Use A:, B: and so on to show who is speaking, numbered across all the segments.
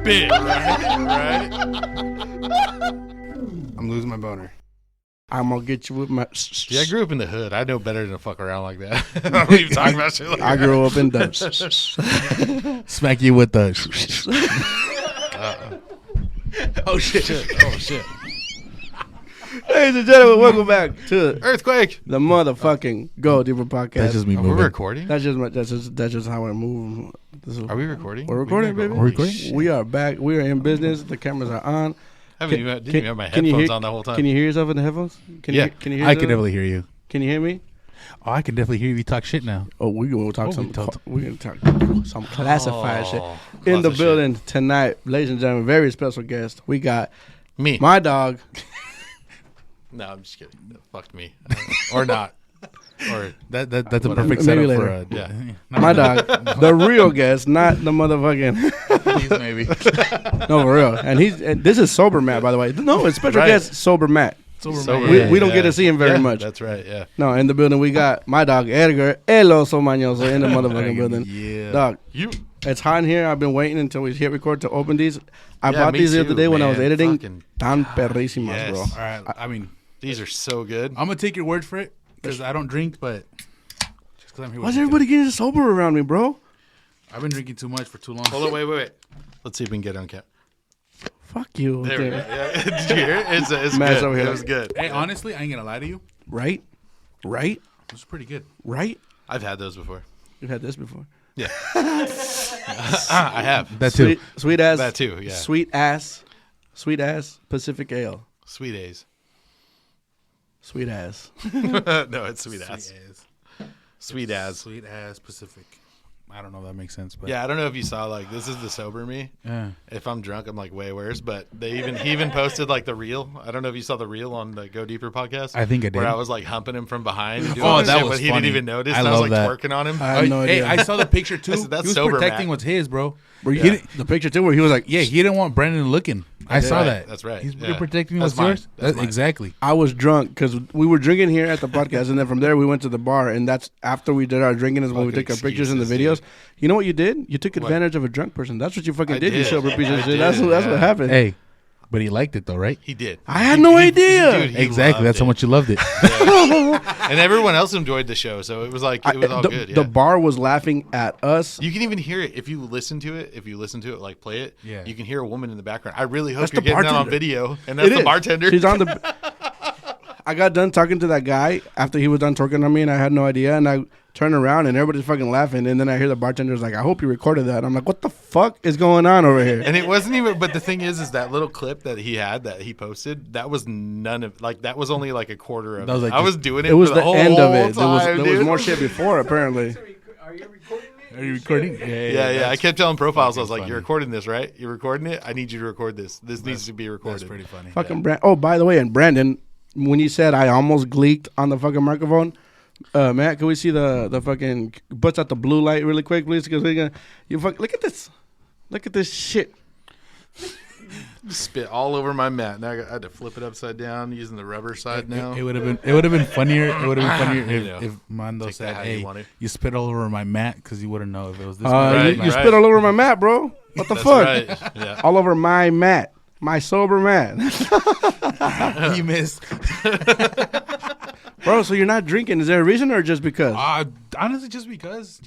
A: big, right?
B: I'm losing my boner. I'm gonna get you with my.
A: Yeah, I grew up in the hood. I know better than to fuck around like that. I don't even talk about shit like that.
B: I grew up in the.
C: Smack you with the.
A: Oh shit! Oh shit!
B: Ladies and gentlemen, welcome back to
A: Earthquake.
B: the motherfucking Go Deeper podcast.
C: That's just me
A: We're
C: moving.
A: recording.
B: That's just how I move.
A: Are we recording?
B: We're recording, baby.
C: We're recording?
B: We are back. We are in business. The cameras are on.
A: I didn't even have my headphones on the whole time.
B: Can you hear yourself in the headphones? Can you hear
C: I can
B: yourself?
C: definitely hear you.
B: Can you hear me?
C: Oh, I can definitely hear you talk shit now.
B: Oh, we're gonna talk we're gonna talk some classified shit in the
A: classic
B: building tonight, ladies and gentlemen. Very special guest. We got
A: Me.
B: my dog.
A: No, I'm just kidding. Fuck me. Or not. Or
C: That's a perfect
B: Maybe
C: setup
B: later.
C: for
A: Yeah.
B: My dog, the real guest, not the motherfucking.
C: Please, maybe.
B: No, for real. And this is sober Matt, by the way. No, it's special
A: Right.
B: guest sober Matt.
A: Sober.
B: We don't get to see him very much.
A: That's right. Yeah.
B: No, in the building we got my dog Edgar, El Oso Mañoso, in the motherfucking building.
C: Yeah.
B: Dog,
A: You.
B: it's hot in here. I've been waiting until we hit record to open these. I
A: Yeah,
B: bought
A: me
B: these the
A: too,
B: other day when I was
A: man.
B: editing.
A: Fucking-
B: Tan perrísimas,
A: Yes.
B: bro.
C: All right. I mean,
A: These are so good.
C: I'm gonna take your word for it because I don't drink, but just because I'm here.
B: Why's
C: with you
B: everybody getting sober around me, bro?
C: today. I've been drinking too much for too long.
A: Hold on, wait. Let's see if we can get it on camera.
B: Fuck you.
A: There we go.
B: Okay.
A: Yeah. Did you hear it? It's
B: Matt's
A: good.
B: over here.
A: It was good.
C: Hey, honestly, I ain't gonna lie to you.
B: Right?
C: This is pretty good.
B: Right?
A: I've had those before.
B: You've had this before.
A: Yeah. I have.
C: That too.
B: Sweet ass.
A: That too, yeah.
B: Sweet ass Pacific Ale.
A: Sweet A's.
B: Sweet ass.
A: No, it's sweet ass. Sweet ass.
C: Sweet ass Pacific. I don't know if that makes sense, but
A: Yeah, I don't know if you saw, like, this is the sober me.
C: yeah.
A: If I'm drunk, I'm like way worse. But he even posted like the reel. I don't know if you saw the reel on the Go Deeper podcast.
C: I think I did.
A: Where I was like humping him from behind. And doing
C: Oh,
A: all
C: that
A: shit,
C: was
A: but he
C: funny.
A: didn't even notice.
C: I
A: and I was
C: love
A: like
C: that.
A: twerking on him.
B: I had no
C: Hey,
B: idea.
C: I saw the picture too.
A: I said, "That's
C: he was
A: sober,
C: protecting
A: Matt."
C: what's his, bro.
B: Were you,
C: He didn't-
B: the picture too where he was like,
C: Yeah, he didn't want Brandon looking. I saw
A: right.
C: that.
A: That's right.
C: He's
A: Yeah.
C: protecting
A: That's
C: what's
A: mine.
C: yours.
A: That's mine.
C: Exactly.
B: I was drunk because we were drinking here at the podcast, and then from there we went to the bar, and that's after we did our drinking is when we
A: Fucking
B: took our pictures and the
A: excuses,
B: videos. You know what you did? You took advantage of a drunk person. That's what you fucking
A: I
B: did, you
A: did.
B: sober piece of
A: I
B: shit.
A: did,
B: That's what
A: yeah.
B: happened.
C: Hey, but he liked it though, right?
A: He did.
B: I had no idea.
A: Dude, he
C: Exactly.
A: loved
C: That's how
A: it.
C: much you loved it.
A: And everyone else enjoyed the show, so it was like it was all
B: the,
A: good. Yeah.
B: the bar was laughing at us.
A: You can even hear it if you listen to it. If you listen to it, like play it,
C: Yeah.
A: you can hear a woman in the background. I really hope
B: That's
A: you're
B: the
A: getting that on
B: bartender.
A: video, and that's
B: It
A: the
B: is.
A: bartender.
B: She's on the. I got done talking to that guy after he was done talking on me, and I had no idea. And I turned around, and everybody's fucking laughing. And then I hear the bartender's like, "I hope you recorded that." I'm like, "What the fuck is going on over here?"
A: And it wasn't even. But the thing is that little clip that he had that he posted, that was none of like that was only like a quarter of
C: That was
A: it.
C: like
A: I
C: just-
A: was doing it.
B: It was
A: for
B: the
A: whole
B: end of it.
A: time,
B: There was
A: dude.
B: more shit before, apparently.
D: Are you recording me?
C: Are you recording?
A: Yeah. I kept telling profiles. I was like,
C: funny.
A: "You're recording this, right? You're recording it. I need you to record this. This needs to be recorded."
C: That's pretty funny.
B: Fucking Oh, by the way, and Brandon, when you said I almost gleeked on the fucking microphone, Matt, can we see the fucking butts at the blue light really quick, please? Because look at this shit.
A: Spit all over my mat. Now I had to flip it upside down using the rubber side now.
C: It would have been funnier. It would have been funnier
A: You know.
C: if Mando
A: Take that
C: said,
A: how you
C: "Hey,
A: want it."
C: you spit all over my mat," because you wouldn't know if it was this.
A: Right,
B: You spit all over my mat, bro. What the
A: That's
B: fuck?
A: right. Yeah.
B: All over my mat. My sober mat.
C: He missed.
B: Bro, so you're not drinking. Is there a reason or just because?
C: Honestly, just because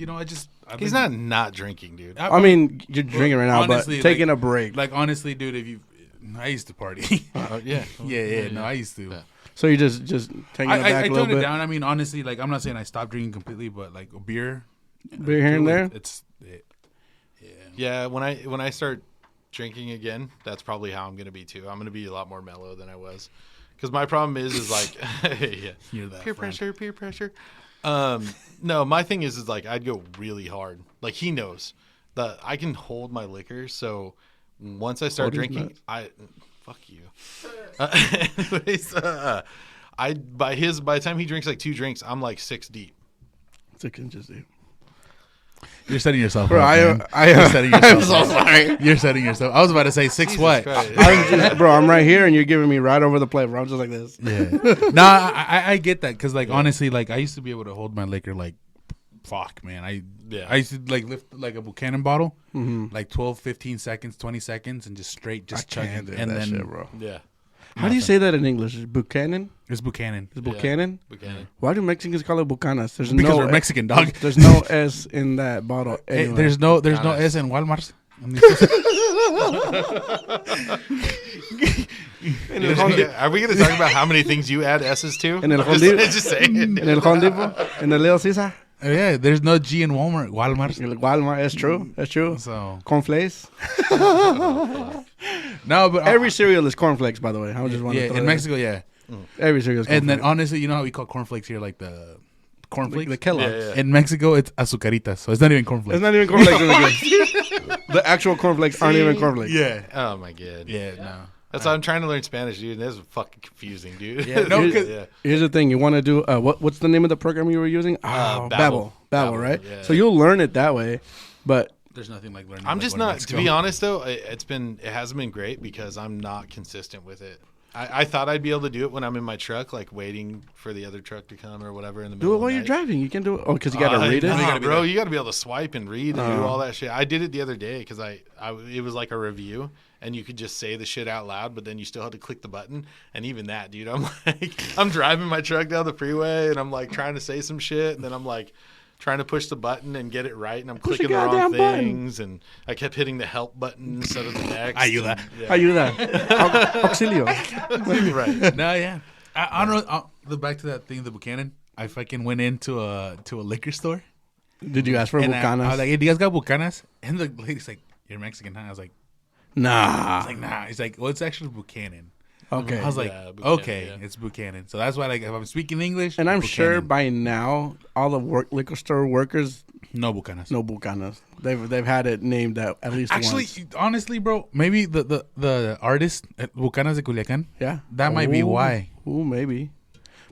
A: He's not drinking, dude.
B: I mean, you're drinking right now,
C: honestly,
B: but taking
C: like-
B: a break.
C: Like honestly, dude, I used to party.
A: Yeah.
C: yeah. No, I used to.
A: Yeah.
B: So you're just taking it back
C: I
B: a little
C: toned it
B: bit.
C: down. I mean, honestly, like I'm not saying I stopped drinking completely, but like a beer
B: Here and there?
A: Yeah, when I start drinking again, that's probably how I'm going to be too. I'm going to be a lot more mellow than I was. Because my problem is like yeah,
C: You're that
A: peer
C: friend.
A: pressure. No, my thing is like I'd go really hard. Like he knows that I can hold my liquor. So once I start
B: Hold his
A: drinking,
B: nuts.
A: fuck you. Anyways, by the time he drinks like 2 drinks, I'm like 6 deep.
B: 6 inches deep.
C: You're setting yourself
B: Bro,
C: up. man.
B: I
C: You're setting yourself
B: I'm so
C: up.
B: sorry.
C: You're setting yourself. I was about to say 6
A: Jesus
C: what?
A: Christ.
B: Bro, I'm right here and you're giving me right over the plate, bro. I'm just like this.
C: Yeah. No, I get that because like honestly, like I used to be able to hold my liquor like fuck, man. I
A: Yeah.
C: used to like lift like a Buchanan bottle, like 12, 15 seconds, 20 seconds, and just chug
B: Can't
C: it.
B: do
C: And
B: that
C: then
B: shit, bro.
A: Yeah.
B: How do you say that in English? Is it Buchanan?
C: it's Buchanan.
B: Is Buchanan?
A: Buchanan.
B: Why do Mexicans call it Bucanas? There's
C: Because
B: no
C: we're Mexican, dog.
B: There's no S in that bottle.
C: Hey,
B: Anyway.
C: there's no
A: Bucanas.
C: S in Walmart.
A: Are we going to talk about how many things you add S's to?
B: En el
A: just,
B: Home
A: just say it.
B: in el Home Depot, in the Little Caesar,
C: Yeah, there's no G in Walmart.
B: in el Walmart. That's true. That's true.
C: So
B: Cornflakes.
C: no, but
B: Every cereal is cornflakes, by the way. I just want to
C: yeah,
B: throw
C: in
B: that.
C: Mexico, yeah.
B: Every cereal is cornflakes.
C: And then honestly, you know how we call cornflakes here, like the cornflakes.
B: the Kellogg's.
A: Yeah, yeah.
C: In Mexico, it's azucaritas, so it's not even cornflakes.
B: It's not even cornflakes. The actual cornflakes aren't even cornflakes.
C: Yeah,
A: Oh, my God.
C: yeah, no.
A: That's why I'm trying to learn Spanish, dude. And this is fucking confusing, dude.
C: Yeah, no, 'cause-
A: yeah.
B: Here's the thing: you want to do what's the name of the program you were using?
A: Babbel.
B: Babbel,
A: Babbel,
B: right?
A: yeah.
B: So you'll learn it that way, but
C: There's nothing like learning.
A: I'm
C: like
A: just
C: going to
A: not,
C: Mexico.
A: to be honest, though, it hasn't been great because I'm not consistent with it. I thought I'd be able to do it when I'm in my truck, like waiting for the other truck to come or whatever in the middle
B: do it
A: of
B: while
A: the
B: you're
A: night.
B: driving. You can do it. Oh, because you got to read it.
C: know.
A: Nah,
C: gotta be
A: bro,
C: there.
A: you got to be able to swipe and read and do all that shit. I did it the other day because it was like a review, and you could just say the shit out loud, but then you still had to click the button. And even that, dude, I'm driving my truck down the freeway, and I'm like trying to say some shit, and then I'm like trying to push the button and get it right, and I'm
B: Push the
A: clicking the wrong
B: goddamn button.
A: things, and I kept hitting the help button instead of the next.
C: Ayuda.
A: and- yeah.
B: Ayuda. Auxilio.
A: Right.
C: No, yeah. I don't know. Back to that thing, the Buchanan. I fucking went into a liquor store.
B: Did you ask for
C: And I
B: Bucanas?
C: was like, hey, do you guys got Bucanas? And the lady's like, you're Mexican, huh? I was like,
B: nah.
C: nah. He's like, well, it's actually Buchanan.
B: Okay.
C: I was like,
A: Yeah, Buchanan,
C: okay,
A: yeah.
C: it's Buchanan. So that's why, like, if I'm speaking English,
B: And I'm sure
C: Buchanan.
B: by now all the liquor store workers
C: no Bucanas.
B: know Bucanas. They've had it named at least
C: Actually,
B: once.
C: honestly, bro, maybe the artist at Bucanas de Culiacan.
B: Yeah,
C: That might be why.
B: Ooh, maybe.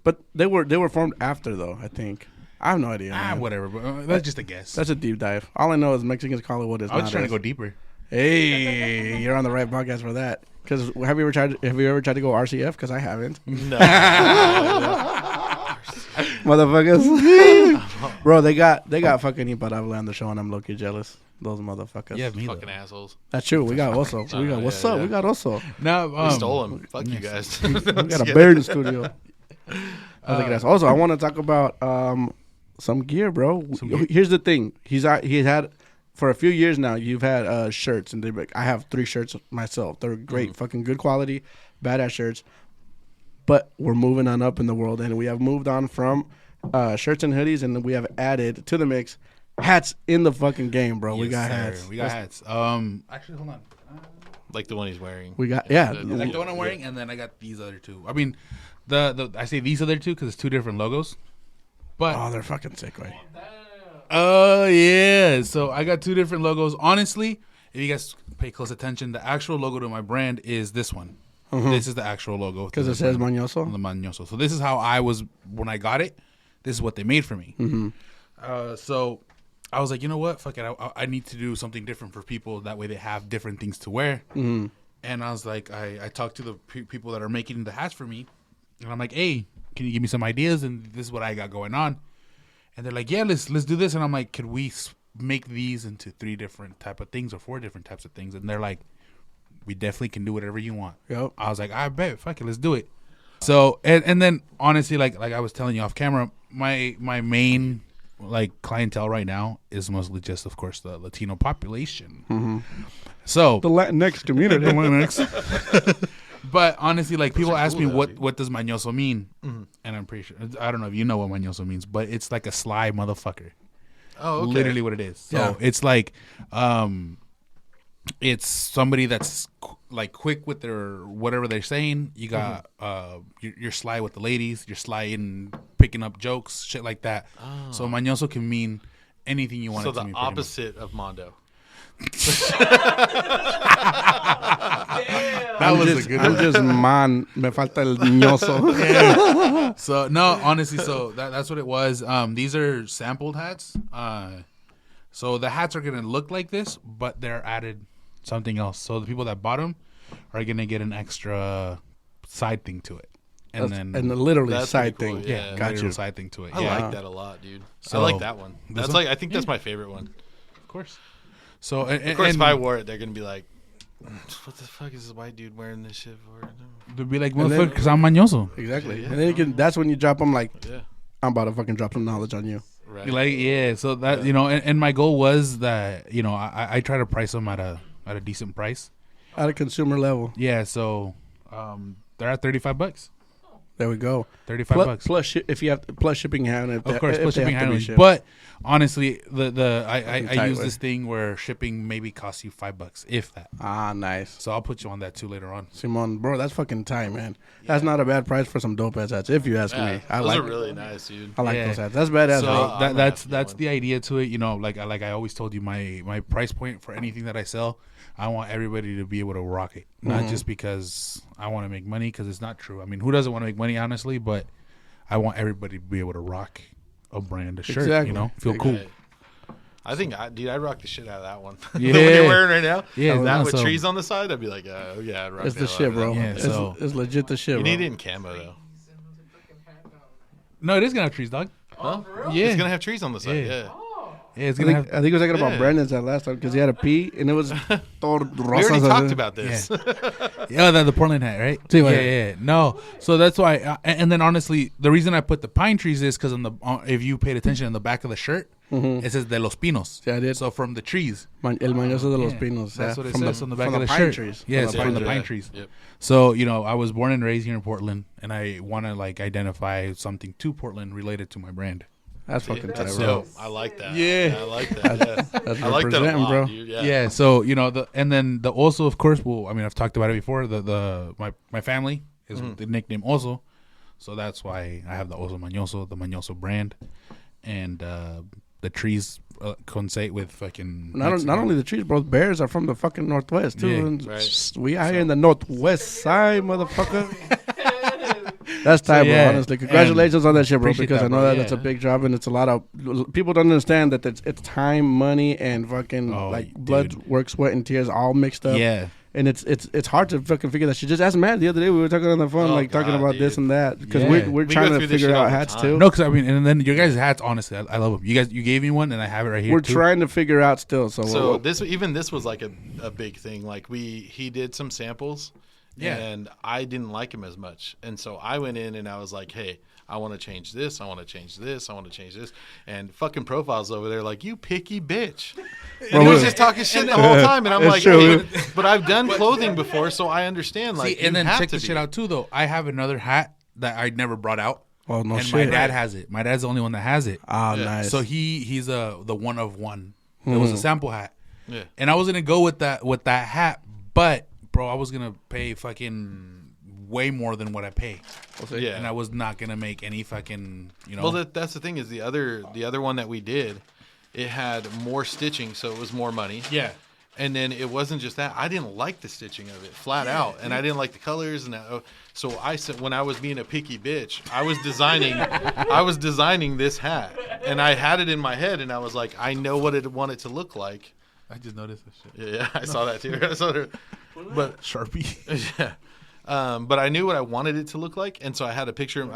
B: But they were formed after though. I think. I have no idea. man.
C: Whatever. But that's just a guess.
B: That's a deep dive. All I know is Mexicans call it what it's
C: I was
B: not.
C: trying to
B: as.
C: go deeper.
B: Hey, you're on the right podcast for that. Because have you ever tried to go RCF? Because I haven't.
A: No.
B: Motherfuckers. Bro, they got fucking Imparable on the show, and I'm low-key jealous. Those motherfuckers.
C: Yeah, me
A: Fucking
C: though.
A: assholes.
B: That's true. We got Oso. We got what's
A: yeah,
B: up?
A: yeah.
B: We got Oso.
C: No,
A: We stole him. Fuck you guys.
B: We got a bear in the studio. Also, I want to talk about some gear, bro.
C: gear?
B: Here's the thing. He had for a few years now. You've had shirts, and I have 3 shirts myself. They're great, fucking good quality, badass shirts. But we're moving on up in the world, and we have moved on from shirts and hoodies, and we have added to the mix hats in the fucking game, bro. We
C: Yes,
B: got
C: sir.
B: hats.
C: We got hats. Actually, hold on.
A: Like the one he's wearing.
B: We got
C: Like the one I'm wearing, and then I got these other 2. I mean, I say these other 2 because it's 2 different logos. But
B: Oh, they're fucking sick, right?
C: oh yeah, so I got 2 different logos. Honestly, if you guys pay close attention, the actual logo to my brand is this one. This is the actual logo
B: Because it says Mañoso.
C: the Mañoso. So this is how I was when I got it. This is what they made for me. So I was like, you know what? Fuck it. I need to do something different for people. That way they have different things to wear. And I was like, I talked to the people that are making the hats for me. And I'm like, hey, can you give me some ideas? And this is what I got going on. And they're like, yeah, let's do this. And I'm like, could we make these into 3 different type of things or 4 different types of things? And they're like, we definitely can do whatever you want.
B: Yep.
C: I was like, I bet, fuck it, let's do it. So and then honestly, like I was telling you off camera, my main like clientele right now is mostly just, of course, the Latino population. So
B: The Latinx community.
C: but honestly, like people ask me
A: cool, though,
C: what does mañoso mean, and I'm pretty sure I don't know if you know what mañoso means, but it's like a sly motherfucker.
A: Oh, okay.
C: Literally what it is. So
B: Yeah.
C: it's like, it's somebody that's like quick with their whatever they're saying. You got you're sly with the ladies. You're sly in picking up jokes, shit like that. So mañoso can mean anything you want
A: So
C: it to
A: the
C: mean. pretty much.
A: opposite of Mondo.
C: That was a good
B: I'm
C: one.
B: just man. Me falta el ñoso.
C: So no, honestly, so that's what it was. These are sampled hats. So the hats are gonna look like this, but they're added something else. So the people that bought them are gonna get an extra side thing to it. and then
B: literally
A: That's
B: side
A: pretty cool,
B: thing.
A: yeah.
B: Got
C: literal
B: you.
C: side thing to it.
A: I
C: yeah,
A: like that a lot, dude.
C: So,
A: I like that one.
C: this
A: That's
C: one?
A: like I think that's my favorite one.
C: of course. So
A: Of course, if I wore it, they're gonna be like, "What the fuck is this white dude wearing this shit for?"
C: they'd be like,
B: And then-
C: motherfucker, because I'm mañoso.
B: Exactly.
A: Yeah.
B: And then you can. That's when you drop them like,
A: Yeah,
B: I'm about to fucking drop some knowledge on you.
A: right.
C: Like, yeah. So that and my goal was that I try to price them at a decent price.
B: At a consumer level.
C: Yeah. So they're at $35.
B: There we go.
C: $35.
B: Plus, if you have plus shipping and handling.
C: Of course,
B: if
C: plus
B: they
C: shipping
B: have to be
C: handling.
B: shipped.
C: But honestly, I
B: tight
C: use
B: way.
C: this thing where shipping maybe costs you $5, if that.
B: Nice.
C: So I'll put you on that too later on.
B: Simon, bro, that's fucking tight, man. That's not a bad price for some dope ass hats, if you ask
A: Yeah,
B: me. I
A: those
B: like
A: are really nice, dude.
B: I like
C: Yeah.
B: those hats. That's badass.
C: So
B: bro.
A: I'm gonna
C: that's
A: have to get one.
C: the idea to it. Like I always told you, my price point for anything that I sell, I want everybody to be able to rock it, not just because I want to make money. Because it's not true. I mean, who doesn't want to make money, honestly? But I want everybody to be able to rock a brand, a shirt.
B: Exactly.
C: Feel cool.
A: Right. I think, I rock the shit out of that one.
C: Yeah.
A: The one you're wearing right now.
C: Yeah,
A: that
C: no,
A: with
C: so-
A: trees on the side, I'd be like, oh yeah, I'd rock
B: It's
A: the
B: the
A: hell
B: shit,
A: out of that.
B: bro.
C: Yeah,
B: it's,
C: so-
B: it's legit the shit,
A: You
B: bro.
A: need it in camo though.
C: No, it is gonna have trees, dog.
A: Huh?
C: Yeah,
A: It's gonna have trees on the side.
C: Yeah.
A: Yeah.
C: yeah, it's
B: I
C: gonna
B: think,
C: have.
B: I think he was talking about
A: Yeah.
B: Brandon's that last time because he had a pee and it was todo
A: We
B: rosas.
A: already talked about this.
C: Yeah, the Portland hat, right?
B: Sí,
C: yeah,
B: güey.
C: yeah. No, so that's why. And then honestly, the reason I put the pine trees is because if you paid attention on the back of the shirt, it says de los pinos.
B: Yeah, I did.
C: So from the trees.
B: El mañoso de los
C: Yeah,
B: pinos.
C: That's
B: yeah,
C: what it
B: from
C: says on the back
B: from
C: of the
B: pine
C: shirt.
B: trees.
C: Yes,
B: From
C: from
B: the
C: the
B: pine
C: pine
B: trees.
C: trees.
A: Yep.
C: So I was born and raised here in Portland, and I want to like identify something to Portland related to my brand.
B: That's fucking tight,
A: That's
B: bro.
A: dope. I like that.
C: Yeah.
A: I like that. Yeah.
B: That's
A: I like that a
B: representing,
A: lot,
B: bro.
A: dude.
C: Yeah. So and then the Oso, of course. Well, I mean, I've talked about it before. My family is the nickname Oso, so that's why I have the Oso Mañoso, the Mañoso brand, and the trees coincide with fucking.
B: Not only the trees, bro. Bears are from the fucking northwest too.
C: Yeah.
B: And
A: Right.
B: We out here in the northwest side, motherfucker. That's tight,
C: yeah,
B: bro. Honestly, congratulations on that shit, bro.
C: appreciate
B: Because
C: that,
B: I know
C: bro.
B: that it's a
C: Yeah.
B: big job and it's a lot of people don't understand that it's time, money, and fucking blood,
C: dude.
B: work, sweat, and tears all mixed up.
C: Yeah.
B: And it's hard to fucking figure that shit. Just ask Matt the other day. We were talking on the phone,
A: Oh,
B: talking
A: God,
B: about this
A: dude.
B: and that because
C: Yeah.
B: we're
A: We
B: trying
A: go
B: to
A: through this
B: figure
A: shit all
B: out
A: the
B: hats
A: time.
B: too.
C: No, because I mean, and then your guys' hats. Honestly, I love them. You gave me one, and I have it right here.
B: We're
C: too.
B: trying to figure out still. So
A: this was like a big thing. Like he did some samples,
C: Yeah.
A: and I didn't like him as much, and so I went in and I was like, hey, I want to change this, I want to change this, I want to change this, and fucking Profiles over there like, you picky bitch. And he was just talking shit the whole time, and I'm
B: It's
A: like,
B: true.
A: hey, but I've done clothing before, so I understand. Like,
C: See, and
A: you
C: then
A: have
C: check
A: to
C: this
A: be.
C: shit out too. Though I have another hat that I never brought out.
B: Oh, no
C: and
B: shit.
C: my dad has it. My dad's the only one that has it.
B: Ah,
A: Yeah.
B: nice.
C: So he's the one of one. It was a sample hat,
A: Yeah.
C: and I was gonna go with that hat, but bro, I was gonna pay fucking way more than what I pay,
A: Yeah.
C: and I was not gonna make any fucking
A: Well, that's the thing is the other one that we did, it had more stitching, so it was more money.
C: yeah.
A: And then it wasn't just that. I didn't like the stitching of it flat out, and I didn't like the colors. And so I said, when I was being a picky bitch, I was designing this hat, and I had it in my head, and I was like, I know what I want it to look like.
C: I just noticed this shit.
A: Yeah, I saw that too. I saw it. But
C: Sharpie.
A: yeah. But I knew what I wanted it to look like, and so I had a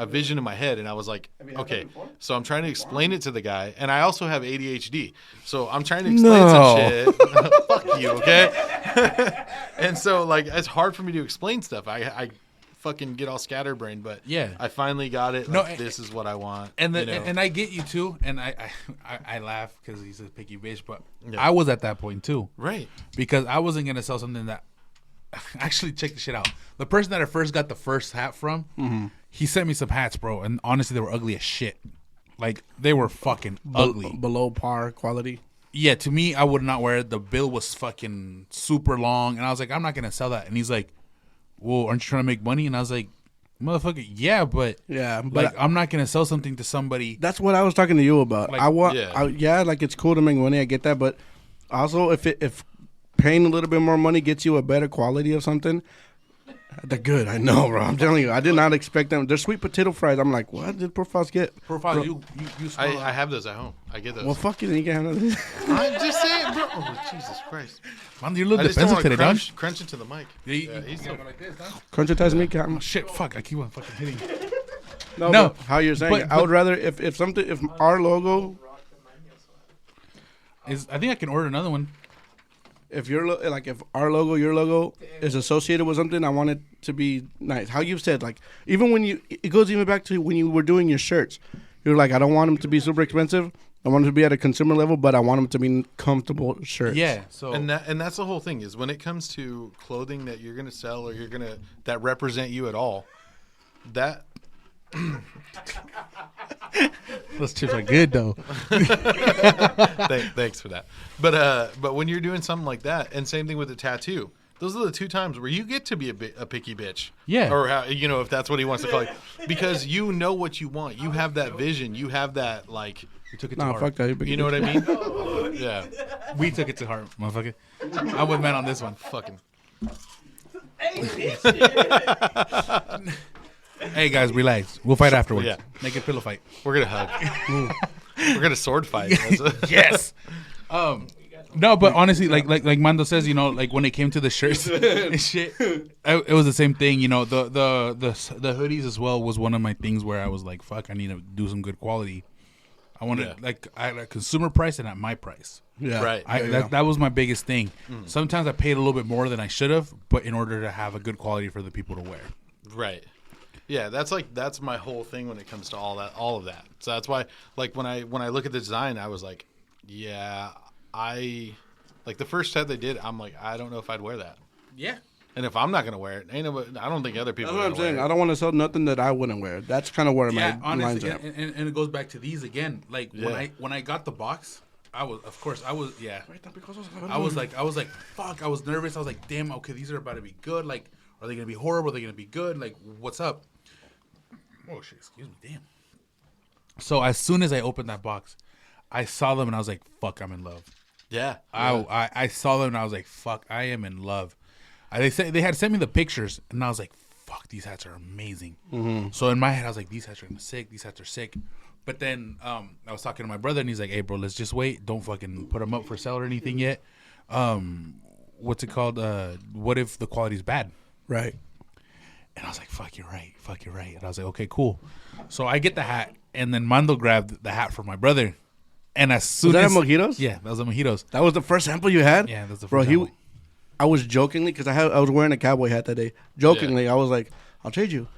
A: vision in my head, and I was like, okay. So I'm trying to explain it to the guy, and I also have ADHD, so I'm trying to explain some shit. Fuck you, okay? And so like it's hard for me to explain stuff. I fucking get all scatterbrained, but
C: Yeah.
A: I finally got it.
C: No,
A: Like, this is what I want.
C: And
A: you know?
C: and I get you too, and I laugh because he's a picky bitch, but
A: Yeah.
C: I was at that point too,
A: right.
C: because I wasn't gonna sell something that. Actually, check the shit out. The person that I first got the first hat from, he sent me some hats, bro, and honestly, they were ugly as shit. Like they were fucking ugly.
B: below par quality.
C: Yeah, to me, I would not wear it. The bill was fucking super long, and I was like, I'm not gonna sell that. And he's like, well, aren't you trying to make money? And I was like, motherfucker, yeah, but
B: Yeah, but
C: like I'm not gonna sell something to somebody.
B: that's what I was talking to you about.
C: Like,
B: I want,
A: yeah.
B: like it's cool to make money. I get that, but also if paying a little bit more money gets you a better quality of something, They're good. I know, bro. I'm telling you, I did not expect them. They're sweet potato fries. I'm like, what did Profiles get?
C: Profile, you
A: I have those at home. I get those.
B: Well, fuck you. You can have those.
A: I'm just saying, bro. Oh, Jesus Christ.
C: Man, you're a little
A: I just don't
C: defensive
A: want
C: today,
A: to
C: dog.
A: crunch into the mic.
C: Yeah,
A: he's
C: going like this, huh?
B: Crunchitize me, Captain.
C: Shit, fuck! I keep on fucking hitting.
B: No,
C: No,
B: but how you're saying?
C: but-
B: I would rather if our logo,
C: I think I can order another one.
B: if if our logo, your logo is associated with something, I want it to be nice. How you've said, like even when it goes even back to when you were doing your shirts. You're like, I don't want them to be super expensive. I want them to be at a consumer level, but I want them to be comfortable shirts.
C: Yeah. So
A: And that's the whole thing is when it comes to clothing that you're gonna sell or that represent you at all, that
C: those chips are good though.
A: thanks for that. But when you're doing something like that, and same thing with the tattoo, those are the two times where you get to be a picky bitch.
C: Yeah.
A: Or how, if that's what he wants to call you, because you know what you want. You have that vision. You have that like.
C: We took it to
B: Nah,
C: heart.
B: fuck that.
A: You know what I mean? Yeah.
C: We took it to heart, motherfucker. I'm with man on this one.
A: Fucking.
C: Hey guys, relax. We'll fight afterwards.
A: Yeah.
C: Make it pillow fight.
A: We're gonna hug. We're gonna sword fight.
C: Yes. No, but honestly, like Mando says, like when it came to the shirts and shit, it was the same thing. The hoodies as well was one of my things where I was like, fuck, I need to do some good quality. I wanted at a consumer price and at my price.
B: Yeah.
A: Right.
C: That was my biggest thing. Sometimes I paid a little bit more than I should have, but in order to have a good quality for the people to wear.
A: Right. Yeah, that's my whole thing when it comes to all of that. So that's why, like when I look at the design, I was like, yeah, like the first set they did, I'm like, I don't know if I'd wear that.
C: Yeah.
A: And if I'm not gonna wear it, I don't think other people.
B: That's what I'm saying.
A: Wear it.
B: I don't want to sell nothing that I wouldn't wear. That's kind of where my line's
C: honestly,
B: at.
C: and it goes back to these again. Like when I got the box, I was like, fuck, I was nervous. I was like, damn, okay, these are about to be good. Like, are they gonna be horrible? Are they gonna be good? Like, what's up? Oh shit, excuse me, damn. So as soon as I opened that box, I saw them and I was like, fuck, I'm in love.
A: Yeah.
C: I saw them and I was like, fuck, I am in love. They had sent me the pictures and I was like, fuck, these hats are amazing. Mm-hmm. So in my head, I was like, these hats are sick. These hats are sick. But then I was talking to my brother and he's like, hey, bro, let's just wait. Don't fucking put them up for sale or anything yet. What's it called? What if the quality's bad?
B: Right.
C: And I was like, fuck, you're right. And I was like, okay, cool. So I get the hat and then Mando grabbed the hat for my brother. And as soon
B: Was that
C: as...
B: at Mojitos?
C: Yeah, that was at Mojitos.
B: That was the first sample you had?
C: Yeah, that was the
B: Bro,
C: first sample.
B: I was jokingly, because I was wearing a cowboy hat that day. Jokingly, I was like, I'll trade you.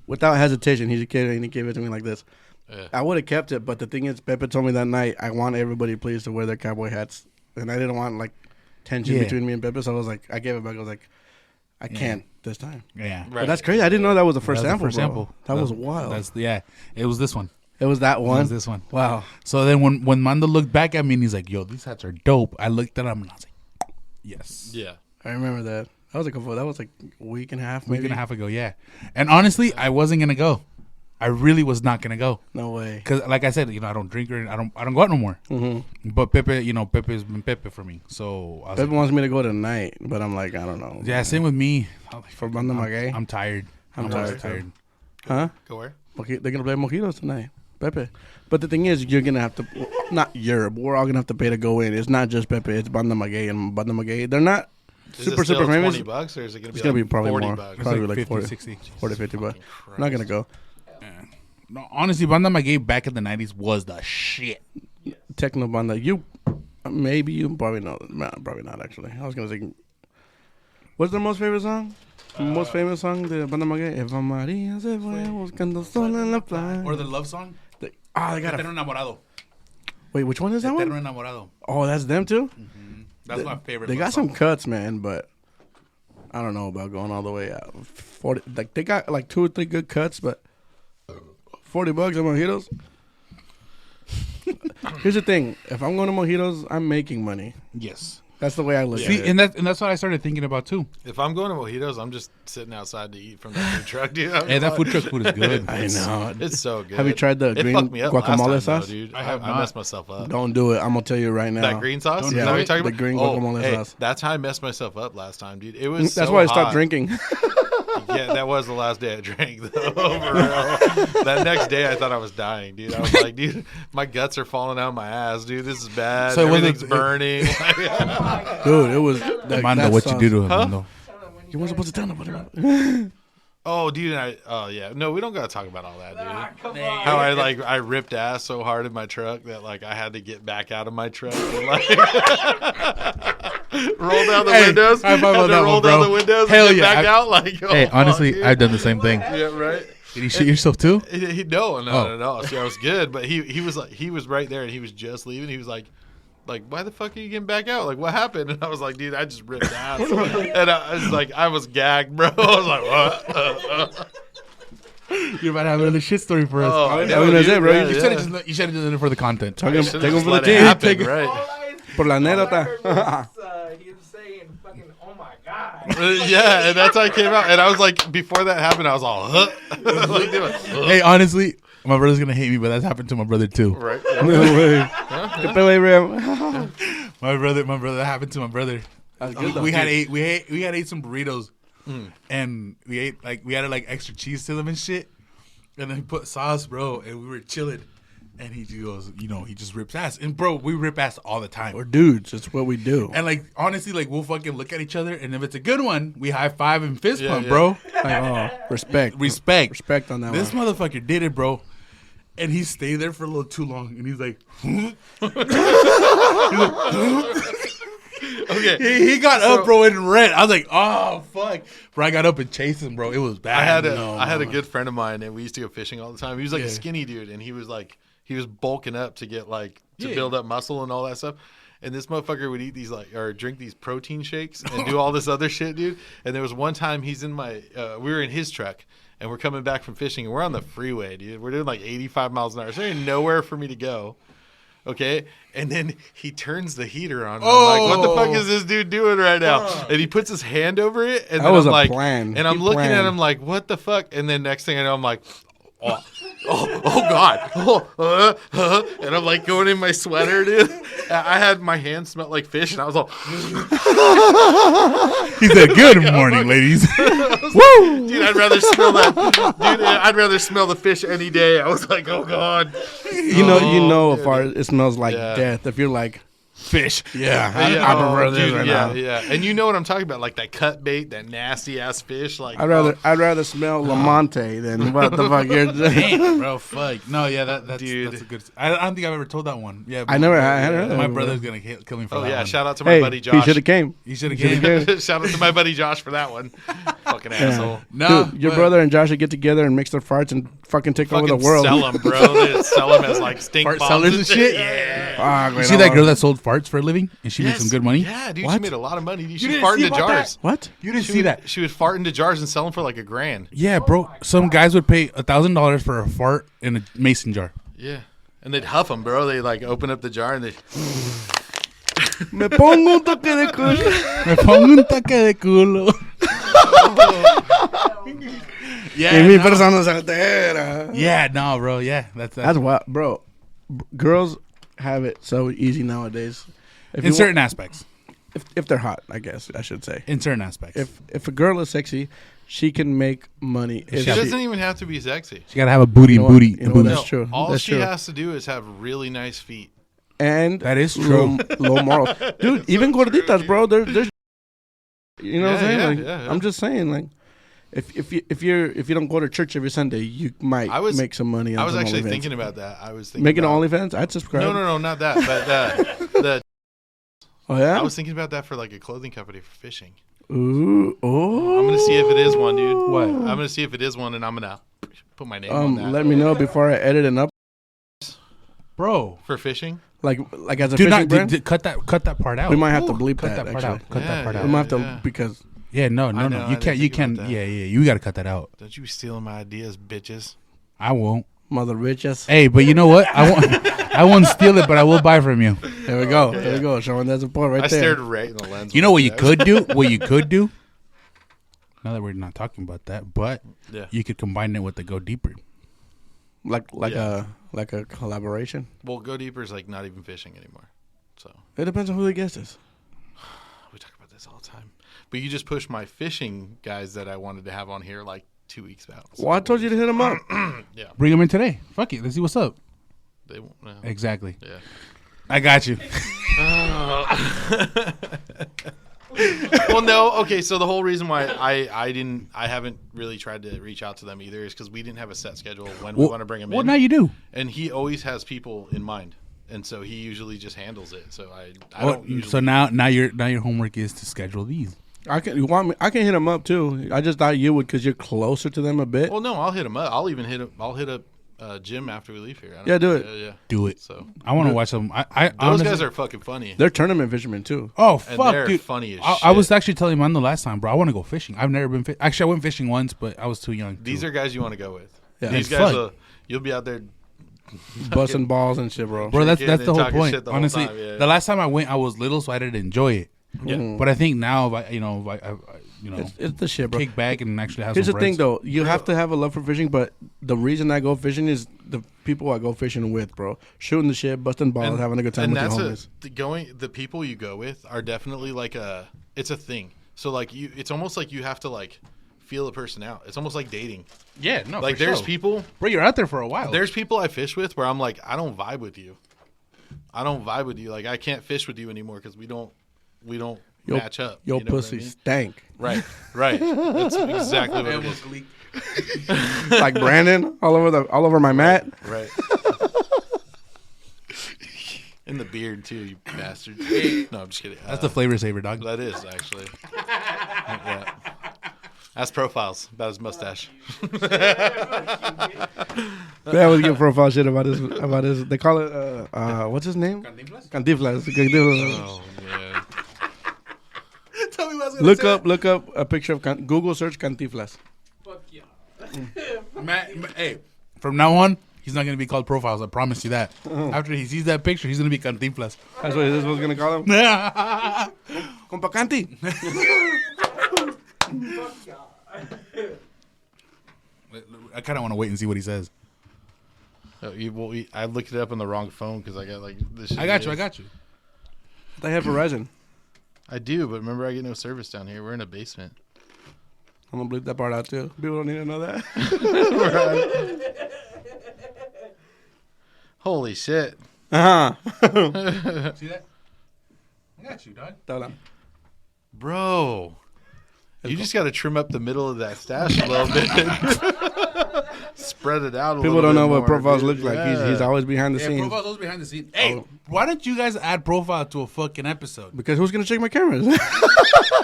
B: Without hesitation, he gave it to me like this.
A: Yeah.
B: I would have kept it, but the thing is, Pepe told me that night, I want everybody please to wear their cowboy hats. And I didn't want, like, tension between me and Pepe, so I was like, I gave it back. I was like, I can't this time.
C: Yeah.
A: Right.
B: But that's crazy. I didn't know that was the first
C: That was
B: sample,
C: the first
B: bro.
C: sample.
B: That was wild.
C: It was this one.
B: It was that
C: It
B: one?
C: was this one.
B: Wow.
C: So then when Mando looked back at me and he's like, yo, these hats are dope. I looked at him and I was like, yes.
A: Yeah.
B: I remember that. That was like a week and a half,
C: Week and a half ago, yeah. And honestly, I wasn't going to go. I really was not going to go.
B: No way.
C: Because like I said, I don't drink or I don't go out no more.
B: Mm-hmm.
C: But Pepe, Pepe's been Pepe for me. So I was
B: Pepe
C: like,
B: wants me to go tonight, but I'm like, I don't know.
C: yeah, same with me.
B: For Banda Maguey?
C: I'm tired.
B: I'm tired.
C: Huh?
B: Huh?
A: Go where?
B: They're going to play Mojitos tonight. Pepe. But the thing is, you're going to have to, not Europe, we're all going to have to pay to go in. It's not just Pepe, it's Banda Maguey and Banda Maguey. They're not super famous.
A: $20 or is it going to be
B: It's going to be probably
A: $40?
B: more.
C: It's
B: Probably
C: like
B: like
C: 50,
B: 40,
C: 60.
B: 40, 50 bucks. I'm not going to go.
C: No, honestly, Banda Maguey back in the 90s was the shit.
B: Techno Banda, you probably know. Nah, probably not, actually. I was going to say, what's their most favorite song? Most famous song, the Banda Maguey. Eva María se fue buscando sol en la playa.
C: Or the love song?
B: They got
C: Eterno Enamorado.
B: Wait, which one is that
C: Eterno
B: one?
C: Enamorado.
B: Oh, that's them too?
C: That's my favorite.
B: They
C: love
B: got
C: song.
B: some cuts, man, but I don't know about going all the way out. 40, like they got like 2 or 3 good cuts, but $40 at Mojitos. Here's the thing: if I'm going to Mojitos, I'm making money.
C: Yes.
B: That's the way I look
C: See,
B: at it.
C: and that's what I started thinking about too.
A: If I'm going to Mojitos, I'm just sitting outside to eat from the food truck, dude.
C: Hey, that food truck food is good.
B: I know.
A: It's so good.
B: Have you tried the
A: It
B: green
A: fucked me up
B: guacamole
A: last time,
B: sauce?
A: though, dude.
C: I have
A: I
C: not.
A: messed myself up.
B: Don't do it. I'm gonna tell you right now.
A: That green sauce?
C: Don't
A: Is
C: do
A: that what
C: it.
A: you're talking
B: The
A: about?
B: green guacamole sauce.
A: That's how I messed myself up last time, dude. It was
B: That's
A: so
B: why I stopped
A: hot.
B: drinking.
A: Yeah, that was the last day I drank, though. For real. That next day, I thought I was dying, dude. I was like, dude, my guts are falling out of my ass, dude. This is bad.
C: So it wasn't-
A: Everything's burning.
B: Dude, it was. That,
C: Mando,
B: that
C: what
B: sauce.
C: you do to him,
A: Huh?
C: Mando?
B: You weren't supposed to tell nobody.
A: Oh, dude, yeah. No, we don't got to talk about all that, dude.
D: Come on.
A: How I ripped ass so hard in my truck that, like, I had to get back out of my truck and, like, roll down the windows.
C: high five
A: Had
C: on
A: to
C: that
A: roll
C: one,
A: down
C: bro.
A: the windows
C: Hell
A: and get
C: yeah.
A: back out. Like, oh,
C: Hey, honestly,
A: fuck,
C: I've done the same thing.
A: dude. Yeah, right.
C: Did you shit yourself too?
A: No. See, I was good, but he was like, he was right there, and he was just leaving. He was like, why the fuck are you getting back out? Like, what happened? And I was like, dude, I just ripped ass, and I was like, I was gagged, bro. I was like, what?
C: You're about to have another shit story for us.
A: Oh, I
B: I
A: know,
B: mean, that's
A: dude,
B: it, bro.
A: yeah,
B: You
C: You
A: yeah.
C: should have done it for the content.
B: Take him
A: Should've
B: for
A: just
B: the
A: let it
B: team.
A: happen,
B: Take
A: right?
B: Por la
D: All I heard
B: anécdota.
D: was, he was saying, fucking, oh my God.
A: Yeah, and that's how I came out. And I was like, before that happened, I was all, like, doing,
C: Hey, honestly, my brother's gonna hate me, but that's happened to my brother too.
A: right?
B: No way. Que pele, bro.
C: My brother, that happened to my brother.
B: That's good, though.
C: We had ate some burritos, and we added like extra cheese to them and shit, and then he put sauce, bro, and we were chilling, and he goes, he just rips ass, and bro, we rip ass all the time.
B: We're dudes. It's what we do.
C: And like honestly, like we'll fucking look at each other, and if it's a good one, we high five and fist
A: Yeah,
C: pump,
A: yeah.
C: bro.
B: Like, oh, respect.
C: Respect
B: on that
C: This
B: one.
C: motherfucker did it, bro. And he stayed there for a little too long, and he's like,
A: Okay.
C: he got up, bro, and ran. I was like, oh fuck, bro. I got up and chased him, bro. It was bad.
A: I had a good friend of mine, and we used to go fishing all the time. He was like a skinny dude, and he was bulking up to get to build up muscle and all that stuff. And this motherfucker would eat these or drink these protein shakes and do all this other shit, dude. And there was one time we were in his truck, and we're coming back from fishing, and we're on the freeway, dude. We're doing like 85 miles an hour. So there's nowhere for me to go. Okay, and then he turns the heater on. And I'm like, what the fuck is this dude doing right now? And he puts his hand over it, and
B: That
A: then
B: was
A: I'm
B: a
A: like,
B: plan.
A: and I'm
B: He
A: looking at
B: planned.
A: him like, what the fuck? And then next thing I know, I'm like, oh God, and I'm like going in my sweater, dude. I had my hand smelled like fish, and I was all,
C: He said, "Good morning, ladies."
A: woo, dude. I'd rather smell that, dude. I'd rather smell the fish any day. I was like, oh God.
B: You know,
A: dude.
B: if it smells like
A: Yeah.
B: death. If you're like fish, yeah,
A: Yeah,
B: I prefer this
A: dude,
B: right
A: yeah,
B: now.
A: yeah. And you know what I'm talking about, like that cut bait, that nasty ass fish. Like
B: I'd rather smell Lamonte than what the fuck you're saying.
C: Damn, bro, fuck. No, yeah, that's
A: Dude.
C: that's a good. I don't think I've ever told that one. Yeah,
B: I never had it.
C: My brother's gonna kill me for
A: Oh
C: that
A: yeah,
C: one.
A: shout out to my
B: Hey,
A: buddy
B: he
A: Josh.
B: should have came.
C: You should have
B: Should've
C: came.
B: came.
A: Shout out to my buddy Josh for that one. Fucking asshole.
C: No,
B: Dude, your
C: but-
B: brother and Josh should get together and mix their farts and fucking take over
A: Fucking
B: the world.
A: sell them, bro. They just sell them as like stink
C: Fart
A: bombs
C: sellers and shit?
A: Yeah.
B: Ah,
C: You
B: great,
C: see
B: I
C: that
B: love
C: girl
B: it.
C: that sold farts for a living, and she made some good money.
A: Yeah, dude, she
B: What?
A: made a lot of money. Dude. She
C: didn't
A: fart
C: see
A: into
C: about that?
A: jars.
B: What?
C: You didn't
A: She
C: see
A: would,
C: that?
A: She would fart into jars and sell them for like $1,000.
C: Yeah, bro. Some guys would pay $1,000 for a fart in a mason jar.
A: Yeah. And they'd huff them, bro. They like open up the jar and they.
B: Me pongo un toque de culo.
C: Me pongo un taque de culo.
B: Y
C: Yeah,
B: mi
C: no.
B: persona soltera.
C: Yeah, no, bro. Yeah,
B: That's what, bro. Girls have it so easy nowadays. If
C: in
B: you
C: certain aspects.
B: if they're hot, I guess I should say.
C: In certain aspects.
B: If a girl is sexy, she can make money. If
A: She doesn't even have to be sexy.
C: She gotta have a booty,
B: You know what?
C: booty,
B: You know
C: booty.
B: That's true.
A: All
B: That's
A: she
B: true.
A: has to do is have really nice feet.
B: And
C: That is true.
B: Low morals, dude. Even gorditas, bro. There's, you know what I'm saying?
A: Yeah,
B: Like,
A: yeah.
B: I'm just saying, like, if you don't go to church every Sunday, you might make some money. On
A: I was
B: some
A: actually
B: OnlyFans.
A: thinking about that. I was thinking
B: Making
A: about,
B: OnlyFans. I'd subscribe.
A: No, not that. But the
B: Oh yeah.
A: I was thinking about that for like a clothing company for fishing.
B: Ooh. Oh.
A: I'm gonna see if it is one, dude.
C: What?
A: I'm gonna see if it is one, and I'm gonna put my name on that
B: Let me know before I edit it up.
C: Bro.
A: for fishing.
B: Like as a
C: Do
B: fishing
C: not
B: brand.
C: cut that part out.
B: We might have to bleep
C: cut
B: that,
C: part
B: actually.
C: out. Cut
A: Yeah,
C: that part
A: yeah.
C: out.
B: We might have to
A: Yeah.
B: because
C: Yeah, no.
A: I know, I
C: You
A: didn't
C: can't. You
A: think
C: can.
A: about that.
C: Yeah. You gotta cut that out.
A: Don't you be stealing my ideas, bitches.
C: I won't.
B: mother riches.
C: Hey, but you know what? I won't. I won't steal it, but I will buy from you.
B: There we go. There we go. Showing that support right
A: I
B: there.
A: stared right in the lens.
C: You know what you
A: Yeah.
C: could do? What you could do? Now that we're not talking about that, but
A: Yeah.
C: you could combine it with the Go Deeper.
B: Like
A: Yeah.
B: a collaboration.
A: Well, Go Deeper is like not even fishing anymore. So
B: It depends on who the guest is.
A: we talk about this all the time. But you just pushed my fishing guys that I wanted to have on here like 2 weeks out. So
B: Well, I told you to hit him up.
A: yeah,
C: Bring them in today. Fuck it. Let's see what's up.
A: they won't. No.
C: Exactly.
A: Yeah.
C: I got you.
A: Well, no. Okay, so the whole reason why I haven't really tried to reach out to them either is because we didn't have a set schedule when we want to bring them
C: Well,
A: in.
C: now you do.
A: And he always has people in mind, and so he usually just handles it. So I
C: Well,
A: don't usually.
C: so now your homework is to schedule these.
B: I can hit him up too. I just thought you would because you're closer to them a bit.
A: Well, no, I'll hit him up. I'll even hit him. I'll hit up Jim after we leave here. I don't
B: Yeah, do
A: know.
B: it.
A: Yeah.
C: Do it.
A: So
C: I want to watch them. I
A: those
C: honestly,
A: guys are fucking funny.
B: They're tournament fishermen too.
C: Oh
A: And
C: fuck,
A: they're
C: dude!
A: funny as
C: I
A: shit.
C: was actually telling Mando last time, bro. I want to go fishing. I've never been. Actually, I went fishing once, but I was too young.
A: These are guys you want to go with.
B: Yeah.
A: These
C: It's
A: guys,
C: fun.
A: you'll be out there.
B: Busting balls and shit, bro.
C: bro. That's
A: drinking
C: the
A: and
C: whole
A: talking
C: point.
A: shit the whole
C: Honestly,
A: time, yeah.
C: the last time I went, I was little, so I didn't enjoy it.
A: Yeah.
C: But I think now, if I
B: It's the shit, bro.
C: kick back and actually have
B: Here's the
C: some
B: thing,
C: friends.
B: though. You have to have a love for fishing, but the reason I go fishing is the people I go fishing with, bro. Shooting the shit, busting balls, having a good time
A: and
B: with the
A: that's
B: homies.
A: the people you go with are definitely like it's a thing. So like it's almost like you have to like feel a person out. It's almost like dating.
C: Yeah, no,
A: Like
C: for
A: there's
C: sure.
A: people
C: Bro, you're out there for a while.
A: there's people I fish with where I'm like, I don't vibe with you. Like I can't fish with you anymore because we don't match up.
B: Yo,
A: You know what I
B: pussy
A: mean?
B: stank.
A: Right. That's exactly what it is.
B: Like Brandon all over my mat.
A: Right. In the beard too, you bastard. No, I'm just kidding.
C: That's the flavor saver, dog.
A: That is actually. Yeah. Ask Profiles about his mustache.
B: They always get profile shit about his. They call it what's his name? Cantinflas.
A: Oh yeah.
C: Tell me what's
B: Look up a picture of Google search Cantinflas.
D: Fuck yeah.
C: Hey, from now on, he's not gonna be called Profiles. I promise you that. After he sees that picture, he's gonna be Cantinflas.
B: That's what this was gonna call him.
C: I
B: Compa Canti.
D: Fuck yeah.
C: kind of want to wait and see what he says.
A: I looked it up on the wrong phone because I got like this.
C: I got you.
B: They have Verizon.
A: I do, but remember, I get no service down here. We're in a basement.
B: I'm gonna bleep that part out too. People don't need to know that.
A: Holy shit!
C: See that? I got you, dog.
A: Bro, you just got to trim up the middle of that stash a little bit. Spread it out a
B: People
A: little
B: don't
A: bit
B: know what
A: more,
B: profiles
A: dude.
B: look like.
A: Yeah.
B: He's always behind the
C: Yeah,
B: scenes.
C: Profiles always behind the scenes. Hey, why don't you guys add Profile to a fucking episode?
B: Because who's gonna check my cameras?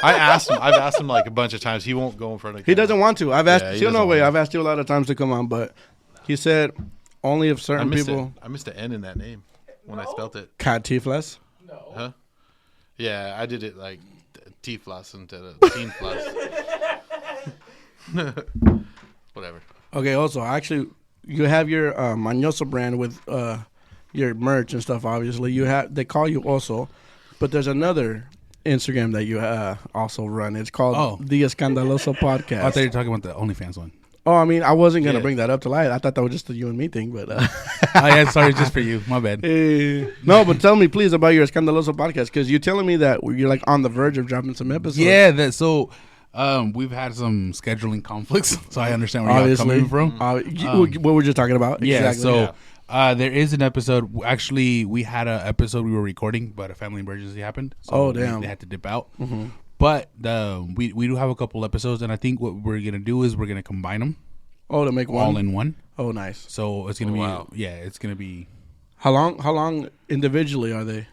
A: I've asked him like a bunch of times. He won't go in front of.
B: He doesn't want to. I've asked.
A: Yeah, he
B: He'll
A: doesn't
B: no way.
A: want
B: I've asked you a lot of times to come on, but he said only if
A: I
B: certain
A: missed
B: people.
A: I missed an N in that name when I spelt it.
B: Cantinflas.
D: No.
A: Huh? Yeah, I did it like T-floss instead of teen floss. Whatever.
B: Okay. Also, actually, you have your Mañoso brand with your merch and stuff. Obviously, you have. They call you also, but there's another Instagram that you also run. It's called The Escandaloso Podcast.
C: I thought you were talking about the OnlyFans one.
B: Oh, I mean, I wasn't gonna
A: Yeah.
B: bring that up to light. I thought that was just a you and me thing, but.
C: Oh yeah, sorry, just for you. My bad.
B: No, but tell me please about your Escandaloso podcast because you're telling me that you're like on the verge of dropping some episodes.
C: Yeah, so we've had some scheduling conflicts, so I understand where you're coming from.
B: What were you talking about?
C: Yeah,
B: Exactly.
C: so there is an episode. Actually, we had an episode we were recording, but a family emergency happened. So
B: Oh, damn.
C: They had to dip out. Mm-hmm. But we do have a couple episodes, and I think what we're gonna do is we're gonna combine them
B: to make one
C: all in one.
B: Oh, nice.
C: So it's gonna be
A: wow.
C: it's gonna be.
B: How long individually are they?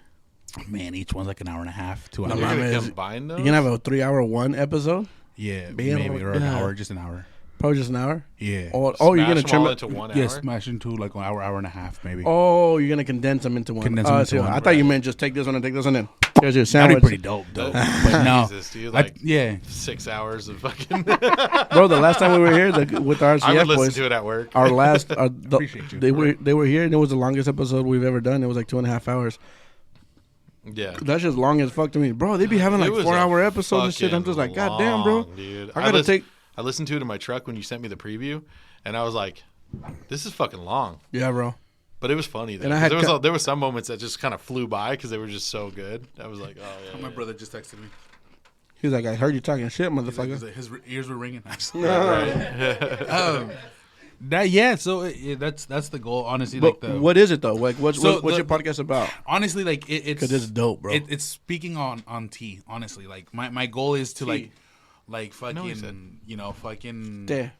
C: Man, each one's like an hour and a half, 2 hours.
B: No,
A: You're
B: man,
A: gonna
B: is-
A: combine those?
B: You can have a 3-hour one episode,
C: Yeah,
B: Damn,
C: maybe or an
B: yeah.
C: hour, just an hour.
B: probably just an hour.
C: Yeah.
B: Oh, you're gonna
A: Smash them
B: trim
A: all
B: it.
A: into 1 hour.
C: Yeah, smash into like an hour and a half, maybe.
B: Oh, you're gonna condense them into one.
C: Condense them
B: I
C: into
B: see.
C: one.
B: I thought you meant just take this one and take this one in. Here's your
C: That'd
B: sandwich,
C: be pretty dope, though. But no,
A: Jesus, dude, like
C: yeah.
A: 6 hours of fucking.
B: bro. The last time we were here with our
A: I would
B: RCF
A: listen
B: boys,
A: to it at work.
B: our last,
C: Appreciate you.
B: they were here, and it was the longest episode we've ever done. It was like 2.5 hours.
A: Yeah.
B: That's just long as fuck to me, bro. They be having like
A: It was
B: 4-hour
A: a
B: episodes and shit. I'm just like, God damn,
A: long,
B: bro.
A: Dude.
B: I gotta take.
A: I listened to it in my truck when you sent me the preview, and I was like, this is fucking long.
B: Yeah, bro.
A: But it was funny though.
B: And I had
A: there was some moments that just kind of flew by because they were just so good. I was like, oh yeah.
C: My brother just texted me.
B: He's like, I heard you talking shit, motherfucker.
C: He's like, his ears were ringing. So that's the goal, honestly.
B: But
C: like
B: what is it though? Like, what's
C: So
B: your podcast about?
C: honestly, like it's
B: Because it's dope, bro.
C: It's speaking on tea. Honestly, like my goal is to
B: Tea.
C: like fucking fucking
B: Te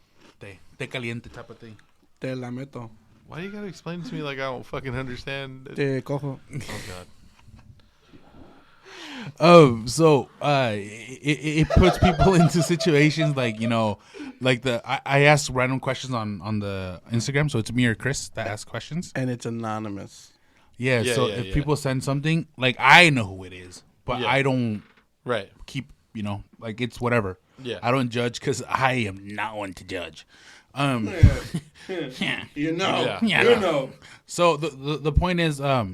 C: caliente type of thing.
B: la meto.
A: Why do you gotta explain it to me like I don't fucking understand?
B: Te cojo.
A: Oh god.
C: So it puts people into situations like like I ask random questions on the Instagram, so it's me or Chris that asks questions.
B: And it's anonymous.
C: Yeah,
A: Yeah,
C: so
A: yeah,
C: if
A: yeah.
C: people send something, like I know who it is, but
A: Yeah.
C: I don't
A: Right.
C: keep like it's whatever.
A: Yeah.
C: I don't judge because I am not one to judge.
B: You know.
C: Yeah.
B: You know.
C: So the point is, I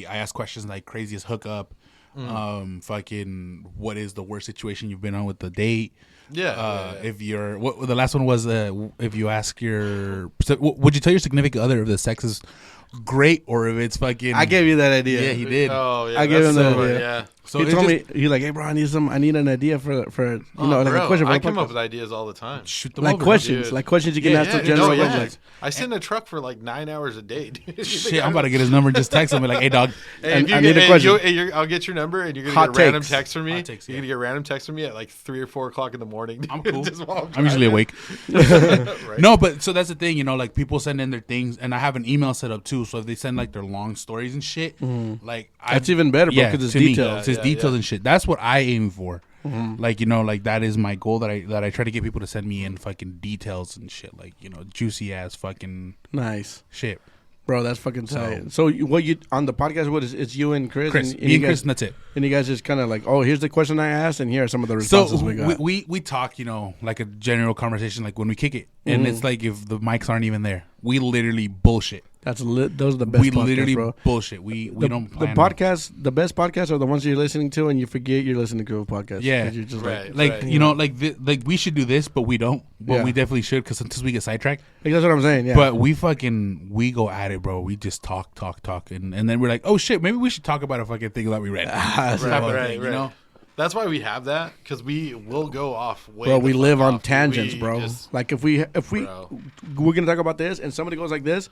C: ask questions like craziest hookup, fucking what is the worst situation you've been on with the date?
A: Yeah.
C: If you're the last one was if you ask would you tell your significant other if the sex is great or if it's fucking?
B: I gave you that idea.
C: Yeah, he did.
A: Oh yeah.
B: I gave
A: that's
B: him that
A: so-
B: idea.
A: Yeah.
C: So
B: He
C: it
B: told
C: just-
B: me, he's like, hey, bro, I need an idea for like
A: Bro,
B: a question for
A: I
B: the
A: come up
B: podcast.
A: with ideas all the time.
C: shoot them
B: Like
C: over.
B: questions.
A: dude.
B: Like questions you can
C: Yeah,
B: ask
C: yeah,
B: the general
A: no,
B: public.
A: I sit in a truck for like 9 hours a day. Dude.
C: Shit, I'm about to get his number and just text him and be like, hey, dog.
A: Hey,
B: And
A: if you
B: I
A: get-
B: need a
A: hey,
B: question.
A: I'll get your number, and you're gonna
B: Hot
A: get a random
B: takes.
A: text from me.
C: Hot takes,
A: You're
C: yeah.
A: gonna get a random text from me at like 3 or 4 o'clock in the morning.
C: I'm cool.
A: Just while
C: I'm usually
A: driving.
C: awake.
A: Right.
C: No, but so that's the thing, like people send in their things, and I have an email set up too. So if they send like their long stories and shit, like
B: That's even better, bro, because it's
C: to me,
B: details.
C: it's
A: Yeah,
C: details
A: yeah.
C: and shit. That's what I aim for. Like like that is my goal that I try to get people to send me in fucking details and shit, like juicy ass fucking
B: Nice.
C: shit.
B: Bro, that's fucking tight. So what you on the podcast? What is it's you and Chris?
C: Chris,
B: and
C: me
B: you
C: and
B: guys,
C: Chris, and that's it.
B: And you guys just kind of like, oh, here's the question I asked, and here are some of the
C: So
B: responses we got.
C: we talk, like a general conversation, like when we kick it, and it's like if the mics aren't even there, we literally bullshit.
B: That's lit. Those are the best
C: We
B: podcasts,
C: literally
B: bro.
C: bullshit. We don't
B: The
C: plan.
B: podcast, the best podcasts are the ones you're listening to, and you forget you're listening to a podcast.
C: Yeah.
B: 'Cause you're just
A: Right.
C: like like we should do this, but we don't. But
B: Yeah.
C: we definitely should, because sometimes we get sidetracked.
B: like that's what I'm saying. Yeah,
C: But we go at it, bro. We just talk, and then we're like, oh shit, maybe we should talk about a fucking thing that we read.
B: That's
C: Type of
A: Right,
C: thing,
A: right. That's why we have that, because we will go off. Way
B: bro,
A: the
B: we
A: fuck
B: live on
A: off.
B: tangents,
A: We
B: bro.
A: just-
B: Like if we're
A: Bro.
B: gonna talk about this, and somebody goes like this,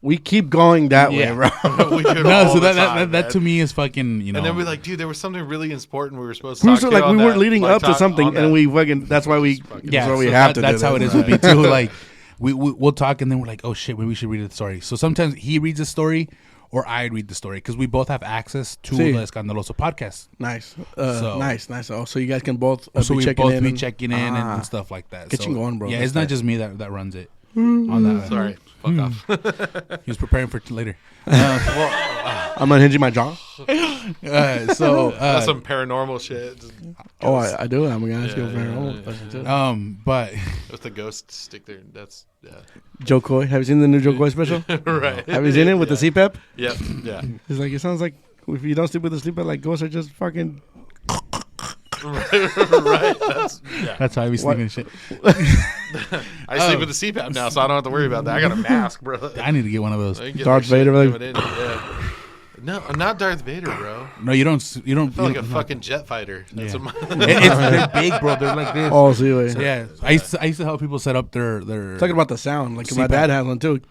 B: we keep going that way,
C: Yeah.
B: bro.
A: we do it
C: No,
A: all
C: so
A: the
C: that
A: time,
C: that
A: man.
C: to me is fucking
A: And then we're like, dude, there was something really important we were supposed to
B: Who's
A: talk
B: like
A: to
B: we
A: on
B: were
A: that,
B: leading
A: like,
B: up to
A: talk
B: something,
A: on
B: and
A: that.
B: we fucking. That's why we. That's why we
C: so
B: have to.
C: That's
B: do
C: how
B: that.
C: it is with me too. Like we'll talk, and then we're like, oh shit, maybe we should read the story. So sometimes he reads the story, or I read the story, because we both have access to
B: Sí.
C: the Escandaloso podcast.
B: Nice,
C: So-
B: nice. Oh, so you guys can both
C: So
B: be
C: we
B: checking
C: both
B: in
C: be
B: and-
C: checking in
B: Ah.
C: and stuff like that.
B: Get
C: So,
B: you going, bro.
C: Yeah,
B: That's
C: it's not
B: tight.
C: just me that runs it. On that.
A: Sorry, fuck off.
C: He was preparing for later.
B: I'm unhinging my jaw.
A: That's some paranormal shit. Just
B: Oh, I do. I'm gonna ask you
A: Yeah,
B: for
A: yeah,
B: all
A: yeah,
B: question too.
C: But
A: with the ghost stick there. That's
B: Joe Coy, have you seen the new Joe Coy special?
A: right.
B: Have you seen it with the CPAP?
A: Yep. Yeah.
B: He's like, it sounds like if you don't sleep with the CPAP, like ghosts are just fucking.
A: right.
C: that's how I be sleeping and shit.
A: I sleep with the CPAP now, so I don't have to worry about that. I got a mask, bro.
C: I need to get one of those.
A: I can get
B: Darth
A: my shit
B: Vader, like-
A: coming in, yeah. No, I'm not Darth Vader, bro.
C: No, you don't.
A: I feel like a fucking jet fighter. That's
C: Yeah.
A: what
C: They're big, bro. They're like this.
B: Oh, see, wait.
C: Yeah, I used to help people set up their.
B: Talking about the sound, like my
C: CPAP.
B: dad has one too.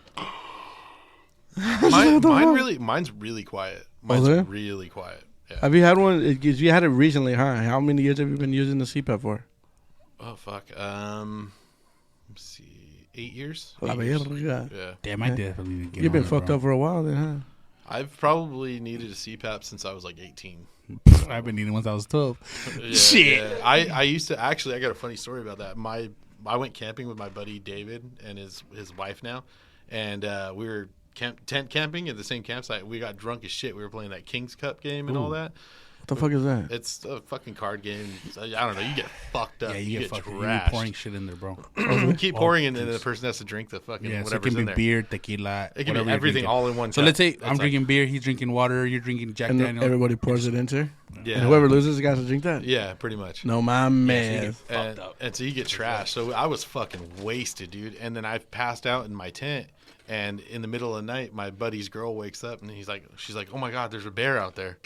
A: mine's really quiet. Mine's
B: yeah?
A: really quiet. Yeah.
B: Have you had one? You had it recently, huh? How many years have you been using the CPAP for?
A: Oh fuck. Let's see, 8 years.
B: La
A: 8 years.
B: verga.
A: Yeah.
C: Damn, I definitely need to get
B: You've been
C: on it,
B: fucked
C: bro.
B: up for a while, then, huh?
A: I've probably needed a CPAP since I was like 18.
C: I've been needing once I was 12.
A: Yeah,
C: Shit.
A: yeah. I used to actually. I got a funny story about that. I went camping with my buddy David and his wife now, and we were tent camping at the same campsite. We got drunk as shit. We were playing that King's Cup game and all that.
B: What the fuck is that?
A: It's a fucking card game. I don't know. You get fucked up.
C: Yeah, you get fucking
A: trashed.
C: pouring shit in there, bro.
A: You keep pouring, and then the person has to drink the fucking
C: Yeah, so it
A: whatever's
C: can
A: in
C: be
A: there.
C: beer, tequila,
A: It can
C: whatever
A: be
C: you're
A: everything
C: drinking.
A: all in one.
C: So
A: cup.
C: let's say
A: It's
C: I'm
A: like-
C: drinking beer, he's drinking water, you're drinking Jack
B: And
C: Daniels.
B: everybody pours it into.
A: Yeah.
B: And whoever loses got to drink that.
A: Yeah, pretty much.
B: No, my man.
A: And so you get trashed. So I was fucking wasted, dude. And then I passed out in my tent. And in the middle of the night, my buddy's girl wakes up and she's like, "Oh my god, there's a bear out there."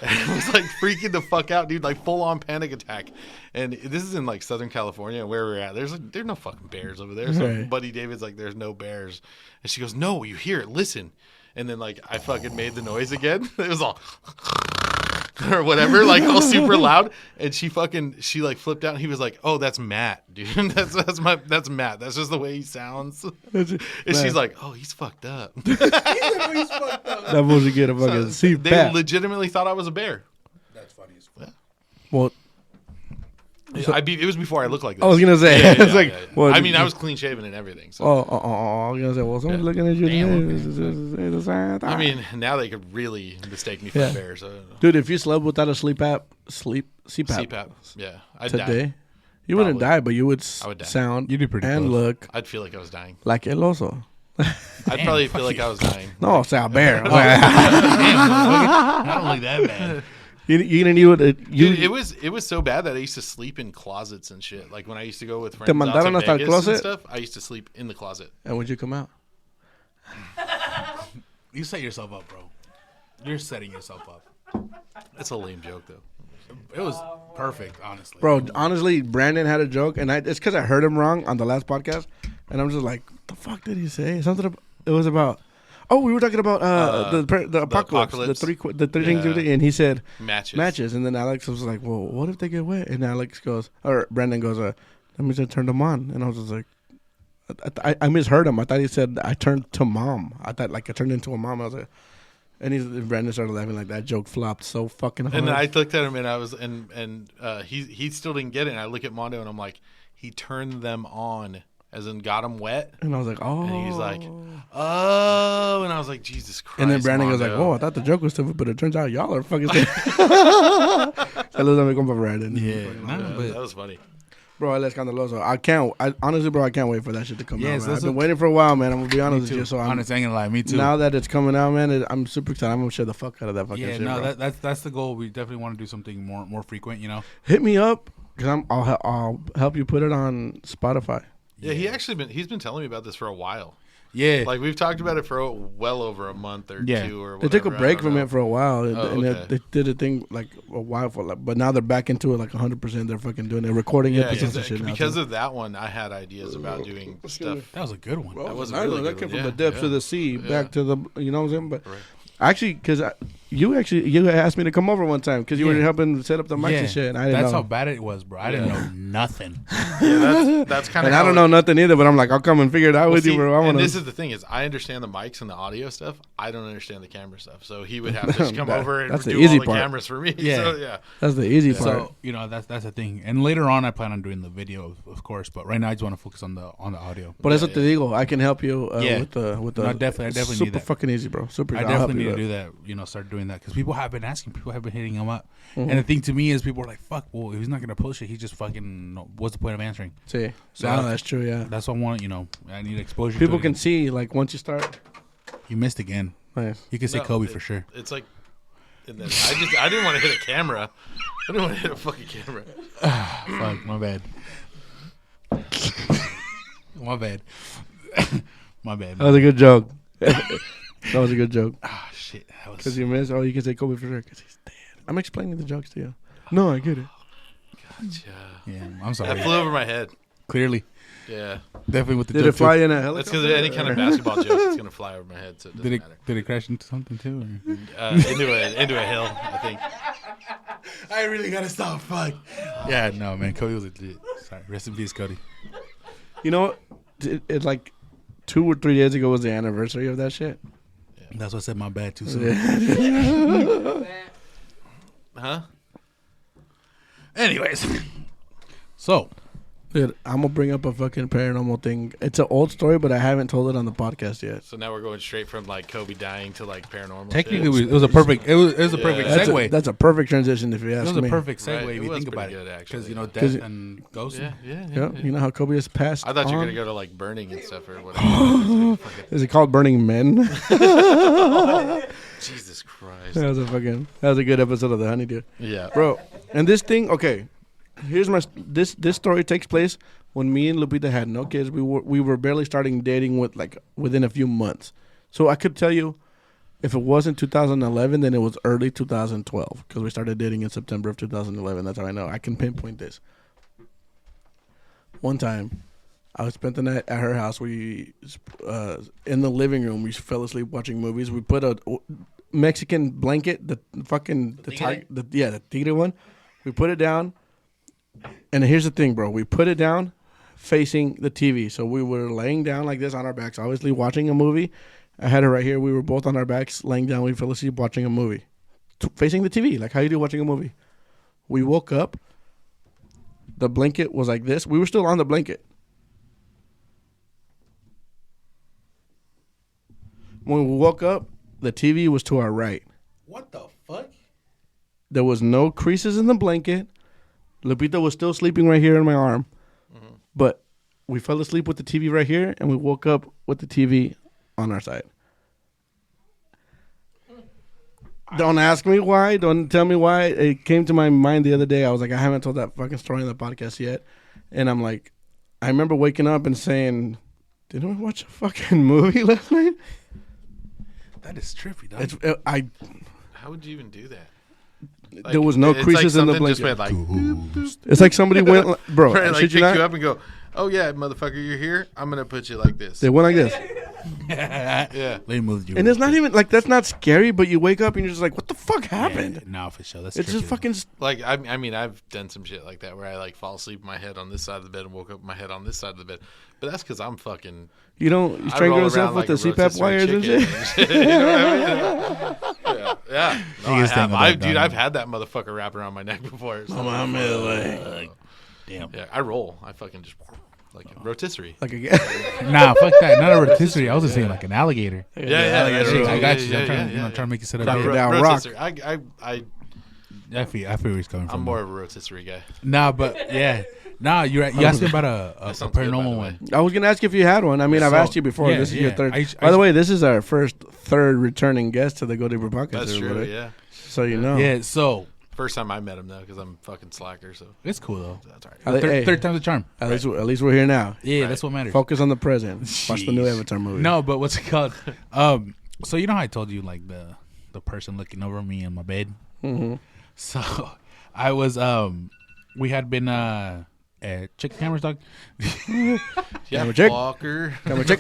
A: And I was like freaking the fuck out, dude, like full on panic attack. And this is in like Southern California where we're at. There's no fucking bears over there. So
B: Right.
A: Buddy David's like, "There's no bears." And she goes, "No, you hear it. Listen." And then like I fucking made the noise again. It was all or whatever, like all super loud. And she like flipped out and he was like, "Oh, that's Matt, dude. that's Matt. That's just the way he sounds." And she's like, "Oh, he's fucked up."
B: That bullshit get a fucking
A: They
B: CPAP.
A: legitimately thought I was a bear.
C: That's funny as fuck.
B: Well,
A: It was before I looked like this.
B: I was gonna say,
A: Yeah,
B: it's like,
A: yeah.
B: well,
A: I mean, I was clean shaven and everything. So.
B: I was gonna say, well, someone's looking at you.
A: I mean, now they could really mistake me for
B: Yeah.
A: a bear. So
B: dude, if you slept without a CPAP,
A: CPAP, yeah, I'd
B: today,
A: die.
B: you wouldn't
A: Probably.
B: die, but you would,
A: I would die.
B: sound
C: You do pretty
B: and
C: close.
B: look
A: I'd feel like I was dying.
B: like El Oso.
A: I'd probably feel like I was dying.
B: No, say a bear.
C: I don't like that bad.
B: You gonna need what you.
A: Dude, it was so bad that I used to sleep in closets and shit. Like when I used to go with friends
B: Te
A: out
B: mandaron
A: to
B: hasta el
A: Vegas
B: closet?
A: and stuff, I used to sleep in the closet.
B: And would you come out?
C: You set yourself up, bro. You're setting yourself up.
A: That's a lame joke though.
C: It was perfect, honestly.
B: Bro, honestly, Brandon had a joke, and it's because I heard him wrong on the last podcast, and I'm just like, what the fuck did he say? It was about. Oh, we were talking about the apocalypse,
A: apocalypse.
B: the three things,
A: Yeah.
B: and he said
A: Matches.
B: and then Alex was like, well, what if they get wet? And Alex goes, or Brandon goes, let me just turn them on, and I was just like, I misheard him. I thought he said I turned to mom. I thought like I turned into a mom. I was like. And Brandon started laughing like that joke flopped so fucking hard.
A: And then I looked at him and I was he still didn't get it. And I look at Mondo and I'm like, he turned them on, as in got them wet.
B: And I was like, oh.
A: And he's like, oh. And I was like, Jesus Christ.
B: And then Brandon goes
A: Mondo.
B: like, oh, I thought the joke was stupid, but it turns out y'all are fucking stupid. Saludos a mi compa Brandon.
C: Yeah,
A: Yeah, that was funny.
B: Bro, Alex Scandaloso. Honestly, bro, I can't wait for that shit to come
C: Yes,
B: out, man.
C: that's
B: I've been
C: what-
B: waiting for a while, man. I'm going to be honest
C: Me
B: with
C: too.
B: you. So
C: Honest, I ain't gonna lie. Me too.
B: now that it's coming out, man, I'm super excited. I'm going to share the fuck out of that fucking
C: yeah,
B: shit,
C: no,
B: bro.
C: that's the goal. We definitely want to do something more frequent, you know?
B: Hit me up, because I'll help you put it on Spotify.
A: Yeah, he's been telling me about this for a while.
C: Yeah.
A: Like we've talked about it for well over a month or
C: Yeah.
A: two or
B: They
A: whatever.
B: took a break from it for a while, and
A: okay.
B: they did a thing like a while for, like, but now they're back into it like 100%. They're fucking doing it, recording
A: Yeah,
B: episodes and shit now.
A: because
B: too.
A: of that one, I had ideas about doing stuff.
C: that was a good one.
B: Well,
A: That was a
B: I know,
A: really
B: that
A: good
B: came
A: one.
B: from
A: Yeah,
B: the depths
A: yeah.
B: of the sea back to the, you know what I'm saying? But
A: Right.
B: actually, because you asked me to come over one time because you were
C: Yeah.
B: helping set up the mics and shit. And I didn't
C: That's
B: know.
C: how bad it was, bro. I didn't know nothing.
A: Yeah, that's kind of.
B: And I don't know nothing either, but I'm like, I'll come and figure it out with you, bro. I
A: And
B: want
A: this
B: to.
A: is the thing is, I understand the mics and the audio stuff. I don't understand the camera stuff. So he would have to just come over and
B: That's the
A: do
B: easy
A: all the
B: part.
A: cameras for me.
C: Yeah.
A: So, yeah.
B: That's the easy part.
C: So you know that's the thing. And later on, I plan on doing the video, of course. But right now, I just want to focus on the audio.
B: But eso te digo, I can help you
C: Yeah.
B: with the.
C: No, definitely- I definitely need
B: super
C: that.
B: fucking easy, bro. Super.
C: I
B: I'll help
C: definitely
B: you
C: need to
B: with
C: do that. You know, start doing that because people have been asking. People have been hitting him up. And the thing to me is, people are like, "Fuck, well, if he's not gonna push it, he just fucking. What's the point of answering?"
B: See,
C: So
B: no, that's true. Yeah,
C: That's what I want. You know, I need exposure.
B: people
C: to
B: can
C: it.
B: see like once you start.
C: You missed again.
B: Nice.
C: You can say
A: No,
C: Kobe
A: it-
C: for sure.
A: It's like, and then I didn't want to hit a camera. I didn't want to hit a fucking camera.
C: Fuck, my bad. My bad. My bad.
B: That was a good joke. That was a good joke.
C: Ah, shit. That was.
B: Because you missed. Oh, you can say Kobe for sure. Because he's dead. I'm explaining the jokes to you. No, I get it.
A: Gotcha.
C: Yeah, I'm
A: That
C: sorry.
A: flew over my head.
C: Clearly,
A: Yeah.
C: definitely with the
B: Did
C: joke
B: it fly
C: too.
B: in a
A: That's
B: helicopter?
A: because any kind of basketball joke is gonna fly over my head, so it doesn't matter.
C: Did it crash into something too? Or?
A: Into a hill, I think.
C: I really gotta stop. Fuck. Yeah, no, man. Cody was legit. Sorry. Rest in peace, Cody.
B: You know, it like 2 or 3 days ago was the anniversary of that shit.
C: That's what I said. My bad too soon.
A: Huh?
C: Anyways, so
B: Dude, I'm gonna bring up a fucking paranormal thing. It's an old story, but I haven't told it on the podcast yet.
A: So now we're going straight from like Kobe dying to like paranormal.
C: Technically,
A: shit.
C: it was a perfect. It was a perfect
B: That's
C: segue.
B: that's a perfect transition if you
C: It
B: ask
C: was
B: me.
C: a perfect segue
A: Right,
C: if
A: it
C: you
A: was
C: think about
A: pretty
C: it,
A: good, actually,
C: because you know
A: yeah.
C: death
B: 'Cause
C: and ghosts.
B: Yeah, you know how Kobe has passed.
A: I thought you were
B: on?
A: gonna go to like burning and stuff or whatever.
B: Is it called Burning Men?
A: Jesus Christ.
B: That was a good episode of the Honeydew.
A: Yeah.
B: Bro, and this thing, okay. Here's this story takes place when me and Lupita had no kids. We were barely starting dating within a few months. So I could tell you, if it wasn't 2011, then it was early 2012 because we started dating in September of 2011. That's how I know. I can pinpoint this. One time, I spent the night at her house. We in the living room. We fell asleep watching movies. We put a Mexican blanket, the tigre one. We put it down. And here's the thing, bro. We put it down facing the TV. So we were laying down like this on our backs, obviously watching a movie. I had her right here. We were both on our backs laying down. We fell asleep watching a movie. Facing the TV, like how you do watching a movie. We woke up. The blanket was like this. We were still on the blanket. When we woke up, the TV was to our right.
C: What the fuck?
B: There was no creases in the blanket. Lupita was still sleeping right here in my arm. Mm-hmm. But we fell asleep with the TV right here, and we woke up with the TV on our side. Don't ask me why. Don't tell me why. It came to my mind the other day. I was like, I haven't told that fucking story on the podcast yet. And I'm like, I remember waking up and saying, didn't we watch a fucking movie last night?
C: That is trippy, dog.
A: How would you even do that? Like,
B: there was no creases in the blanket.
A: Just went like, boop, boop.
B: It's like somebody went, bro.
A: Right, like
B: shit
A: pick
B: you not?
A: you up and go, oh yeah, motherfucker, you're here. I'm gonna put you like this.
B: They went like this.
A: Yeah.
C: They moved you.
B: And it's not even like that's not scary, but you wake up and you're just like, what the fuck happened?
C: Yeah, no, for sure. That's
B: It's just
C: tricky,
B: fucking.
A: Like I mean, I've done some shit like that where I like fall asleep, my head on this side of the bed, and woke up with my head on this side of the bed. But that's because I'm fucking.
B: You don't strangle yourself with the CPAP wires and shit.
A: You know what I mean? Yeah. No, I
C: He is
A: have.
C: thinking about
A: Dude,
C: that.
A: I've had that motherfucker wrap around my neck before. So.
C: damn.
A: Yeah, I roll. I fucking just like a rotisserie.
B: Like a
C: Nah, fuck that. Not a rotisserie. I was just saying like an alligator.
A: Yeah.
C: I got you.
A: Yeah,
C: I'm trying to make you sit up
B: Drop it
C: here.
B: down. rock.
A: Rotisserie.
C: I feel where he's coming from.
A: I'm more of a rotisserie guy.
C: Nah, but yeah. Nah, you asked me about a
A: sounds good, by the
C: paranormal
A: way.
C: one.
B: I was gonna ask you if you had one. I mean, I've
C: So,
B: asked you before.
C: yeah,
B: This is your
C: yeah.
B: third.
C: I-
B: By the way, this is our third returning guest to the Go Deeper podcast.
A: That's true.
B: everybody.
A: Yeah.
B: So you know.
C: Yeah, so
A: First time I met him though, because I'm fucking slacker. So
C: it's cool though.
A: that's all right.
C: Third time's a charm.
B: At least we're here now.
C: Yeah,
A: Right.
C: that's what matters.
B: Focus on the present. Watch the new
C: Jeez.
B: Avatar movie.
C: No, but what's it called? So you know how I told you like the person looking over me in my bed.
B: Mm-hmm.
C: So I was we had been check the cameras, dog.
A: Yeah,
B: Camera check.
A: Walker.
B: Camera check.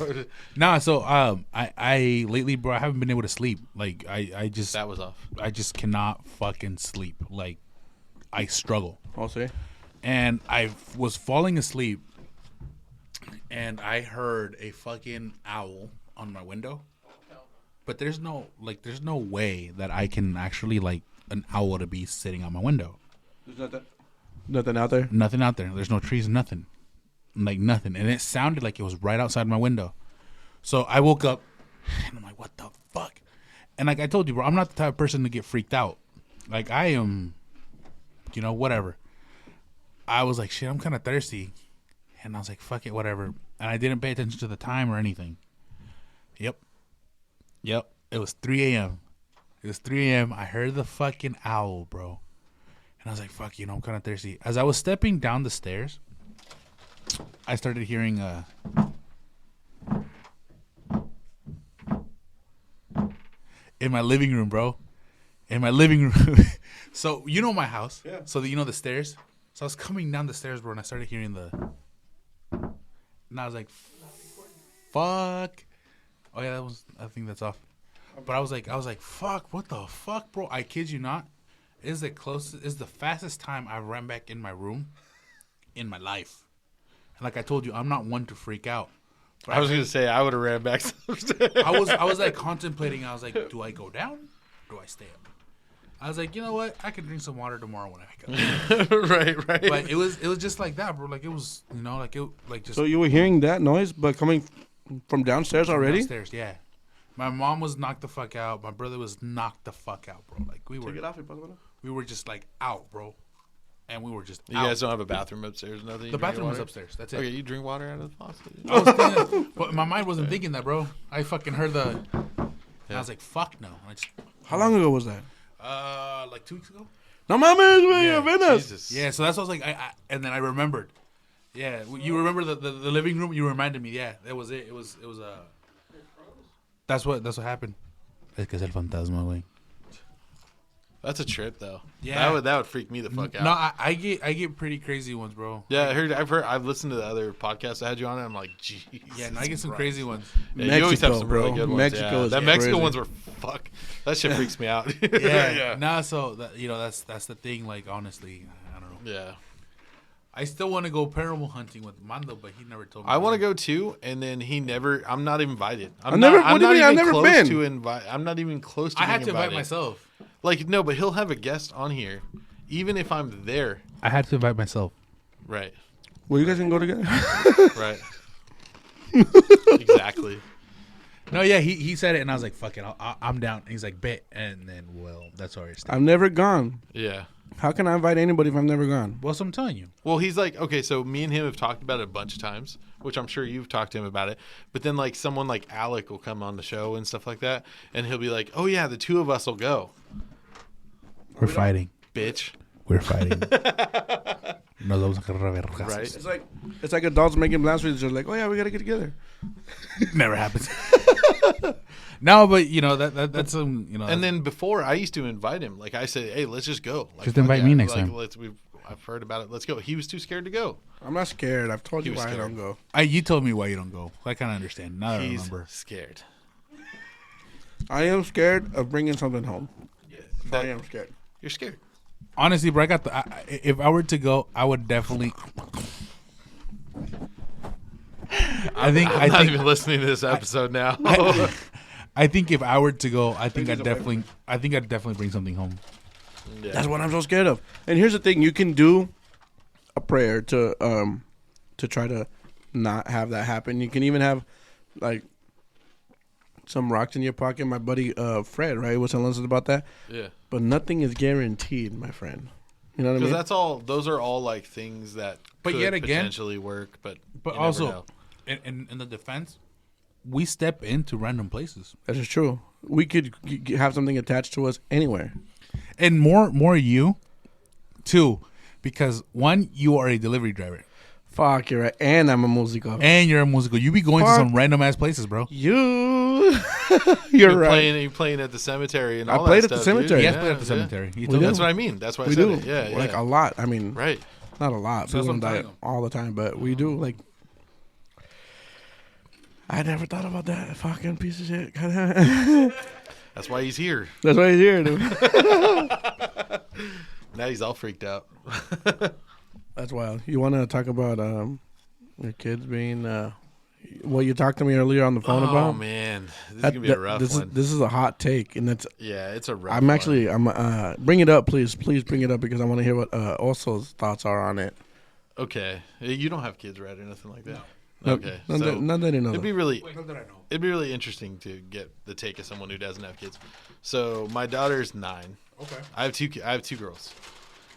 C: Nah, so I lately, bro, I haven't been able to sleep. Like I just
A: That was off.
C: I just cannot fucking sleep. Like I struggle.
B: I'll see.
C: And I was falling asleep, and I heard a fucking owl on my window. But there's no way that I can actually like an owl to be sitting on my window.
B: There's nothing out there.
C: Nothing out there. There's no trees, nothing. Like nothing. And it sounded like it was right outside my window. So I woke up, and I'm like, what the fuck? And like I told you, bro, I'm not the type of person to get freaked out. Like I am, whatever. I was like, shit, I'm kind of thirsty. And I was like, fuck it, whatever. And I didn't pay attention to the time or anything. Yep. It was 3 a.m. I heard the fucking owl, bro. And I was like, fuck, I'm kind of thirsty. As I was stepping down the stairs, I started hearing in my living room, bro. In my living room. So, my house.
B: Yeah.
C: So, the stairs. So, I was coming down the stairs, bro, and I started hearing and I was like, fuck. Oh, yeah, I think that's off. But I was like, fuck, what the fuck, bro? I kid you not. It's the fastest time I've ran back in my room in my life. And like I told you, I'm not one to freak out. But
A: I was gonna say I would have ran back some stairs.
C: I was like contemplating. I was like, do I go down? Do I stay up? I was like, you know what? I can drink some water tomorrow when I wake up.
A: Right.
C: But it was just like that, bro. Like it was, just
B: So you were hearing that noise, but coming from downstairs already?
C: downstairs. Yeah. My mom was knocked the fuck out. My brother was knocked the fuck out, bro. Like we were just like out, bro. And we were just
A: You
C: out.
A: guys don't have a bathroom upstairs, nothing?
C: The bathroom was upstairs. That's it.
A: Okay, you drink water out of the faucet?
C: I was thinking, but my mind wasn't thinking that, bro. I fucking heard and I was like, fuck no. And I just,
B: How long ago was that?
C: like 2 weeks ago.
B: No mames, güey, apenas.
A: Jesus.
C: Yeah, so that's what I was like. And then I remembered. Yeah, you remember the living room? You reminded me. Yeah, that was it. It was That's what happened. Es que es el fantasma, güey.
A: That's a trip, though.
C: Yeah.
A: That would freak me the fuck out.
C: No, I get pretty crazy ones, bro.
A: Yeah, I've listened to the other podcasts I had you on, and I'm like, jeez.
C: Yeah, and I get some crazy ones.
A: Yeah, you always have some
B: bro.
A: really good ones.
B: Mexico is
A: that Mexico
B: crazy.
A: ones were fuck. That shit freaks me out.
C: Yeah. Nah, so that's the thing. Like honestly, I don't know.
A: Yeah.
C: I still want to go paranormal hunting with Mando, but he never told me.
A: I want to go too, and then he never. I'm not invited.
B: I've never been.
A: to invite. I'm not even close to.
C: I
A: being
C: had to invite
A: invited.
C: myself.
A: Like no, but he'll have a guest on here, even if I'm there.
C: I had to invite myself.
A: Right.
B: Well, you guys can go together.
A: Right. Exactly.
C: No, yeah, he said it, and I was like, "Fuck it, I'm down." And he's like, "Bet," and then that's already.
B: I've never gone.
A: Yeah.
B: How can I invite anybody if I've never gone?
C: Well, so I'm telling you.
A: Well, he's like, okay, so me and him have talked about it a bunch of times, which I'm sure you've talked to him about it. But then, like, someone like Alec will come on the show and stuff like that, and he'll be like, oh, yeah, the two of us will go.
C: We're fighting.
A: Bitch.
C: We're fighting. Nos vamos a agarrar a vergazos.
A: Right?
B: It's like adults making plans with each other. Like, oh yeah, we gotta get together.
C: Never happens. No, but that's
A: And then before, I used to invite him. Like, I said, hey, let's just go. Like,
C: Just invite me next time.
A: I've heard about it. Let's go. He was too scared to go.
B: I'm not scared. I've told
A: He
B: you
A: was
B: why
A: scared.
B: I don't go.
C: You told me why you don't go. I kind of understand. Now I
A: He's
C: remember.
A: scared.
B: I am scared of bringing something home.
A: Yeah.
B: I am scared.
A: You're scared.
C: Honestly, bro, if I were to go, I would definitely.
A: I'm not even listening to this episode now.
C: I think if I were to go, I think I'd definitely bring something home.
A: Yeah.
B: That's what I'm so scared of. And here's the thing: you can do a prayer to try to not have that happen. You can even have like some rocks in your pocket. My buddy Fred, right, was telling us about that.
A: Yeah.
B: But nothing is guaranteed, my friend. You know what I mean?
A: Because those are all like things that
C: But
A: could
C: yet again-
A: potentially work. But you never
C: also,
A: know.
C: in the defense, we step into random places,
B: That is true. We could have something attached to us anywhere.
C: and more you, too, because one, you are a delivery driver,
B: Fuck, you're right. And I'm a musico.
C: and you're a musical. You be going to
B: Fuck.
C: some random ass places, bro.
B: You're
A: You're
B: right.
A: playing at the cemetery and
B: I
A: all
B: played
A: that
B: at the
A: stuff, dude.
B: cemetery.
C: He has
A: Yeah,
C: played at the
A: yeah.
C: cemetery. He
B: We
C: told
B: do.
C: us.
A: That's what I mean. That's why I
B: We
A: said
B: do.
A: it. Yeah,
B: Like
A: yeah.
B: a lot. I mean,
A: Right.
B: not a lot.
C: So that's
B: People
C: what
B: don't
C: I'm
B: die
C: telling you.
B: all the time, but we do. Like, I never thought about that. Fucking piece of shit.
A: That's why he's here.
B: That's why he's here, dude.
A: Now he's all freaked out.
B: That's wild. You want to talk about your kids being what you talked to me earlier on the phone
A: Oh
B: about?
A: man, this is gonna be a rough one.
B: This is a hot take, and it's.
A: Yeah, it's a rough.
B: I'm
A: one.
B: actually. Bring it up, please. Please bring it up because I want to hear what Oso's thoughts are on it.
A: Okay. You don't have kids, right, or nothing like that.
B: No.
A: Okay,
B: None
A: so
B: that, none that you know.
A: it'd be really
C: Not that I know.
A: it'd be really interesting to get the take of someone who doesn't have kids. So my daughter's 9.
C: Okay.
A: I have two girls,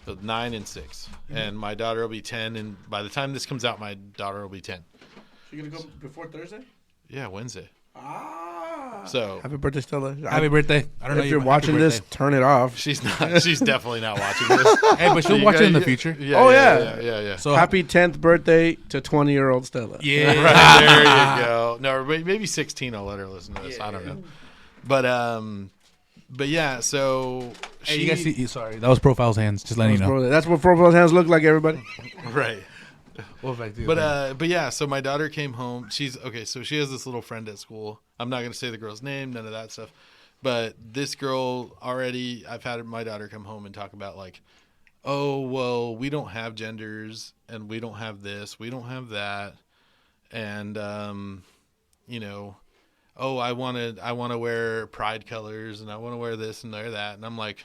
A: so 9 and 6, and my daughter will be 10. And by the time this comes out, my daughter will be 10.
B: You gonna go before Thursday?
A: Yeah, Wednesday.
B: Ah.
A: So
B: Happy birthday, Stella.
C: Happy birthday! I don't know
B: If you're
C: happy
B: watching this,
C: birthday.
B: turn it off.
A: she's not. She's definitely not watching this.
C: Hey, but she'll watch it in the future.
A: Yeah,
B: Oh,
A: yeah.
C: So
B: Happy 10th birthday to 20-year-old Stella.
C: yeah,
A: Right, there you go. No, or maybe 16. I'll let her listen to this. I don't know. But yeah. So
C: Hey, you guys see? Sorry, that was Profile's hands. Just letting you know.
B: That's what Profile's hands look like, everybody.
A: right.
C: What if I do?
A: But yeah. So my daughter came home. She's okay. So she has this little friend at school. I'm not gonna say the girl's name. None of that stuff. But this girl already. I've had my daughter come home and talk about like, oh well, we don't have genders and we don't have this. We don't have that. And oh, I want to wear pride colors and I want to wear this and wear that. And I'm like,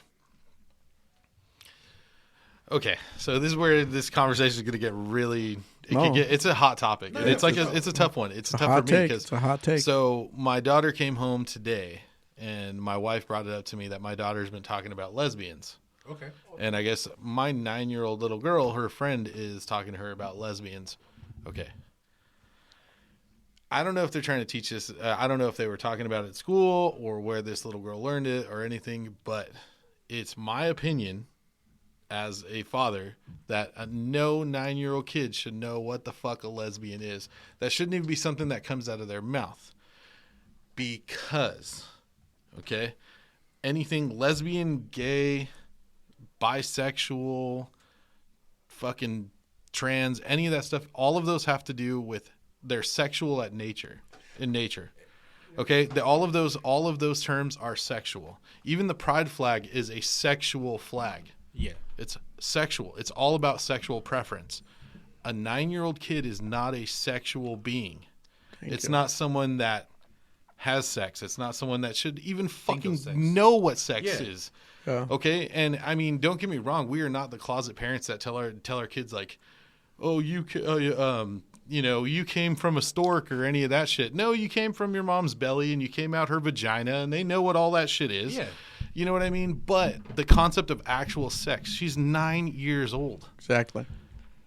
A: Okay, so this is where this conversation is going to get really.
B: No.
A: It's a hot topic. And it's like it's a tough one. It's tough for me because
B: it's a hot take.
A: So my daughter came home today, and my wife brought it up to me that my daughter's been talking about lesbians.
C: Okay.
A: And I guess my 9-year-old little girl, her friend, is talking to her about lesbians. Okay. I don't know if they're trying to teach this. I don't know if they were talking about it at school or where this little girl learned it or anything, but it's my opinion as a father that no 9-year-old kid should know what the fuck a lesbian is. That shouldn't even be something that comes out of their mouth. Because, okay, anything lesbian, gay, bisexual, fucking trans, any of that stuff, all of those have to do with their sexual in nature. Okay, all of those terms are sexual. Even the pride flag is a sexual flag.
C: Yeah.
A: It's sexual. It's all about sexual preference. A 9-year-old kid is not a sexual being. It's not someone that has sex. It's not someone that should even fucking know what sex is.
B: Yeah.
A: Okay? And I mean, don't get me wrong, we are not the closet parents that tell our kids like, "Oh, you came from a stork" or any of that shit. No, you came from your mom's belly and you came out her vagina, and they know what all that shit is.
C: Yeah.
A: You know what I mean? But the concept of actual sex, she's 9 years old.
B: Exactly.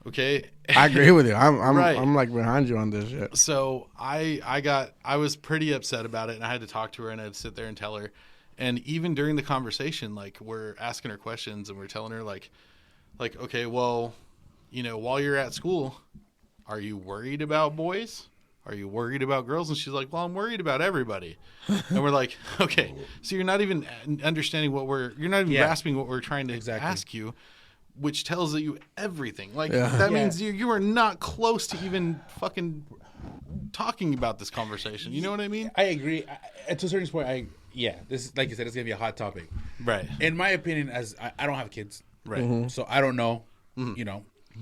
A: Okay?
B: I agree with you. I'm
A: Right.
B: I'm like behind you on this shit.
A: So I was pretty upset about it, and I had to talk to her, and I had to sit there and tell her. And even during the conversation, like, we're asking her questions, and we're telling her like, okay, well, while you're at school, are you worried about boys? Are you worried about girls? And she's like, well, I'm worried about everybody. And we're like, okay, so you're not even understanding you're not even grasping what we're trying to ask you, which tells you everything. Like, that means you are not close to even fucking talking about this conversation. You know what I mean?
C: I agree. To a certain point, this, like you said, it's going to be a hot topic.
A: Right.
C: In my opinion, as I don't have kids.
A: Right.
C: So I don't know,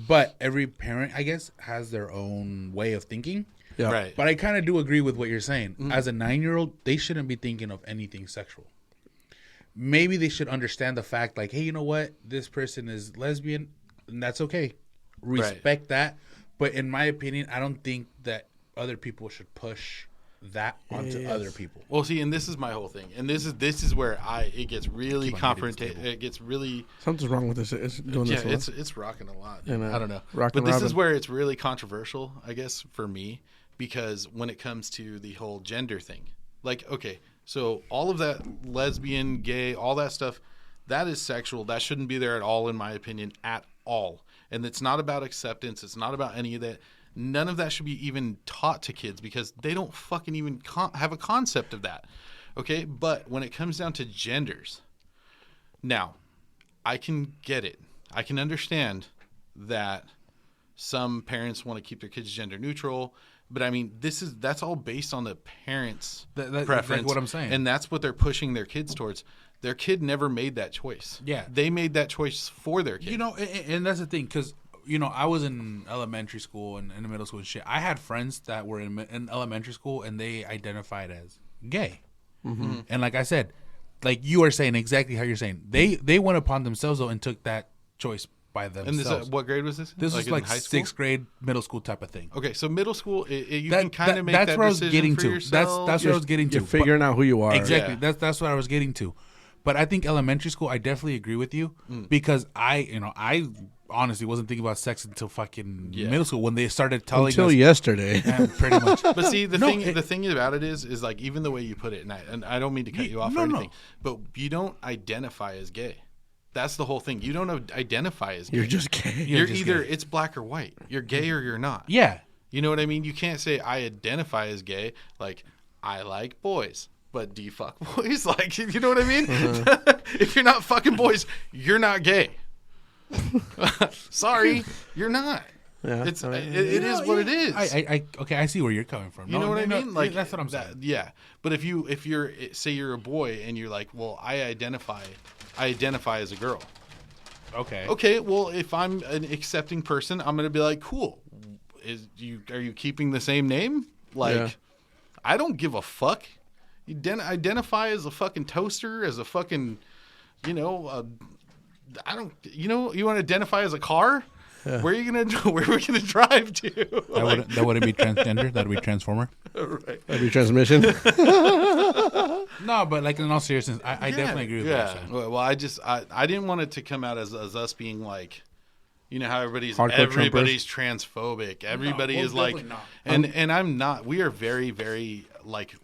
C: but every parent, I guess, has their own way of thinking.
B: Yeah.
A: Right.
C: But I kind of do agree with what you're saying. As a 9-year-old, they shouldn't be thinking of anything sexual. Maybe they should understand the fact, like, hey, you know what? This person is lesbian, and that's okay. Respect that. But in my opinion, I don't think that other people should push that onto other people.
A: Well, see, and this is my whole thing, and this is where it gets really confrontational. It gets really
B: Something's wrong with this. It's doing this.
A: it's rocking a lot.
B: And,
A: I don't know,
B: rockin'
A: but this
B: Robin.
A: is where it's really controversial, I guess, for me, because when it comes to the whole gender thing, like, okay, so all of that lesbian, gay, all that stuff, that is sexual. That shouldn't be there at all, in my opinion, at all. And it's not about acceptance. It's not about any of that. None of that should be even taught to kids because they don't fucking even have a concept of that. Okay? But when it comes down to genders, now, I can get it. I can understand that some parents want to keep their kids gender neutral. But I mean, that's all based on the parents' preference.
C: That's what I'm saying.
A: And that's what they're pushing their kids towards. Their kid never made that choice.
C: Yeah.
A: They made that choice for their kid.
C: And that's the thing, because, I was in elementary school and in middle school and shit. I had friends that were in elementary school and they identified as gay. Mm-hmm. And like I said, like you are saying exactly how you're saying, they went upon themselves though and took that choice by themselves.
A: And what grade was this?
C: This was like
A: high school?
C: 6th grade, middle school type of thing.
A: Okay, so middle school, you can kind of make
C: that's
A: that
C: where I was
A: decision
C: getting
A: for
C: to.
A: yourself.
C: That's what I was getting to.
B: You're figuring out who you are.
C: Exactly.
A: Yeah.
C: That's what I was getting to. But I think elementary school, I definitely agree with you because I honestly wasn't thinking about sex until fucking middle school when they started telling
B: Until
C: us.
B: yesterday.
C: Yeah, pretty much.
A: But see, the thing about it is like, even the way you put it, and I don't mean to cut you off or anything, but you don't identify as gay. That's the whole thing. You don't identify as gay.
B: You're just gay.
A: You're
C: just
A: either
C: gay.
A: it's black or white. You're gay or you're not.
C: Yeah.
A: You know what I mean? You can't say I identify as gay. Like, I like boys, but do you fuck boys? Like, you know what I mean? If you're not fucking boys, you're not gay. Sorry, you're not.
B: Yeah,
A: It is what it is.
C: I see where you're coming from.
A: You know what I mean? Like,
C: that's what I'm saying.
A: Yeah. But if you're say you're a boy and you're like, well, I identify as a girl.
C: Okay.
A: Okay, well, if I'm an accepting person, I'm gonna be like, cool. Are you keeping the same name? Like, I don't give a fuck. You identify as a fucking toaster, as a fucking, I don't. You know, you want to identify as a car? Yeah. Where are we gonna drive to?
C: That wouldn't be transgender. That'd be transformer.
A: Right.
B: That'd be transmission.
C: No, but like in all seriousness, I definitely agree with that.
A: Yeah. Well, I didn't want it to come out as us being like, you know how everybody's transphobic. Everybody is like, not. And I'm not. We are very, very like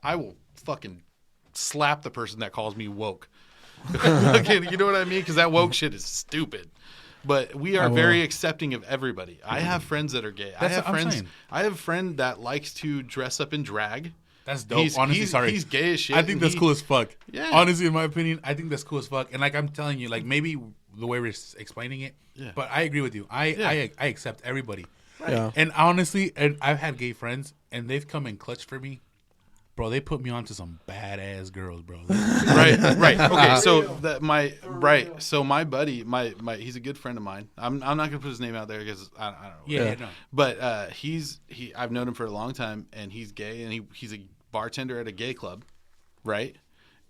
A: I will fucking slap the person that calls me woke. Okay, you know what I mean? Because that woke shit is stupid. But we are very accepting of everybody. I have friends that are gay. I have a friend that likes to dress up in drag.
C: That's dope. Honestly,
A: he's gay as shit.
C: I think that's cool as fuck. Yeah. Honestly, in my opinion, I think that's cool as fuck. And like I'm telling you, like maybe the way we're explaining it, but I agree with you. I accept everybody. Right. Yeah. And honestly, I've had gay friends, and they've come and clutched for me. Bro, they put me on to some badass girls, bro.
A: Right. Okay, so my buddy, my he's a good friend of mine. I'm not gonna put his name out there because I don't know.
C: Yeah, no.
A: But I've known him for a long time, and he's gay, and he's a bartender at a gay club, right?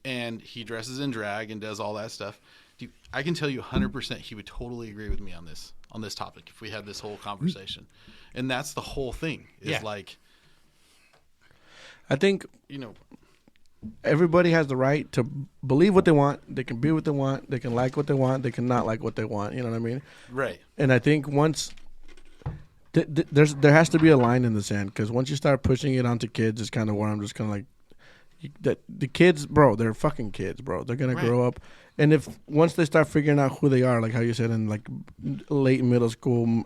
A: And he dresses in drag and does all that stuff. Dude, I can tell you 100% he would totally agree with me on this topic if we had this whole conversation. And that's the whole thing. Is like.
B: I think,
A: you know,
B: everybody has the right to believe what they want. They can be what they want. They can like what they want. They can not like what they want. You know what I mean?
A: Right.
B: And I think once there has to be a line in the sand, because once you start pushing it onto kids, it's kind of where I'm just kind of like, the kids, bro, they're fucking kids, bro. They're gonna grow up, and if once they start figuring out who they are, like how you said in like late middle school,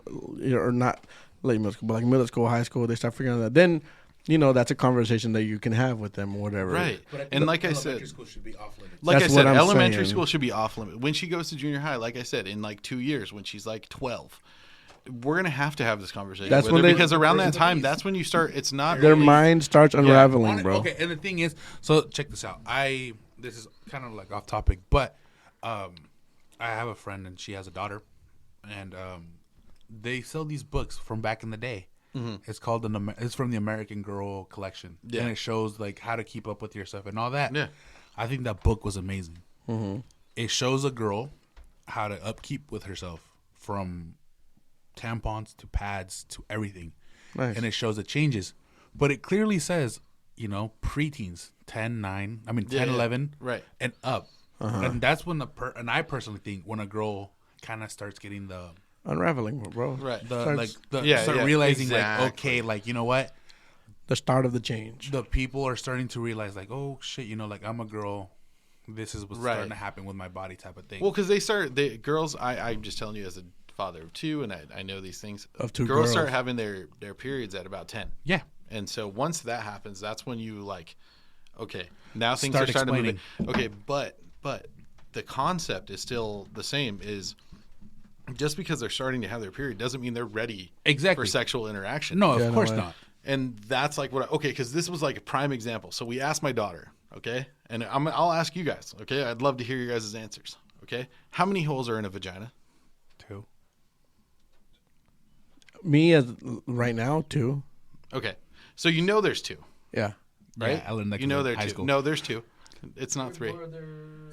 B: or not late middle school, but like middle school, high school, they start figuring out that, then. You know, that's a conversation that you can have with them or whatever.
A: Right. And like I said,
C: elementary school should be off limits.
A: Like I said, elementary school should be off limits. When she goes to junior high, like I said, in like 2 years, when she's like 12, we're going to have this conversation with her, because around that time, that's when you start, it's not
B: their mind starts unraveling, bro.
C: Okay, and the thing is, so check this out. This is kind of like off topic, but I have a friend and she has a daughter, and they sell these books from back in the day. Mm-hmm. It's called it's from the American Girl collection, and it shows like how to keep up with yourself and all that. Yeah, I think that book was amazing. Mm-hmm. It shows a girl how to upkeep with herself, from tampons to pads to everything, and it shows the changes. But it clearly says, you know, preteens, 10, 11,
A: right,
C: and up, and that's when and I personally think when a girl kind of starts getting the
B: unraveling, bro.
C: Right. Start realizing, exactly. Like, okay, like, you know what?
B: The start of the change.
C: The people are starting to realize, like, oh, shit, you know, like, I'm a girl. This is what's starting to happen with my body type of thing.
A: Well, because girls, I'm just telling you as a father of two, and I know these things.
B: Of two
A: girls start having their periods at about 10.
C: Yeah.
A: And so once that happens, that's when you, like, okay, now things are starting to move. Okay, but the concept is still the same, is... Just because they're starting to have their period doesn't mean they're ready for sexual interaction.
C: No, of course not.
A: And that's like because this was like a prime example. So we asked my daughter, okay? And I'll ask you guys, okay? I'd love to hear your guys' answers, okay? How many holes are in a vagina?
C: 2.
B: Me, as right now, 2.
A: Okay. So you know there's 2.
B: Yeah.
A: Right?
C: Yeah, I learned that
A: there's
C: high
A: 2.
C: school.
A: No, there's 2. It's not 3.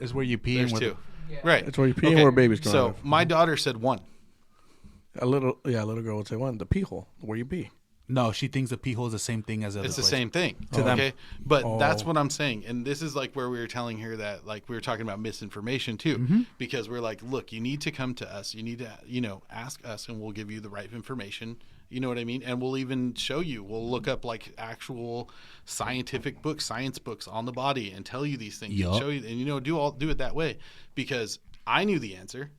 C: It's where you pee.
A: There's
C: and
A: 2.
D: Yeah.
A: Right.
B: It's where you pee and where babies go.
A: So my daughter said 1.
B: A little girl would say 1. The pee hole, where you pee.
C: No, she thinks the pee hole is the same thing as other
A: It's
C: place.
A: the same thing.
C: To them.
A: Okay. But that's what I'm saying. And this is like where we were telling her that, like, we were talking about misinformation too, because we're like, look, you need to come to us. You need to, you know, ask us, and we'll give you the right information. You know what I mean? And we'll even show you. We'll look up like actual scientific books, science books on the body, and tell you these things and show you. And you know, do it that way, because I knew the answer.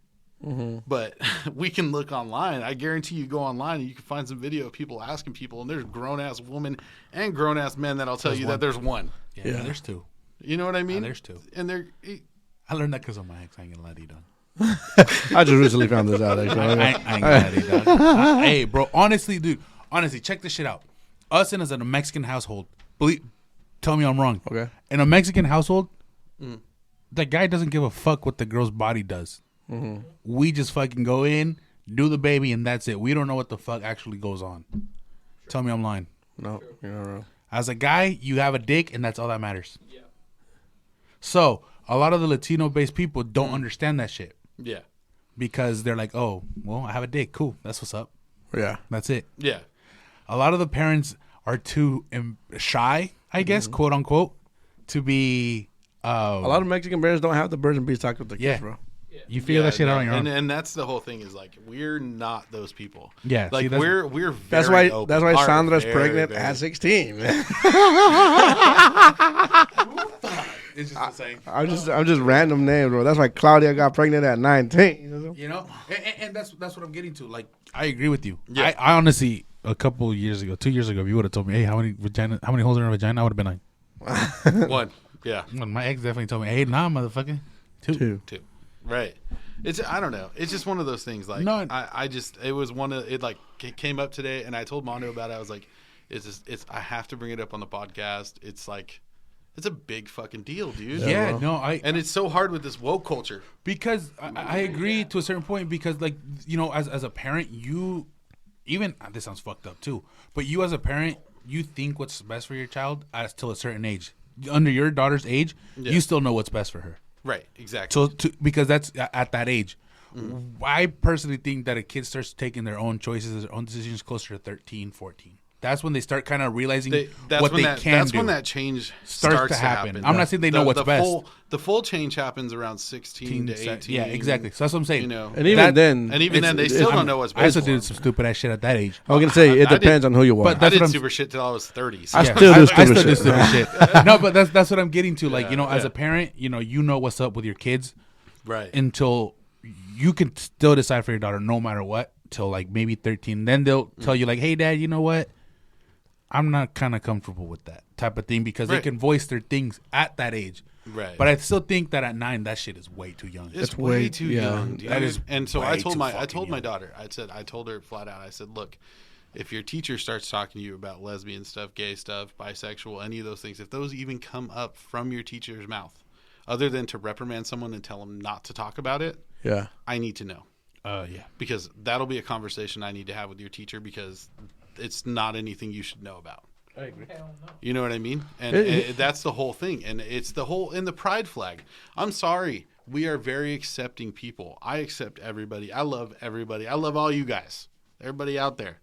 A: Mm-hmm. But we can look online. I guarantee you go online and you can find some video of people asking people, and there's grown-ass women and grown-ass men that'll tell you that there's 1.
C: Yeah, there's 2.
A: You know what I mean?
C: There's 2.
A: And
C: I learned that because of my ex. I ain't gonna lie to you, dog.
B: I just recently found this out, actually.
C: I ain't gonna lie to you, dog. Hey, bro, honestly, check this shit out. Us in a Mexican household, tell me I'm wrong.
B: Okay.
C: In a Mexican household, the guy doesn't give a fuck what the girl's body does. Mm-hmm. We just fucking go in, do the baby, and that's it. We don't know what the fuck actually goes on. Sure. Tell me I'm lying.
B: No, you're not wrong.
C: As a guy, you have a dick, and that's all that matters.
D: Yeah.
C: So a lot of the Latino-based people don't understand that shit
A: Yeah.
C: because they're like, oh, well, I have a dick. Cool. That's what's up.
B: Yeah.
C: That's it.
A: Yeah.
C: A lot of the parents are too shy, I guess, quote unquote, to be.
B: A lot of Mexican parents don't have the birds and bees talk with their
C: Yeah.
B: kids, bro.
C: You feel that shit out on your own.
A: And that's the whole thing is like we're not those people.
C: Yeah,
A: like
C: see, that's-
A: we're very
B: That's why.
A: open.
B: That's why
A: Are
B: Sandra's
A: very,
B: pregnant
A: very-
B: at 16.
C: It's just the same.
B: I'm just random names, bro. That's why Claudia got pregnant at 19.
C: You know, and that's what I'm getting to. Like, I agree with you.
A: Yeah.
C: I honestly, a couple years ago, 2 years ago, if you would have told me, hey, how many holes in her vagina, I would have been like,
A: One. Yeah.
C: well, my ex definitely told me, hey, nah, motherfucker, two.
A: Two. Right. It's I don't know. It's just one of those things. Like
C: No.
A: I just it was one of it like it came up today and I told Mondo about it. I was like, it's I have to bring it up on the podcast. It's like it's a big fucking deal, dude.
C: Yeah,
B: bro.
C: no,
A: And it's so hard with this woke culture.
C: because I agree to a certain point because, like, you know, as a parent, you even this sounds fucked up too, but you as a parent, you think what's best for your child till a certain age. Under your daughter's age,
A: Yeah.
C: you still know what's best for her.
A: Right. Exactly.
C: So because that's at that age. I personally think that a kid starts taking their own choices, their own decisions closer to 13, 14. That's when they start kind of realizing what they can
A: that's
C: do.
A: when that change
C: Starts to happen. I'm not saying they know what's best.
A: The full change happens around 16 to 18.
C: Yeah, exactly. So that's what I'm saying.
A: You know,
B: And even then,
A: they still don't know what's
C: I used
A: best
C: to
A: for
C: do some stupid ass shit at that age.
B: I was gonna say it
A: I did-
B: depends on who you are.
C: But
A: I
C: that's
A: did
C: what I'm-
A: super shit till I was 30. So
B: I
C: Yeah.
B: still do
C: I
B: stupid
C: still do
B: shit.
C: stupid shit. No, but that's what I'm getting to. Like, you know, as
A: yeah.
C: a parent, you know what's up with your kids
A: right.
C: until you can still decide for your daughter no matter what till like maybe 13. Then they'll tell you like, hey, Dad, you know what? I'm not kind of comfortable with that type of thing because they
A: Right.
C: can voice their things at that age.
A: Right.
C: But I still think that at 9, that shit is way too young.
A: It's
B: way-
A: way too
B: yeah.
A: young, dude.
C: That is
A: and so
C: way
A: I told
C: too
A: my
C: fucking young.
A: daughter. I told her flat out. I said, look, if your teacher starts talking to you about lesbian stuff, gay stuff, bisexual, any of those things, if those even come up from your teacher's mouth, other than to reprimand someone and tell them not to talk about it,
B: Yeah.
A: I need to know
C: Yeah.
A: because that'll be a conversation I need to have with your teacher because it's not anything you should know about.
C: I agree.
D: Hell no.
A: You know what I mean? And that's the whole thing. And it's the whole in the pride flag. I'm sorry. We are very accepting people. I accept everybody. I love everybody. I love all you guys. Everybody out there.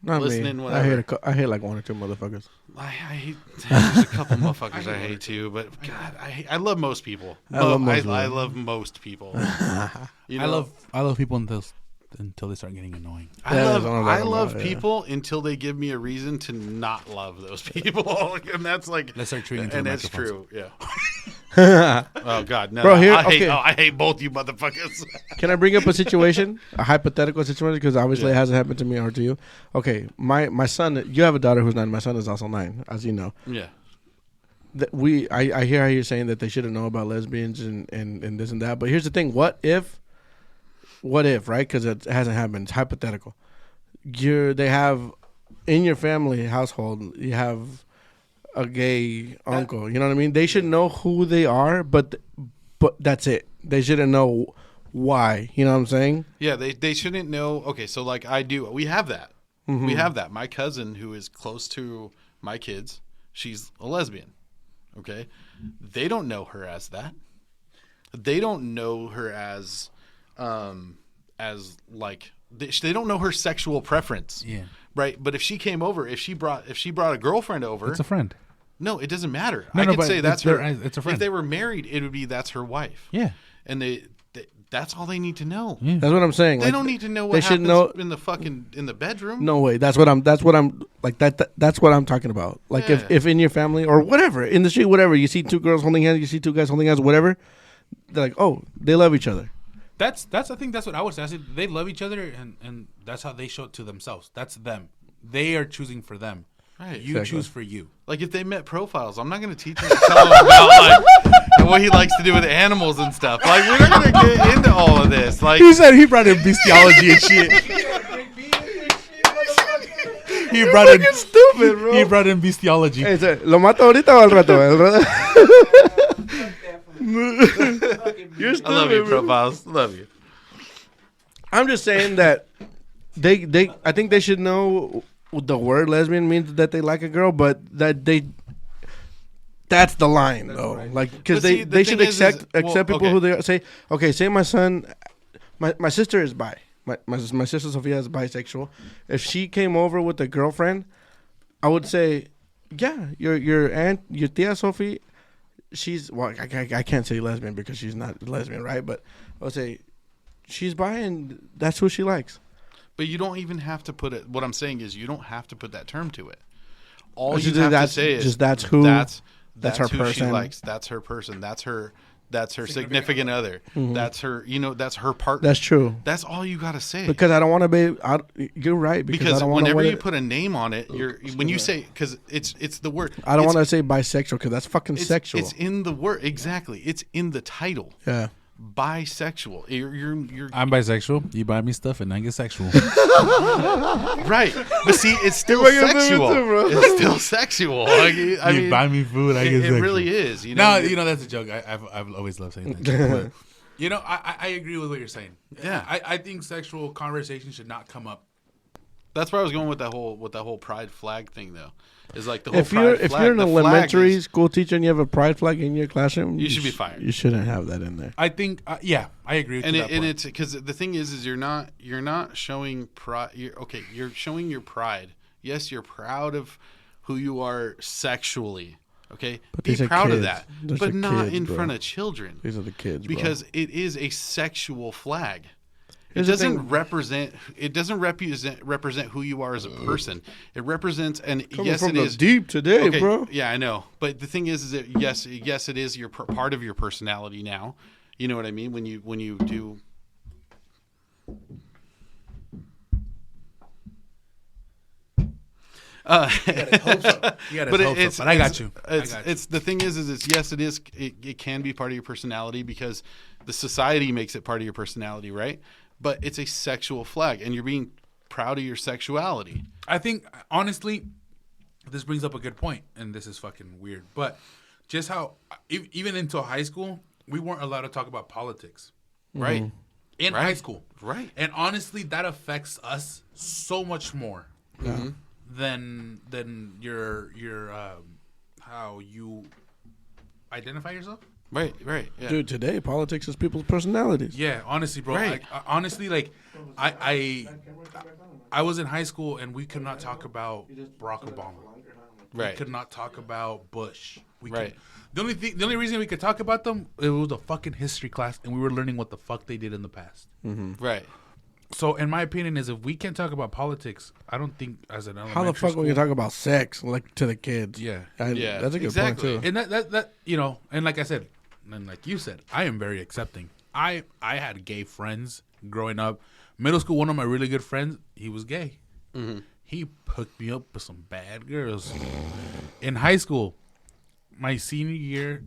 B: Not
A: Listening,
B: me.
A: whatever.
B: I hate like one or two motherfuckers.
A: I hate there's a couple motherfuckers I hate too, but God, I love most people.
B: I love most people.
A: I love most people. You know?
C: I love people until they start getting annoying.
A: I
B: Yeah,
A: love
B: that's what I'm talking
A: love
B: about, yeah.
A: people until they give me a reason to not love those people, and that's like
C: Let's start treating to
A: and
C: the
A: that's
C: microphones.
A: true. Yeah. Oh God, no,
B: Bro, here-
A: I
B: okay.
A: hate both you motherfuckers.
B: Can I bring up a situation, a hypothetical situation? Because obviously
A: Yeah.
B: it hasn't happened to me or to you. Okay, my son. You have a daughter who's 9. My son is also 9, as you know.
A: Yeah,
B: I hear how you're saying that they shouldn't know about lesbians and this and that. But here's the thing: what if, right? Because it hasn't happened. It's hypothetical. They have in your family household. You have a gay uncle. You know what I mean? They should know who they are, but that's it. They shouldn't know why. You know what I'm saying?
A: yeah. They shouldn't know. Okay, so like I do. We have that.
B: Mm-hmm.
A: We have that. My cousin, who is close to my kids, she's a lesbian. Okay, they don't know her as that. They don't know her as like they don't know her sexual preference.
C: Yeah.
A: Right. But if she came over, if she brought a girlfriend over,
C: It's a friend.
A: no, it doesn't matter.
C: No,
A: I
C: no,
A: could
C: but
A: say that's
C: it's
A: her.
C: it's a friend.
A: If they were married, it would be that's her wife.
C: Yeah.
A: And that's all they need to know.
C: Yeah.
B: That's what I'm saying.
A: They
B: Like,
A: don't need to know
B: they
A: what
B: should
A: happens
B: know-
A: in the bedroom.
B: No way. That's what I'm like that's what I'm talking about. Like
A: Yeah.
B: if in your family or whatever, in the street, whatever, you see 2 girls holding hands, you see 2 guys holding hands, whatever, they're like, oh, they love each other.
C: That's I think that's what I would say. I said they love each other and that's how they show it to themselves. That's them. They are choosing for them.
A: Right.
C: You
B: Exactly.
C: choose for you.
A: Like if they met profiles, I'm not going to teach him to tell him about like what he likes to do with animals and stuff. Like we're not going to get into all of this. Like
C: He said he brought in bestiology and shit. He brought in
B: Stupid, bro.
C: he brought in bestiology.
B: Hey, so, ¿lo mato ahorita o al rato? You're stupid,
A: I love you,
B: bro.
A: profiles. Love you.
B: I'm just saying that they I think they should know the word lesbian means that they like a girl, but that That's the line, though. Like, because
A: But see,
B: they
A: the
B: should
A: thing is,
B: accept people
A: okay.
B: who they are. Say my son, my sister is bi. My sister Sophia is bisexual. If she came over with a girlfriend, I would say, yeah, your aunt, your tia Sophie, she's, well, I can't say lesbian because she's not lesbian, right? But I would say she's bi and that's who she likes.
A: But you don't even have to put it. What I'm saying is, you don't have to put that term to it. All
B: Just
A: you have to
B: that's-
A: say is
B: just that's who-
A: that's
B: that's her
A: who
B: person.
A: she likes. That's her person. That's her significant other. That's her. That's her partner.
B: That's true.
A: That's all you got to say.
B: Because I don't want to be. You're right. Because I
A: Because
B: don't want
A: whenever
B: to.
A: you put a name on it, when you say, because it's the word.
B: I don't
A: It's-
B: want to say bisexual because that's fucking sexual.
A: It's in the word, exactly. It's in the title.
B: Yeah.
A: Bisexual. You're
C: I'm bisexual. You buy me stuff and I get sexual.
A: right, but see, it's still
B: You're making
A: sexual.
B: too, bro.
A: It's still sexual. Like, I
C: You
A: mean,
C: buy me food, I get
A: it
C: sexual.
A: really is.
C: No, that's a joke. I've always loved saying that. Joke, but, I agree with what you're saying.
A: Yeah.
C: I think sexual conversation should not come up.
A: That's where I was going with that whole pride flag thing, though. Is like the whole
B: If
A: pride
B: you're
A: flag.
B: an
A: the flag
B: elementary
A: is-
B: school teacher and you have a pride flag in your classroom,
A: You should be fired.
B: You shouldn't have that in there.
C: I think, I agree with
A: and
C: that point.
A: it's because the thing is you're not showing pride. You're showing your pride. Yes, you're proud of who you are sexually. Okay,
B: But
A: be
B: these are
A: proud of
B: kids.
A: that,
B: Those
A: but
B: are
A: not
B: kids,
A: in
B: bro.
A: front of children.
B: These are the kids, bro.
A: Because it is a sexual flag.
B: Here's the
A: It
B: thing.
A: doesn't represent who you are as a person. It represents, and
B: Coming
A: yes,
B: from
A: it
B: the
A: is
B: deep today,
A: okay,
B: bro.
A: Yeah, I know. But the thing is that yes, it is your part of your personality now. You know what I mean? When you do.
C: You got his hopes up. But I got you.
A: It's the thing is it's yes, it is. It can be part of your personality because the society makes it part of your personality, right? But it's a sexual flag, and you're being proud of your sexuality.
C: I think, honestly, this brings up a good point, and this is fucking weird. But just how, even into high school, we weren't allowed to talk about politics.
A: Right.
C: In
A: Right.
C: high school.
A: Right.
C: And honestly, that affects us so much more than your how you identify yourself.
A: Right. Yeah.
B: Dude, today politics is people's personalities.
C: Yeah, honestly, bro.
A: Right.
C: Honestly, like, I was in high school and we could not talk about Barack Obama.
A: Right.
C: We could not talk about Bush.
A: Right.
C: The only reason we could talk about them, it was a fucking history class, and we were learning what the fuck they did in the past.
A: Right.
C: So, in my opinion, is if we can't talk about politics, I don't think as an elementary
B: How the fuck
C: school,
B: we can talk about sex like to the kids?
C: Yeah.
A: Yeah,
B: That's a good
A: exactly.
B: point too.
C: And that and like I said, and like you said, I am very accepting. I had gay friends growing up. Middle school, one of my really good friends, he was gay.
A: Mm-hmm.
C: He hooked me up with some bad girls. In high school, my senior year,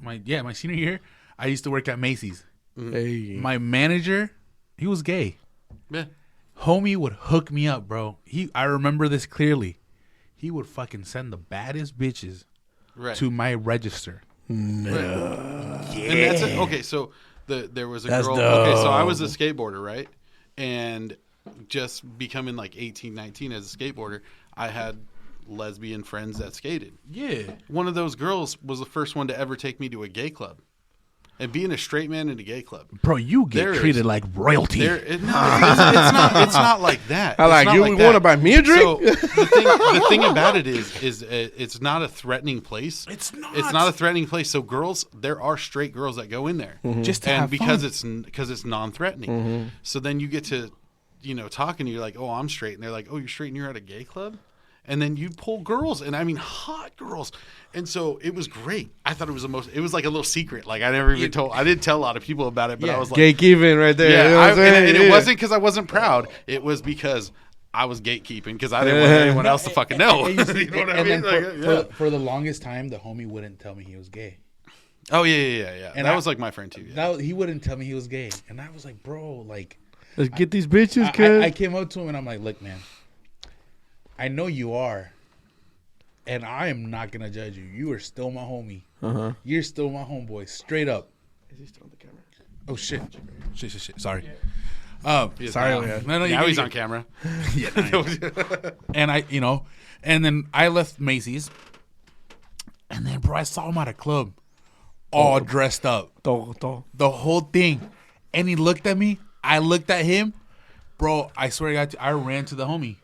C: I used to work at Macy's.
B: Hey,
C: My manager, he was gay.
A: Yeah.
C: Homie would hook me up, bro. I remember this clearly. He would fucking send the baddest bitches
A: Right.
C: to my register.
A: And that's it. Okay, so there was a
B: That's
A: girl.
B: dope.
A: Okay, so I was a skateboarder, right? And just becoming like 18, 19 as a skateboarder, I had lesbian friends that skated.
C: Yeah.
A: One of those girls was the first one to ever take me to a gay club. And being a straight man in a gay club.
C: Bro, you get
A: There
C: treated
A: is-
C: like royalty.
A: It's not like that.
B: I
A: It's
B: like
A: not
B: you.
A: like
B: Want
A: that.
B: to buy me a drink?
A: So the thing about it is it's not a threatening place.
C: It's not.
A: It's not a threatening place. So girls, there are straight girls that go in there
C: Just to
A: and
C: have
A: because
C: fun.
A: it's non-threatening. So then you get to talk and you're like, oh, I'm straight, and they're like, oh, you're straight and you're at a gay club. And then you pull girls, and I mean hot girls, and so it was great. I thought it was it was like a little secret. Like I didn't tell a lot of people about it, but I was like,
B: Gatekeeping right there.
A: yeah,
B: You know what I'm saying?
A: and it
B: Yeah.
A: wasn't because I wasn't proud. It was because I was gatekeeping because I didn't want anyone else to fucking know. You know what I mean? Like, yeah.
C: for the longest time, the homie wouldn't tell me he was gay.
A: Oh yeah.
C: And
A: That
C: I-
A: was like my friend too. Yeah.
C: He wouldn't tell me he was gay, and I was like, bro, like,
B: Let's get these bitches, kid.
C: I came up to him and I'm like, look, man, I know you are, and I am not gonna judge you. You are still my homie. You're still my homeboy, straight up.
B: Is he still on the camera?
C: Oh shit. Sorry.
A: He's
C: Sorry.
A: now,
C: No,
A: now he's
C: you're
A: on camera.
C: Yeah. And and then I left Macy's, And then, bro, I saw him at a club, all dressed up, the whole thing. And he looked at me. I looked at him, bro. I swear to God, I ran to the homie.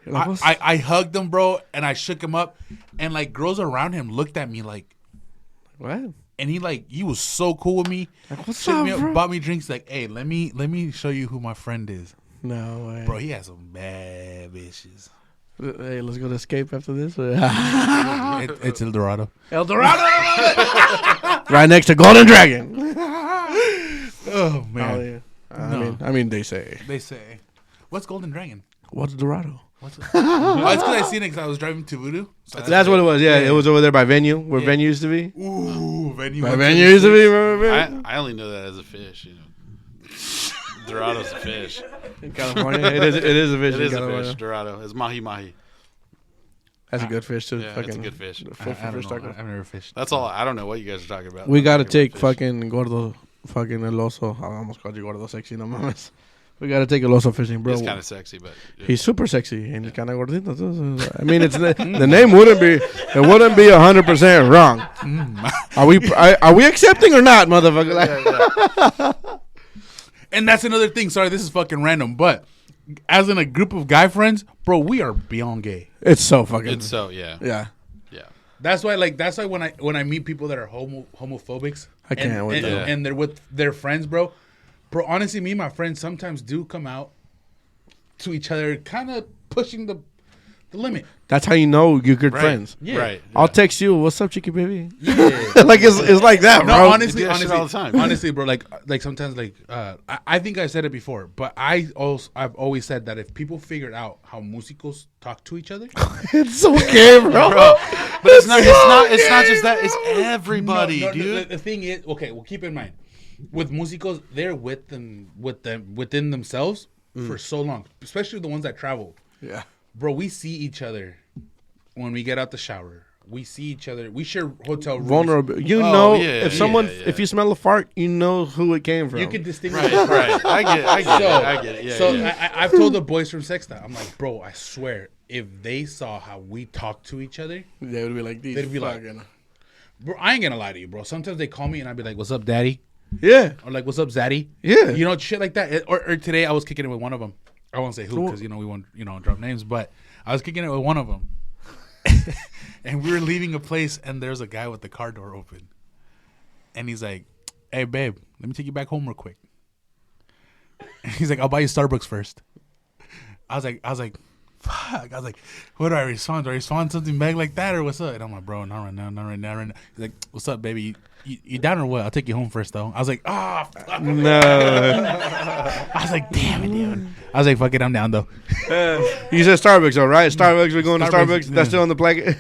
C: I hugged him, bro, and I shook him up. And like girls around him looked at me like,
B: what?
C: And he was so cool with me.
B: Like, what's
C: Shook
B: up,
C: me up,
B: bro?
C: bought me drinks. Like, hey, let me show you who my friend is.
B: No way,
C: Bro, he has some bad bitches.
B: Hey, let's go to Escape after this.
C: It's El Dorado.
B: El Dorado, right next to Golden Dragon.
C: Oh man.
B: I mean, they say.
C: What's Golden Dragon?
B: What's Dorado?
C: What's it? Oh, it's because I seen it because I was driving to Voodoo. So
B: That's what it was. Yeah, it was over there by Venue, where Venue used to be.
C: Ooh, Venue.
B: By Venue used to be. Remember?
A: I only know that as a fish. You know, Dorado's a fish.
B: In California, it is a fish.
A: It
B: in
A: is a
B: California.
A: fish. Dorado. It's mahi mahi.
B: That's a good fish too.
A: Yeah, it's a good fish.
C: I don't know. I've never fished.
A: That's all. I don't know what you guys are talking about.
B: We gotta
A: I'm
B: take
A: talking about fish.
B: fucking Gordo, fucking El Oso. I almost called you Gordo sexy, no mames. We gotta take El Oso fishing, bro.
A: He's kind of sexy, but yeah.
B: He's super sexy and he's kind of gordito. I mean, it's the name wouldn't be 100% wrong. Are we accepting or not, motherfucker?
C: And that's another thing. Sorry, this is fucking random, but as in a group of guy friends, bro, we are beyond gay.
B: It's so fucking.
A: It's so yeah.
C: That's why when I meet people that are homophobics,
B: I can't with them.
C: and they're with their friends, bro. Honestly, me and my friends sometimes do come out to each other, kind of pushing the limit.
B: That's how you know you're good
A: Right.
B: friends.
C: Yeah.
A: Right.
B: I'll text you. What's up, chicky baby?
C: Yeah.
B: Like it's like that, bro.
C: No,
A: You
C: honestly,
A: do that shit all the time.
C: honestly, bro. Like sometimes, I think I said it before, but I've always said that if people figured out how musicals talk to each other,
B: It's okay, bro.
A: But it's not just that. It's everybody,
C: No,
A: dude.
C: The thing is, okay. Well, keep in mind, with musicals, they're within themselves for so long, especially the ones that travel.
B: Yeah.
C: Bro, we see each other when we get out the shower. We see each other. We share hotel rooms.
B: Vulnerable. You
A: Oh,
B: know,
A: yeah,
B: if someone,
A: yeah.
B: if you smell a fart, you know who it came from.
C: You can distinguish.
A: Right. I get it. Yeah.
C: So
A: yeah.
C: I've told the boys from Sexta, I'm like, bro, I swear, if they saw how we talk to each other,
B: They would be like these.
C: they'd be like,
B: fucking-
C: bro, I ain't gonna lie to you, bro. Sometimes they call me and I'd be like, what's up, daddy?
B: yeah,
C: Or like, what's up, zaddy?
B: Yeah.
C: You know, shit like that. Or today I was kicking it with one of them. I won't say who because, we won't, drop names, but I was kicking it with one of them. And we were leaving a place and there's a guy with the car door open. And he's like, hey, babe, let me take you back home real quick. And he's like, I'll buy you Starbucks first. I was like, fuck. I was like, what do I respond? Do I respond something back like that or what's up? And I'm like, bro, not right now. He's like, what's up, baby? You down or what? I'll take you home first, though. I was like, fuck.
B: no.
C: I was like, damn it, dude. I was like, fuck it, I'm down, though.
B: You said Starbucks, though, right? Starbucks. We're going to
C: Starbucks,
B: Starbucks. That's still on the plaque.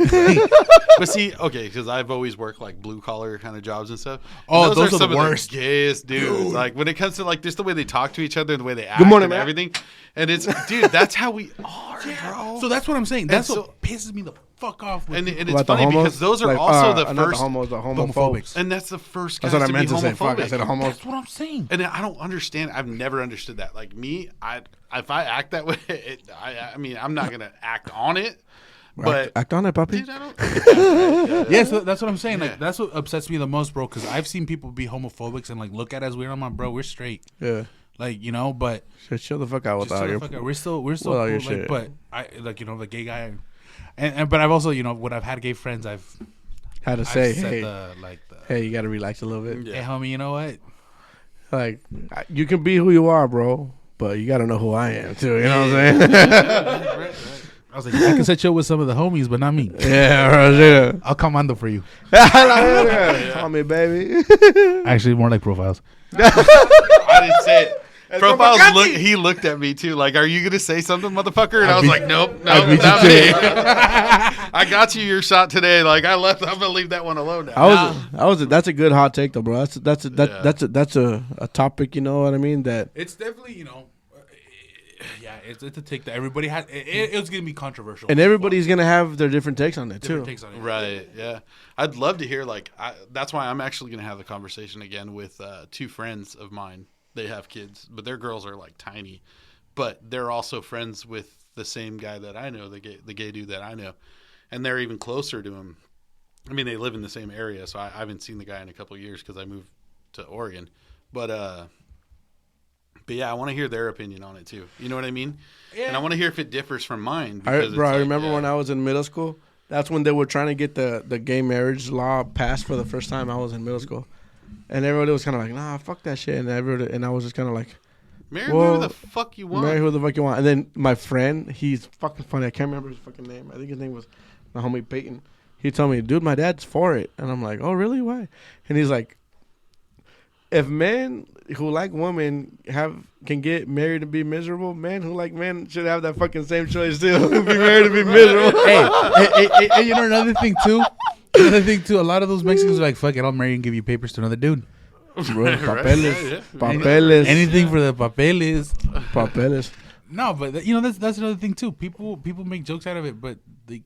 A: But see, okay, because I've always worked like blue collar kind of jobs and stuff.
C: Oh,
A: And
C: those are
A: some
C: the
A: of
C: worst.
A: gayest dudes. Like when it comes to like just the way they talk to each other and the way they act
B: Good morning,
A: and
B: man.
A: everything. And it's dude, that's how we are, bro.
C: So that's what I'm saying. That's
A: so-
C: what pisses me the fuck off. With
A: And it's
B: About the
A: funny
B: homos?
A: because those are
B: Like,
A: also the
B: not the
A: first,
B: homos, the
C: homophobes.
B: homophobes.
A: and that's the first
B: That's
A: guys
B: what I
A: to
B: meant
A: be
B: to say. Fuck, I
A: homophobic.
B: said homos.
C: That's what I'm saying.
A: And I don't understand. I've never understood that. Like me, if I act that way, I mean, I'm not gonna act on it. But
B: Act on it, puppy.
A: dude, I don't.
C: Yeah, so that's what I'm saying.
A: Yeah.
C: Like that's what upsets me the most, bro. Because I've seen people be homophobics and like look at us weird. I'm like, bro, we're straight.
B: Yeah.
C: Like but
B: Shit, chill the fuck out with
C: just
B: all
C: shut the
B: your.
C: fuck up. We're still
B: with all
C: cool.
B: your
C: Like,
B: shit.
C: but I like the gay guy, and but I've also when I've had gay friends, I've
B: Had to say,
C: said
B: hey, hey, you got to relax a little bit.
C: hey homie, you know what?
B: Like, you can be who you are, bro, but you got to know who I am too. You know what I'm saying?
C: I was like, I can set you up with some of the homies, but not me.
B: Yeah, bro. Yeah.
C: I'll commando for you.
B: Call me, baby.
C: Actually, more like profiles.
A: I didn't say it. Profiles he looked at me too. Like, are you gonna say something, motherfucker? And I was like, nope, not me. I got you your shot today. Like I left. I'm gonna leave that one alone now.
B: That's a good hot take though, bro. That's a topic. You know what I mean? That
C: It's definitely yeah, it's a take that everybody has. It was gonna be controversial,
B: and everybody's gonna have their different takes on it
C: different
B: too.
C: takes on it.
A: Right. Yeah. I'd love to hear. Like, that's why I'm actually gonna have the conversation again with two friends of mine. They have kids, but their girls are like tiny, but they're also friends with the same guy that I know, the gay dude that I know, and they're even closer to him. I mean, they live in the same area, so I haven't seen the guy in a couple of years because I moved to Oregon. But yeah, I want to hear their opinion on it too. You know what I mean? Yeah. And I want to hear if it differs from mine.
B: I remember when I was in middle school. That's when they were trying to get the gay marriage law passed for the first time. I was in middle school, and everybody was kind of like, "Nah, fuck that shit," and I was just kind of like,
A: marry who the fuck you want.
B: Marry who the fuck you want. And then my friend, he's fucking funny. I can't remember his fucking name. I think his name was my homie Peyton. He told me, dude, my dad's for it. And I'm like, oh, really? Why? And he's like, if men who like women can get married and be miserable, men who like men should have that fucking same choice too. Be married and be miserable.
C: Hey, you know another thing too? A lot of those Mexicans are like, fuck it, I'll marry you and give you papers to another dude.
B: Bro, papeles. Papeles.
C: Anything for the papeles.
B: Papeles.
C: No, but that's another thing too. People make jokes out of it, but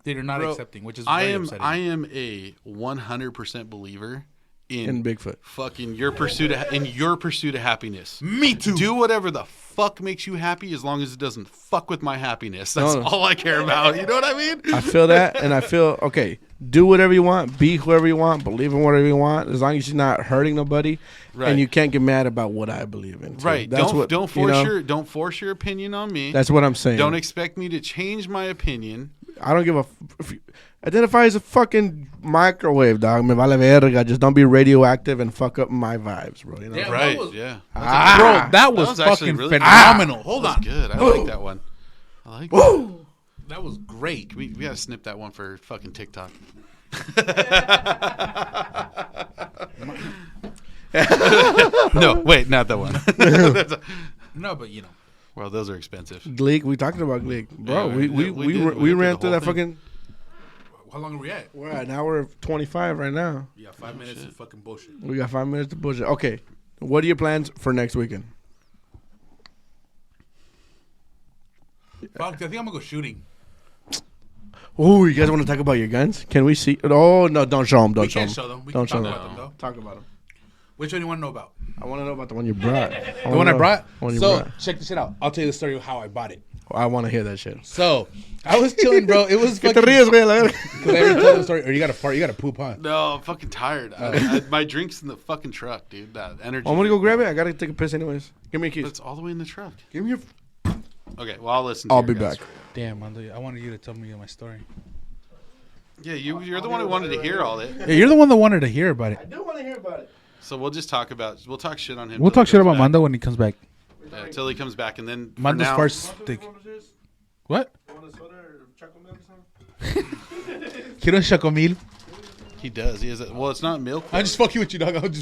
C: they're not accepting, which is very upsetting.
A: I am a 100% believer in
B: Bigfoot.
A: Fucking your pursuit of happiness.
C: Me too.
A: Do whatever the fuck makes you happy as long as it doesn't fuck with my happiness. That's all I care about. You know what I mean?
B: I feel that, and I feel okay. Do whatever you want, be whoever you want, believe in whatever you want, as long as you're not hurting nobody, and you can't get mad about what I believe in. So
A: right? Don't force your opinion on me.
B: That's what I'm saying.
A: Don't expect me to change my opinion.
B: I don't give a. Identify as a fucking microwave, dog. Me vale verga. Just don't be radioactive and fuck up my vibes, bro. You know?
A: Yeah, right?
C: Bro, that was fucking really phenomenal. Hold on,
A: good. I like that one. I like that.
C: That was great.
A: We gotta snip that one for fucking TikTok. No, wait, not that one.
C: No, but
A: well, those are expensive.
B: Gleek, we talking about Gleek, bro.
A: Yeah,
B: we ran through that fucking.
C: How long are we at?
B: We're at an hour 25 right now.
C: Yeah, 5 minutes of fucking bullshit.
B: We got 5 minutes to bullshit. Okay, what are your plans for next weekend?
C: Fuck, I think I'm gonna go shooting.
B: Oh, you guys want to talk about your guns? Can we see? Oh no, don't show them. Don't show them.
C: Show them. We
B: don't
C: can
B: show
C: talk about them though.
B: Talk about them.
C: Which one do you want to know about?
B: I want to know about the one you brought.
C: The one I brought? Check this shit out. I'll tell you the story of how I bought it.
B: I want to hear that shit.
C: So, I was chilling, bro. It was fucking...
B: Because I already
C: told the story. Or you got to fart. You got to poop, huh?
A: No, I'm fucking tired. My drink's in the fucking truck, dude. That energy.
B: I'm going to go grab it. I got to take a piss anyways. Give me a keys.
A: It's all the way in the truck.
B: Give me your...
A: Okay, well, I'll listen to
B: I'll be back.
C: Damn, I wanted you to tell me my story.
A: Yeah, you're the one who wanted to hear all that.
C: Yeah, you're the one that wanted to hear about it.
B: I do want to hear about it.
A: So we'll talk shit on him.
C: We'll talk shit about Mando when he comes back.
A: Yeah, till he comes back, and then
C: Mando's first stick. What? Quiero chocomil.
A: He does. He has. Well, it's not milk.
C: I'm just fucking with you, dog.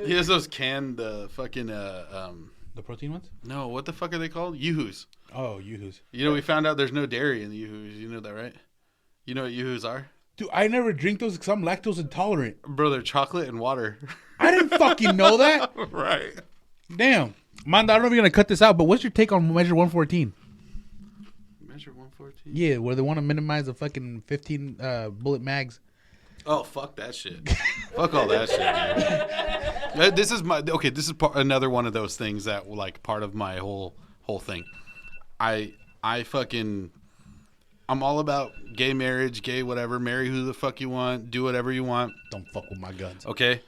A: He has those canned fucking
C: the protein ones?
A: No, what the fuck are they called? Yoo-hoos.
C: Oh, Yoo-hoos.
A: You know, we found out there's no dairy in the Yoo-hoos. You know that, right? You know what Yoo-hoos are?
C: Dude, I never drink those because I'm lactose intolerant.
A: Bro, they're chocolate and water.
C: I didn't fucking know that.
A: Right.
C: Damn. Manda, I don't know if you're going to cut this out, but what's your take on Measure 114?
A: Measure 114?
C: Yeah, where they want to minimize the fucking 15 bullet mags.
A: Oh, fuck that shit. Fuck all that shit, dude. This is another one of those things that, like, part of my whole thing. I'm all about gay marriage, gay whatever. Marry who the fuck you want. Do whatever you want.
C: Don't fuck with my guns.
A: Okay,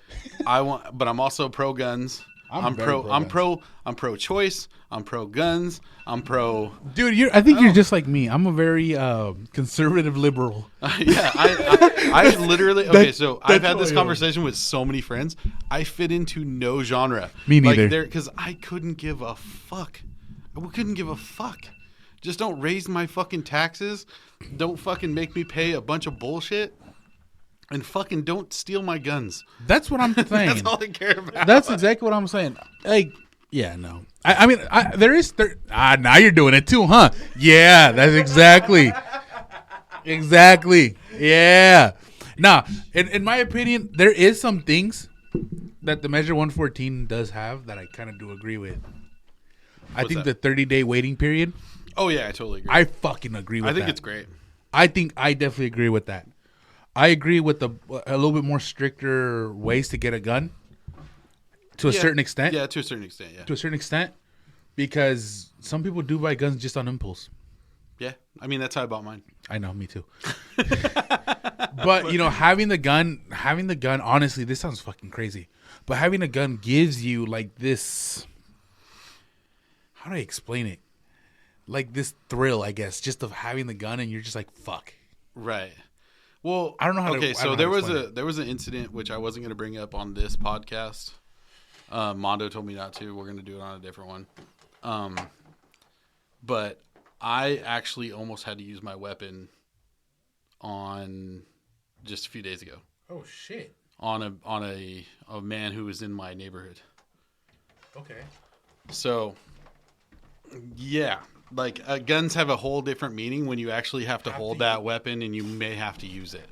A: but I'm also pro guns. I'm pro choice. I'm pro guns. I'm pro.
C: Dude, I think you're just like me. I'm a very conservative liberal.
A: Yeah, I literally. Okay, so I've had this conversation with so many friends. I fit into no genre.
C: Me neither.
A: Because I couldn't give a fuck. I couldn't give a fuck. Just don't raise my fucking taxes. Don't fucking make me pay a bunch of bullshit. And fucking don't steal my guns.
C: That's what I'm saying.
A: That's all I care about.
C: That's exactly what I'm saying. Like, yeah, no. I mean, now you're doing it too, huh? Yeah, that's exactly. Exactly. Yeah. Nah, in my opinion, there is some things that the Measure 114 does have that I kind of do agree with. I think the 30-day waiting period.
A: Oh, yeah, I totally agree.
C: I fucking agree with that.
A: I think it's great.
C: I definitely agree with that. I agree with a little bit more stricter ways to get a gun to a certain extent.
A: Yeah, to a certain extent, yeah.
C: To a certain extent, because some people do buy guns just on impulse.
A: Yeah. I mean, that's how I bought mine.
C: I know, me too. But, you know, having the gun, honestly, this sounds fucking crazy. But having a gun gives you, like, this... How do I explain it? Like, this thrill, I guess, just of having the gun, and you're just like, fuck.
A: Right. Well,
C: I don't know how to...
A: Okay, so there was an incident, which I wasn't going to bring up on this podcast. Mondo told me not to. We're going to do it on a different one. But I actually almost had to use my weapon on just a few days ago.
C: Oh, shit.
A: On a man who was in my neighborhood.
C: Okay.
A: So, yeah. Like, guns have a whole different meaning when you actually have to hold that weapon and you may have to use it.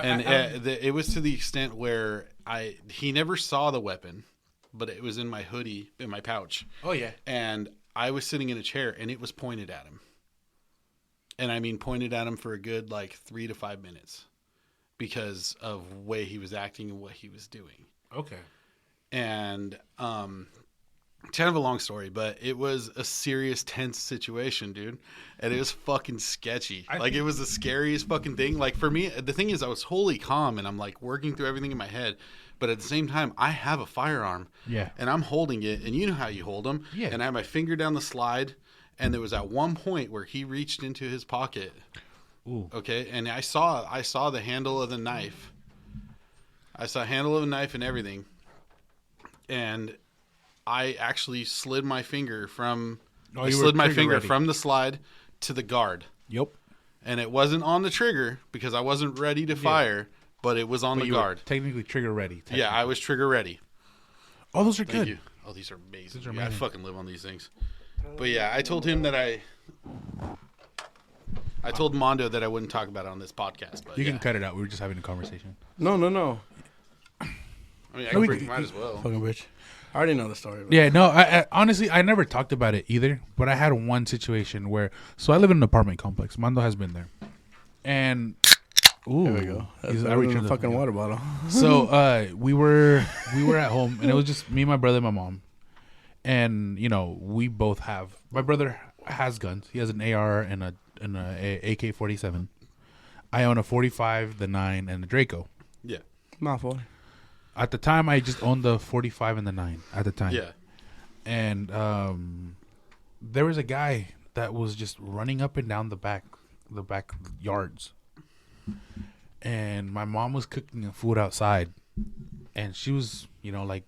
A: It was to the extent where he never saw the weapon, but it was in my hoodie, in my pouch.
C: Oh, yeah.
A: And I was sitting in a chair and it was pointed at him. And I mean, pointed at him for a good, 3 to 5 minutes because of the way he was acting and what he was doing. Okay. And, kind of a long story, but it was a serious, tense situation, dude. And it was fucking sketchy. It was the scariest fucking thing. Like, for me, the thing is, I was wholly calm, and I'm, working through everything in my head. But at the same time, I have a firearm. Yeah. And I'm holding it, and you know how you hold them. Yeah. And I had my finger down the slide, and there was at one point where he reached into his pocket. Ooh. Okay? And I saw the handle of the knife. I saw the handle of the knife and everything. And I actually slid my finger from the slide to the guard. Yep. And it wasn't on the trigger because I wasn't ready to fire, but it was on the guard.
C: Technically trigger ready.
A: Yeah, I was trigger ready.
C: Oh, those are
A: Thank
C: good.
A: You. Oh, these are amazing. I fucking live on these things. But yeah, I told him that I told Mondo that I wouldn't talk about it on this podcast. But
C: you can cut it out. We were just having a conversation.
B: No.
A: I mean, might as well.
B: Fucking bitch. I already know the story.
C: Yeah, no, I honestly, I never talked about it either, but I had one situation where, so I live in an apartment complex. Mondo has been there. And, ooh.
B: There we go. I reached a fucking water bottle.
C: So, we were at home, and it was just me, my brother, and my mom. And, you know, we both have, my brother has guns. He has an AR and a AK-47. I own a 45, the 9, and the Draco.
A: Yeah.
B: Not for.
C: At the time, I just owned the 45 and the 9 at the time. Yeah. And there was a guy that was just running up and down the back yards. And my mom was cooking food outside. And she was, you know, like,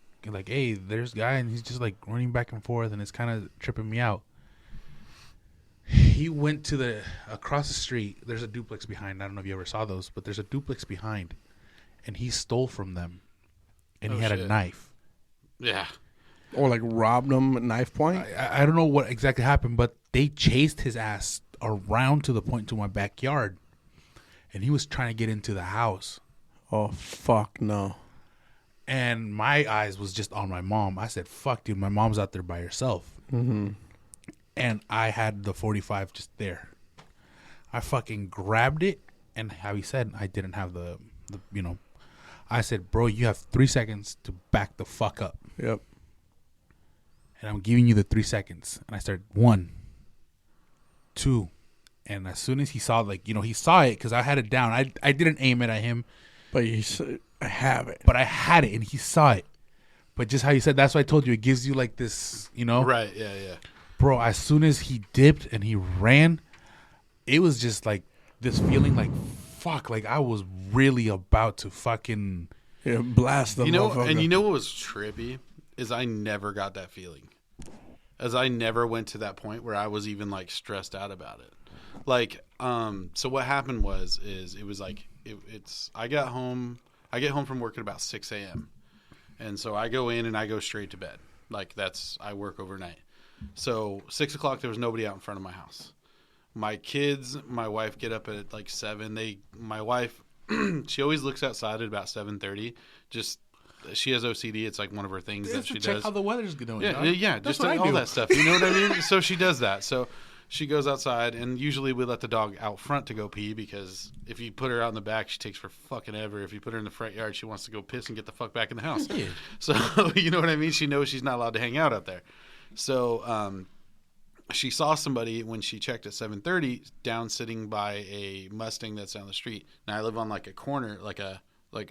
C: hey, there's a guy, and he's just, running back and forth, and it's kind of tripping me out. He went to across the street. There's a duplex behind. I don't know if you ever saw those, but there's a duplex behind. And he stole from them. And he had a knife. Yeah.
B: Or robbed them at knife point?
C: I don't know what exactly happened, but they chased his ass around to the point to my backyard. And he was trying to get into the house.
B: Oh, fuck no.
C: And my eyes was just on my mom. I said, fuck, dude, my mom's out there by herself. Mm-hmm. And I had the 45 just there. I fucking grabbed it. And how he said, I didn't have the I said, bro, you have 3 seconds to back the fuck up. Yep. And I'm giving you the 3 seconds. And I started 1, 2. And as soon as he saw, he saw it because I had it down. I didn't aim it at him.
B: But you said, I have it.
C: But I had it and he saw it. But just how you said, that's why I told you, it gives you this,
A: Right, yeah.
C: Bro, as soon as he dipped and he ran, it was just this feeling fuck, I was really about to fucking
B: blast them.
A: And you know what was trippy is I never got that feeling, as I never went to that point where I was even stressed out about it. So what happened was it was I get home from work at about 6 a.m. and so I go in and I go straight to bed. I work overnight. So 6 o'clock there was nobody out in front of my house. My kids, my wife get up at 7. My wife, she always looks outside at about 7:30. Just she has OCD. It's one of her things that she does.
C: Check how the weather's doing.
A: Yeah, just all that stuff. You know what I mean? So she does that. So she goes outside, and usually we let the dog out front to go pee because if you put her out in the back, she takes for fucking ever. If you put her in the front yard, she wants to go piss and get the fuck back in the house. Yeah. So you know what I mean? She knows she's not allowed to hang out there. So she saw somebody when she checked at 7:30 down sitting by a Mustang that's down the street. Now I live on like a corner, like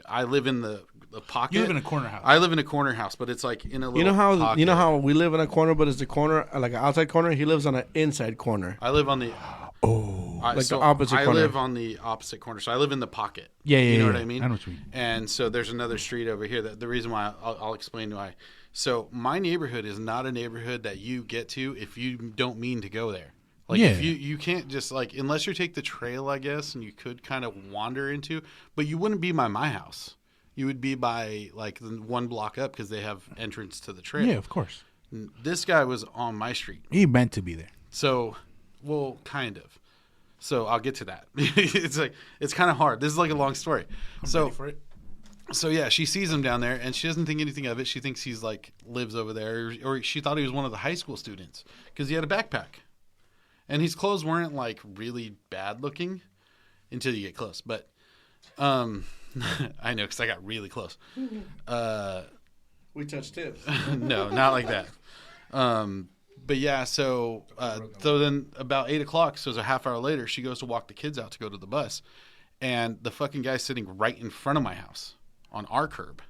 A: I live in the pocket.
C: You live in a corner house.
A: I live in a corner house, but it's like in a little.
B: You know how we live in a corner, but it's a corner like an outside corner. He lives on an inside corner.
A: I live on the.
B: The opposite corner.
A: I live on the opposite corner, so I live in the pocket.
C: Yeah,
A: you know
C: yeah.
A: what I mean.
C: I know what you mean.
A: And so there's another street over here. That the reason why I'll explain why. So my neighborhood is not a neighborhood that you get to if you don't mean to go there. Like if you can't just like unless you take the trail, I guess, and you could kind of wander into, but you wouldn't be by my house. You would be by like the one block up because they have entrance to the trail.
C: Yeah, of course.
A: This guy was on my street.
C: He meant to be there.
A: So, well, kind of. So I'll get to that. it's kind of hard. This is like a long story.
C: I'm ready for it.
A: So yeah, she sees him down there, and she doesn't think anything of it. She thinks he's like lives over there, or she thought he was one of the high school students because he had a backpack, and his clothes weren't like really bad looking until you get close. But I know because I got really close.
B: We touched tips.
A: No, not like that. But yeah, so then about 8:00, so it's a half hour later, she goes to walk the kids out to go to the bus, and the fucking guy's sitting right in front of my house on our curb.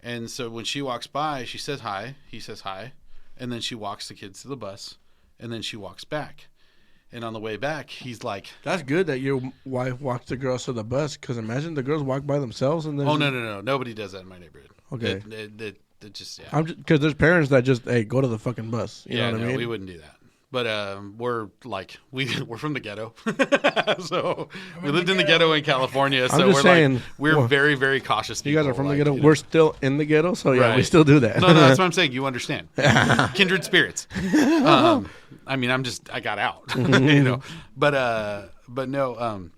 A: And so when she walks by, she says hi, he says hi, and then she walks the kids to the bus, and then she walks back. And on the way back, he's like,
B: That's good that your wife walks the girls to the bus, because imagine the girls walk by themselves and then.
A: oh, no. Nobody does that in my neighborhood.
B: Okay.
A: It just, yeah.
B: I'm because there's parents that just go to the fucking bus. You know what I mean?
A: We wouldn't do that. But we're like we're from the ghetto, so we lived in the ghetto in California. So
B: just
A: we're
B: saying,
A: like we're very very cautious.
B: You guys
A: people,
B: are from
A: like,
B: the ghetto.
A: you know.
B: We're still in the ghetto, so yeah, we
A: Right.
B: still do that.
A: No, that's what I'm saying. You understand? Kindred spirits. I mean, I got out, you know. But no.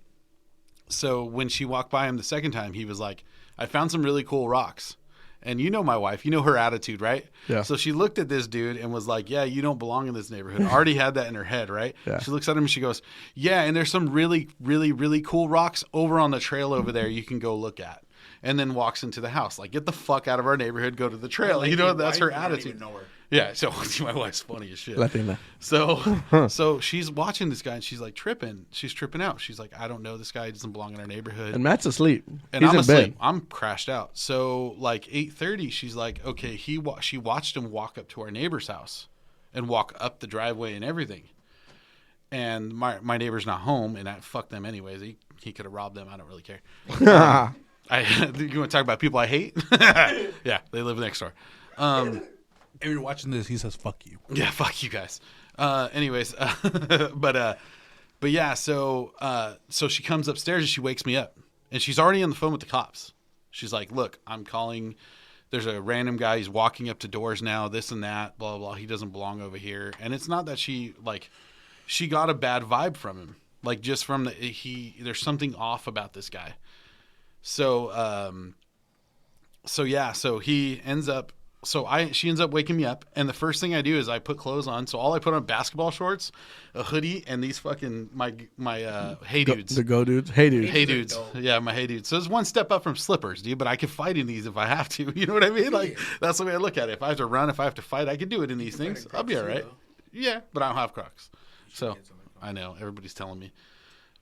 A: So when she walked by him the second time, he was like, "I found some really cool rocks." And you know my wife, you know her attitude, right?
B: Yeah.
A: So she looked at this dude and was like, yeah, you don't belong in this neighborhood. Already had that in her head, right?
B: Yeah.
A: She looks at him and she goes, yeah, and there's some really, really, really cool rocks over on the trail over there you can go look at. And then walks into the house. Like, get the fuck out of our neighborhood, go to the trail.
C: Like,
A: you know,
C: your
A: that's
C: wife,
A: her
C: you don't
A: attitude.
C: even know her.
A: Yeah, so my wife's funny as shit.
B: Latina.
A: So she's watching this guy and she's like tripping. She's tripping out. She's like, I don't know this guy. He doesn't belong in our neighborhood.
B: And Matt's asleep.
A: And
B: He's
A: I'm
B: in
A: asleep.
B: bed.
A: I'm crashed out. So like 8:30, she's like, okay. She watched him walk up to our neighbor's house, and walk up the driveway and everything. And my neighbor's not home, and I fuck them anyways. He could have robbed them. I don't really care. You want to talk about people I hate? Yeah, they live next door.
C: If you're watching this, he says, fuck you.
A: Yeah, fuck you guys. Anyways, but yeah, so she comes upstairs and she wakes me up, and she's already on the phone with the cops. She's like, look, I'm calling. There's a random guy. He's walking up to doors now, this and that, blah, blah, blah. He doesn't belong over here. And it's not that she got a bad vibe from him. Like, just from there's something off about this guy. So he ends up, she ends up waking me up, and the first thing I do is I put clothes on. So all I put on basketball shorts, a hoodie, and these fucking my hey dudes.
B: The go dudes. Hey dudes.
A: Hey dudes. Yeah, my hey dudes. So it's one step up from slippers, dude, but I can fight in these if I have to. You know what I mean? Like, that's the way I look at it. If I have to run, if I have to fight, I can do it in these things. I'll be all right. Yeah, but I don't have Crocs. So I know everybody's telling me.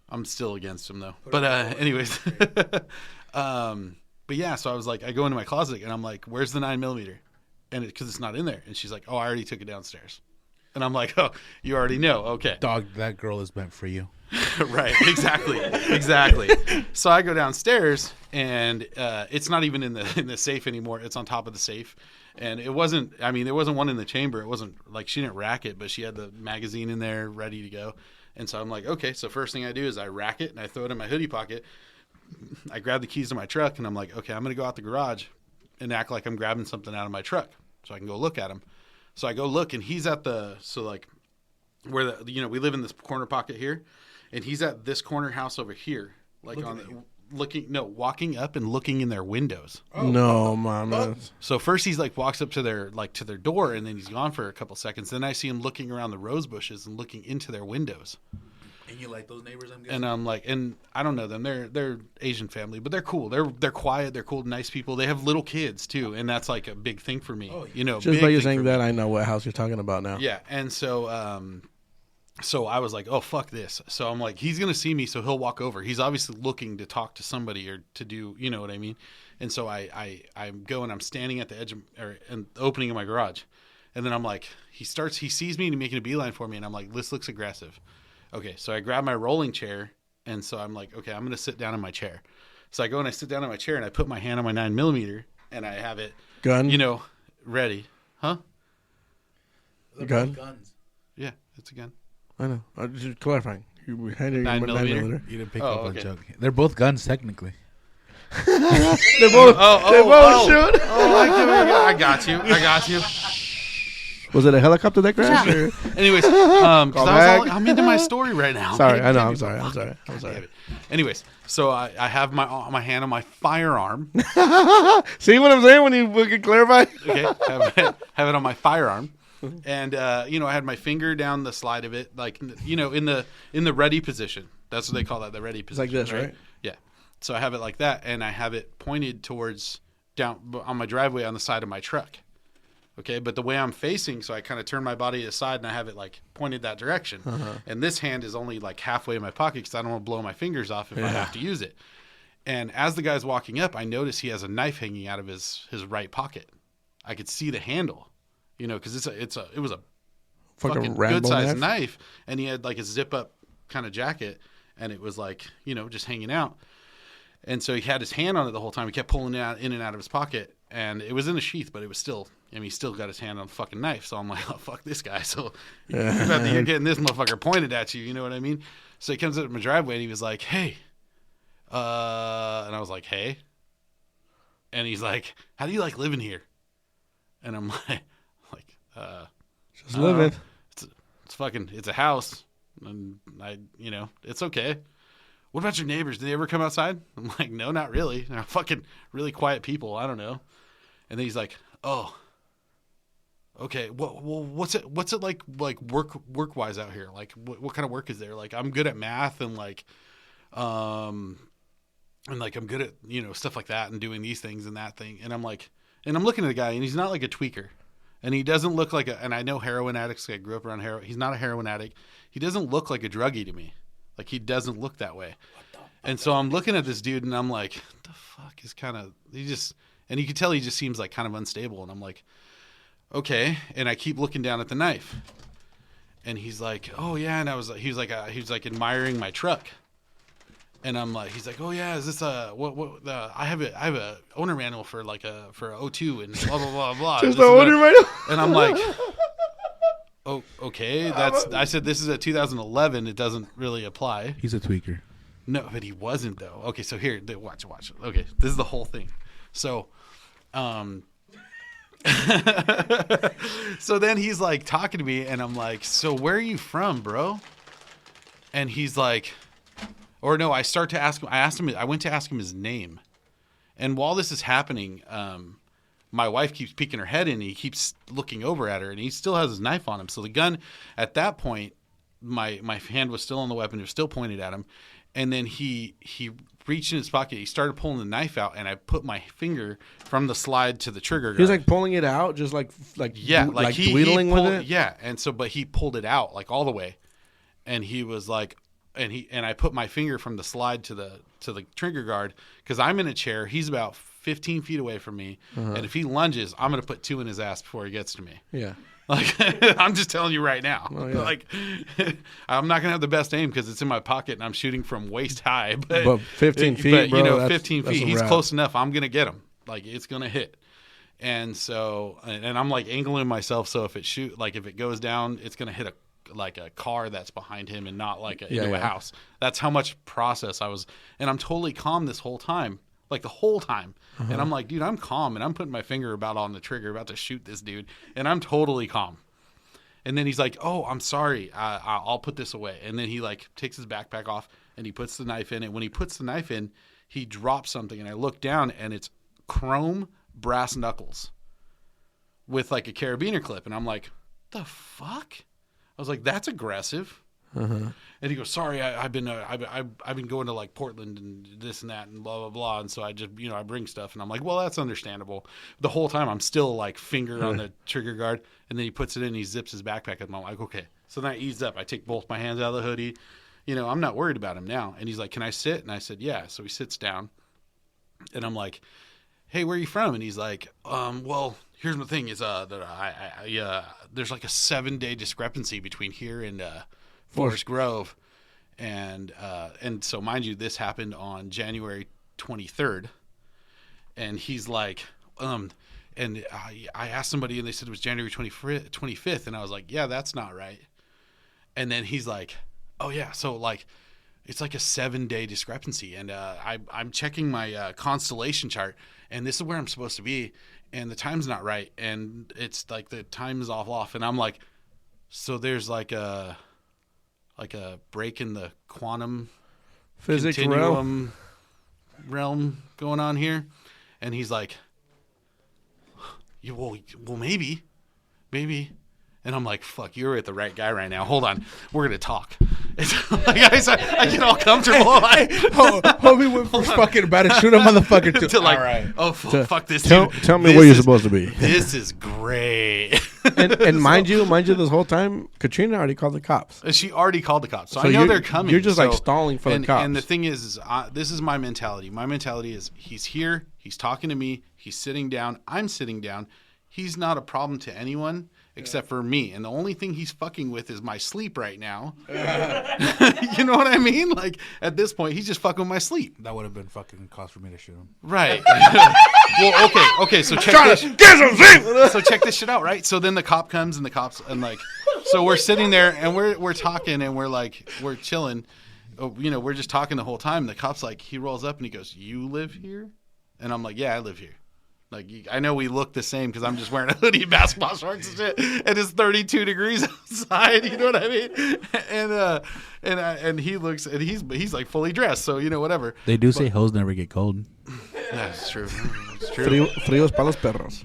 A: I'm still against them though. But anyways. But yeah, so I was like, I go into my closet and I'm like, where's the 9mm? And because it's not in there. And she's like, oh, I already took it downstairs. And I'm like, oh, you already know. Okay.
C: Dog, that girl is meant for you.
A: Right. Exactly. So I go downstairs and it's not even in the safe anymore. It's on top of the safe. And there wasn't one in the chamber. It wasn't like she didn't rack it, but she had the magazine in there ready to go. And so I'm like, okay, so first thing I do is I rack it and I throw it in my hoodie pocket. I grab the keys to my truck and I'm like, okay, I'm going to go out the garage and act like I'm grabbing something out of my truck so I can go look at him. So I go look and he's at where we live in this corner pocket here, and he's at this corner house over here, like walking up and looking in their windows.
B: Oh, no, mama.
A: So first he's like walks up to their door, and then he's gone for a couple seconds. Then I see him looking around the rose bushes and looking into their windows.
C: And you like those neighbors, I'm guessing?
A: And I'm like, and I don't know them. They're Asian family, but they're cool. They're quiet. They're cool, nice people. They have little kids too, and that's like a big thing for me.
C: Oh, yeah.
A: You know,
B: Just
A: big
B: by you
A: thing
B: saying
A: for
B: that,
A: me.
B: I know what house you're talking about now.
A: Yeah, and so so I was like, oh fuck this. So I'm like, he's gonna see me, so he'll walk over. He's obviously looking to talk to somebody or to do, you know what I mean. And so I go and I'm standing at the edge of and opening of my garage, and then I'm like, he sees me and he's making a beeline for me, and I'm like, this looks aggressive. Okay, so I grab my rolling chair, and so I'm like, okay, I'm gonna sit down in my chair. So I go and I sit down in my chair, and I put my hand on my 9mm, and I have it,
B: Gun?
A: you know, ready, huh?
C: They're
B: Gun?
C: both guns.
A: Yeah, it's a gun.
B: I know. I'm just clarifying. You handed your
A: 9mm?
B: 9mm.
C: You didn't pick
A: Oh,
C: up on
A: okay.
C: joke. They're both guns, technically.
B: They both shoot.
A: Oh, I got you.
B: Was it a helicopter that crashed? Or?
A: Anyways,
B: back.
A: I'm into my story right now.
B: Sorry, I know.
A: Give
B: I'm
A: me
B: sorry.
A: my-
B: I'm sorry.
A: Anyways, so I have my hand on my firearm.
B: See what I'm saying when you can clarify?
A: Okay, have it on my firearm, and you know, I had my finger down the slide of it, like, you know, in the ready position. That's what they call that, the ready position.
B: like this, right?
A: Yeah. So I have it like that, and I have it pointed towards down on my driveway on the side of my truck. Okay, but the way I'm facing, so I kind of turn my body aside and I have it like pointed that direction. And this hand is only like halfway in my pocket because I don't want to blow my fingers off if I have to use it. And as the guy's walking up, I notice he has a knife hanging out of his right pocket. I could see the handle, you know, because it was a fucking
B: Rambo
A: good sized knife, and he had like a zip up kind of jacket, and it was like, you know, just hanging out. And so he had his hand on it the whole time. He kept pulling it out, in and out of his pocket, and it was in a sheath, but it was still, I mean, he still got his hand on the fucking knife. So I'm like, oh, fuck this guy. So you're getting this motherfucker pointed at you, you know what I mean? So he comes up to my driveway, and he was like, hey. And I was like, hey. And he's like, how do you like living here? And I'm like,
B: Just living.
A: it's fucking, it's a house. And you know, it's okay. What about your neighbors? Did they ever come outside? I'm like, no, not really. They're fucking really quiet people. I don't know. And then he's like, oh, okay. Well, what's it like work wise out here? Like, what kind of work is there? Like, I'm good at math and like, and like I'm good at, you know, stuff like that and doing these things and that thing. And I'm like, and I'm looking at the guy, and he's not like a tweaker, and he doesn't look like and I know heroin addicts. I grew up around heroin. He's not a heroin addict. He doesn't look like a druggie to me. Like, he doesn't look that way. And so I'm looking at this dude, and I'm like, what the fuck is kind of, and you can tell he just seems like kind of unstable. And I'm like, okay. And I keep looking down at the knife, and he's like, oh yeah. And he was like admiring my truck. And I'm like, he's like, oh yeah, is this I have a owner manual for for 02 and blah, blah, blah, blah.
B: Just the owner manual?
A: And I'm like, oh, okay. I said, this is a 2011. It doesn't really apply.
C: He's a tweaker.
A: No, but he wasn't though. Okay, so here, watch. Okay, this is the whole thing. So, so then he's like talking to me, and I'm like, so where are you from, bro? And he's like, or no, I start to ask him. I went to ask him his name, and while this is happening, my wife keeps peeking her head in, and he keeps looking over at her, and he still has his knife on him. So the gun, at that point, my hand was still on the weapon. It was still pointed at him. And then he reached in his pocket. He started pulling the knife out, and I put my finger from the slide to the trigger guard.
B: He was like pulling it out, just like
A: yeah, like he
B: dweedling
A: pulled,
B: with it.
A: Yeah, and so but he pulled it out like all the way, and he was like, and I put my finger from the slide to the trigger guard because I'm in a chair. He's about 15 feet away from me, and if he lunges, I'm gonna put 2 in his ass before he gets to me.
B: Yeah.
A: Like, I'm just telling you right now.
B: Oh, yeah.
A: Like, I'm not gonna have the best aim because it's in my pocket and I'm shooting from waist high. But
B: 15 feet,
A: but,
B: bro,
A: you know,
B: that's
A: 15
B: a
A: feet. He's
B: wrap.
A: close enough. I'm gonna get him. Like, it's gonna hit. And so, and I'm like angling myself so if it goes down, it's gonna hit a car that's behind him and not like into a house. That's how much process I was. And I'm totally calm this whole time. Like the whole time. And I'm like, dude, I'm calm. And I'm putting my finger about on the trigger, about to shoot this dude. And I'm totally calm. And then he's like, oh, I'm sorry. I'll put this away. And then he like takes his backpack off and he puts the knife in. And when he puts the knife in, he drops something. And I look down and it's chrome brass knuckles with like a carabiner clip. And I'm like, the fuck? I was like, that's aggressive. And he goes, sorry, I've been going to like Portland and this and that and blah, blah, blah. And so I just, I bring stuff. And I'm like, well, that's understandable. The whole time I'm still like finger on the trigger guard. And then he puts it in, he zips his backpack up. And I'm like, okay. So then I ease up. I take both my hands out of the hoodie. I'm not worried about him now. And he's like, can I sit? And I said, yeah. So he sits down. And I'm like, hey, where are you from? And he's like, well, here's the thing is that there's like a 7-day discrepancy between here and Forest Grove. And so mind you, this happened on January 23rd. And he's like, and I asked somebody and they said it was January 25th. And I was like, yeah, that's not right. And then he's like, oh yeah. So like, it's like a 7-day discrepancy. And I'm checking my constellation chart and this is where I'm supposed to be. And the time's not right. And it's like the time is off. And I'm like, so there's like a break in the quantum
B: physics
A: continuum realm going on here. And he's like, well, maybe. And I'm like, fuck, you're with the right guy right now. Hold on. We're going to talk. It's like I get all comfortable.
C: Homie went from fucking about to shoot a motherfucker to
A: like,
C: all right.
A: Oh, fuck this
B: tell
A: dude.
B: Tell me where you're supposed to be.
A: This is great.
B: And mind you, this whole time, Katrina already called the cops.
A: She already called the cops. So I know
B: you're-
A: they're coming.
B: you're just, like,
A: So-
B: stalling for the
A: and,
B: cops.
A: And the thing is this is my mentality. My mentality is he's here. He's talking to me. He's sitting down. I'm sitting down. He's not a problem to anyone except for me. And the only thing he's fucking with is my sleep right now. You know what I mean? Like, at this point, he's just fucking with my sleep.
C: That would have been fucking cause for me to shoot him.
A: Right. Well, okay. So check this. So check this shit out, right? So then the cop comes and so we're sitting there and we're talking and we're chilling. We're just talking the whole time. The cop's like, he rolls up and he goes, "You live here?" And I'm like, "Yeah, I live here." Like, I know we look the same because I'm just wearing a hoodie, basketball shorts and shit, and it's 32 degrees outside. You know what I mean? And he looks, and he's like fully dressed, so whatever.
C: They do say hoes never get cold.
A: That's true. It's true.
B: Fríos para los perros.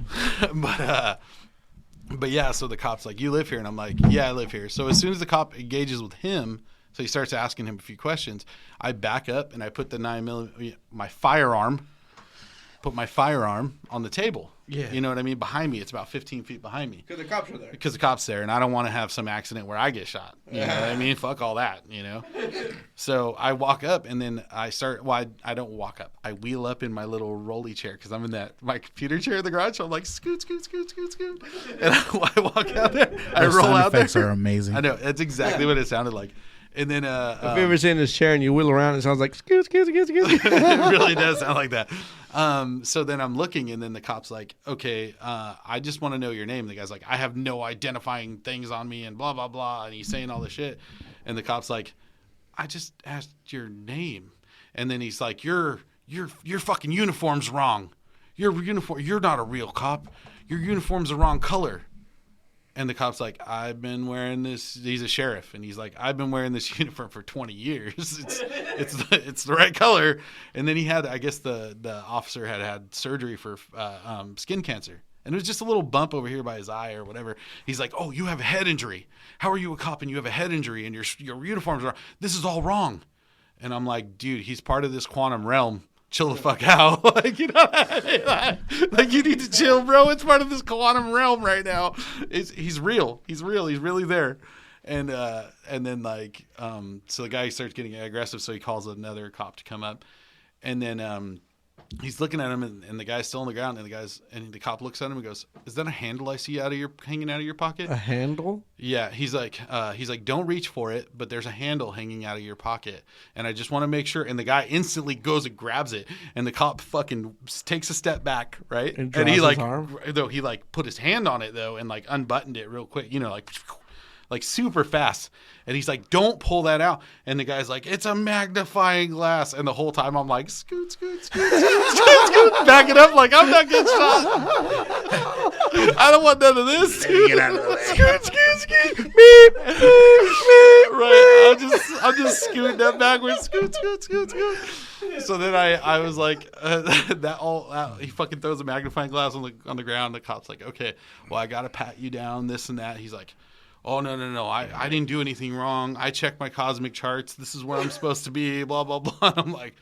A: But yeah, so the cop's like, "You live here?" And I'm like, "Yeah, I live here." So as soon as the cop engages with him, so he starts asking him a few questions, I back up and I put the 9mm, put my firearm on the table.
B: Yeah.
A: You know what I mean? Behind me. It's about 15 feet behind me.
B: Because the cops are there.
A: Because the cop's there, and I don't want to have some accident where I get shot. You know what I mean? Fuck all that, So I walk up, and then I start, I don't walk up. I wheel up in my little rolly chair, because I'm in my computer chair in the garage, so I'm like, scoot, scoot, scoot, scoot, scoot. And I walk out there. I roll out there.
C: Those sound effects are amazing.
A: I know. That's exactly what it sounded like. And then
B: if you ever sit in this chair and you wheel around, it sounds like scoot, scoot, scoot, scoot.
A: It really does sound like that. So then I'm looking, and then the cop's like, "Okay, I just want to know your name." The guy's like, "I have no identifying things on me," and blah blah blah, and he's saying all this shit. And the cop's like, "I just asked your name," and then he's like, "Your fucking uniform's wrong. You're not a real cop. Your uniform's the wrong color." And the cop's like, "I've been wearing this." He's a sheriff, and he's like, "I've been wearing this uniform for 20 years. It's the right color." And then he had, I guess the officer had surgery for skin cancer, and it was just a little bump over here by his eye or whatever. He's like, "Oh, you have a head injury. How are you a cop and you have a head injury and your uniform's wrong? This is all wrong." And I'm like, "Dude, he's part of this quantum realm. Chill the fuck out." Like, you know what I mean? Like, you need to chill, bro. It's part of this quantum realm right now. He's real. He's real. He's really there. And then so the guy starts getting aggressive, so he calls another cop to come up. And then he's looking at him, and the guy's still on the ground, and the cop looks at him and goes, "Is that a handle I see hanging out of your pocket?"
B: A handle?
A: Yeah, he's like, "Don't reach for it, but there's a handle hanging out of your pocket, and I just want to make sure." And the guy instantly goes and grabs it, and the cop fucking takes a step back, right?
B: And
A: he
B: draws his arm?
A: though he put his hand on it though, and unbuttoned it real quick, like super fast. And he's like, "Don't pull that out." And the guy's like, "It's a magnifying glass." And the whole time I'm like, "Scoot, scoot, scoot, scoot, scoot, scoot." Back it up like I'm not getting shot. I don't want none of this. Get out of the way. Scoot, scoot, scoot. Beep, beep, beep. Right. I'm just scooting up backwards. Scoot, scoot, scoot, scoot. So then I was like, he fucking throws a magnifying glass on the ground. The cop's like, "Okay, well, I got to pat you down, this and that." He's like, oh, no. I didn't do anything wrong. I checked my cosmic charts. This is where I'm supposed to be, blah, blah, blah. And I'm like,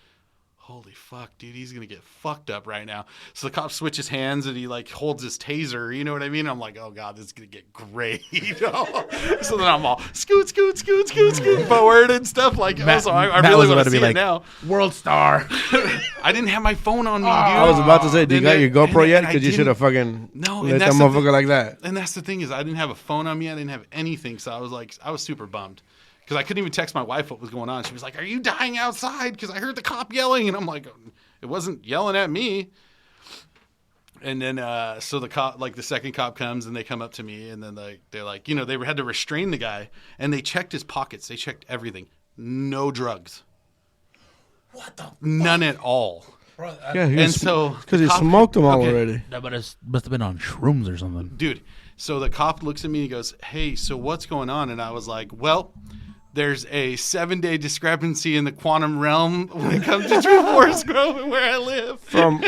A: holy fuck, dude, he's going to get fucked up right now. So the cop switches hands and he like holds his taser. You know what I mean? I'm like, oh God, this is going to get great. So then I'm all scoot forward and stuff like,
C: Matt,
A: so I
C: Matt
A: really
C: was
A: want
C: about
A: to
C: to be
A: see
C: like,
A: it now.
C: World star.
A: I didn't have my phone on me, dude.
B: I was about to say, do you
A: And
B: got
A: then-
B: your GoPro
A: and
B: yet?
A: I
B: Because you
A: didn't-
B: should have fucking
A: No,
B: let
A: and
B: that
A: that's the
B: motherfucker like that.
A: And that's the thing is I didn't have a phone on me. I didn't have anything. So I was super bummed because I couldn't even text my wife what was going on. She was like, are you dying outside? Because I heard the cop yelling. And I'm like, it wasn't yelling at me. And then so the cop, like the second cop comes and they come up to me and then they're like, you know, they had to restrain the guy and they checked his pockets. They checked everything. No drugs.
C: What the?
A: None at all.
C: Bro,
B: Yeah,
A: And so
B: because he
A: the cop-
B: smoked them all
A: okay.
B: already.
C: that must have been on shrooms or something.
A: Dude, so the cop looks at me and he goes, hey, so what's going on? And I was like, well, there's a 7-day discrepancy in the quantum realm when it comes to Forest Grove and where I live.
B: From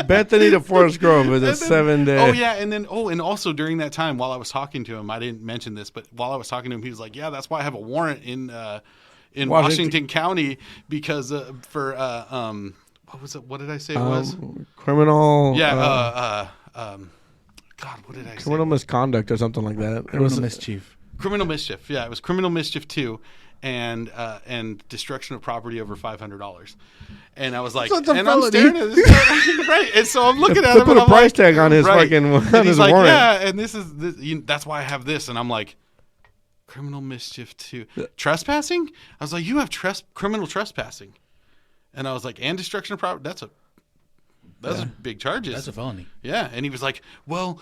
B: Bethany to Forest Grove is a
A: And then-
B: 7-day.
A: Oh, yeah. And then, and also during that time while I was talking to him, I didn't mention this, but while I was talking to him, he was like, yeah, that's why I have a warrant in Washington County because for, what was it? What did I say it was?
B: Criminal.
A: Yeah. God, what did I say?
B: Criminal misconduct or something like that. It was
C: mischief.
A: Criminal mischief. Yeah, it was criminal mischief too, and destruction of property over $500. And I was like,
B: That's a
A: and I'm
B: felony.
A: staring at this guy, right? And so I'm looking at
B: They
A: him,
B: put
A: and
B: a
A: I'm
B: price
A: like,
B: tag on his
A: right.
B: fucking
A: And
B: on
A: he's
B: his
A: like,
B: warrant.
A: yeah, and that's why I have this, and I'm like, criminal mischief too, trespassing. I was like, you have criminal trespassing, and I was like, and destruction of property. That's a big charges.
C: That's a felony.
A: Yeah, and he was like, "Well,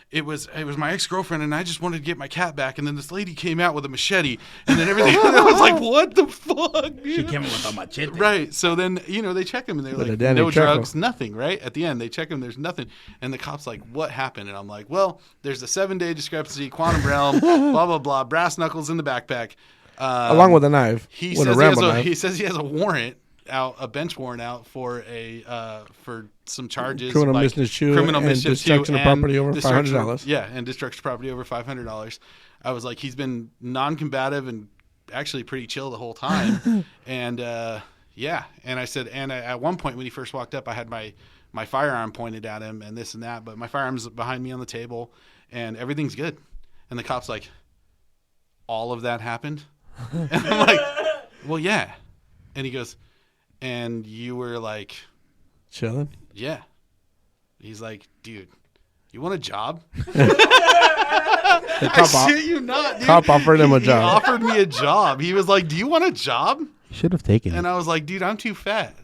A: it was my ex-girlfriend, and I just wanted to get my cat back, and then this lady came out with a machete, and then everything." And I was like, "What the fuck?" Dude?
C: She came in with a machete.
A: Right. So then they check him, and they're
B: With a
A: like,
B: Danny
A: "No
B: Trejo.
A: drugs, nothing." Right at the end, they check him. There's nothing, and the cop's like, "What happened?" And I'm like, "Well, there's a 7-day discrepancy, quantum realm, blah blah blah, brass knuckles in the backpack,
B: Along with a knife.
A: he
B: with
A: says
B: a Rambo knife.
A: he says he has a warrant out, a bench warrant out for for some charges,
B: Criminal
A: like
B: mischief
A: criminal
B: and
A: mischief
B: destruction
A: too,
B: of property over
A: destruction
B: $500.
A: of- Yeah, and destruction of property over $500. I was like, he's been non-combative and actually pretty chill the whole time, and yeah. And I said, and at one point when he first walked up, I had my firearm pointed at him and this and that, but my firearm's behind me on the table, and everything's good. And the cop's like, all of that happened, and I'm like, well, yeah. And he goes, and you were like,
B: Chilling.
A: yeah. He's like, dude, you want a job?
B: The
A: I shit you not, dude.
B: cop offered him a
A: He
B: job.
A: offered me a job. He was like, do you want a job?
C: Should have taken
A: And
C: it.
A: I was like, dude, I'm too fat.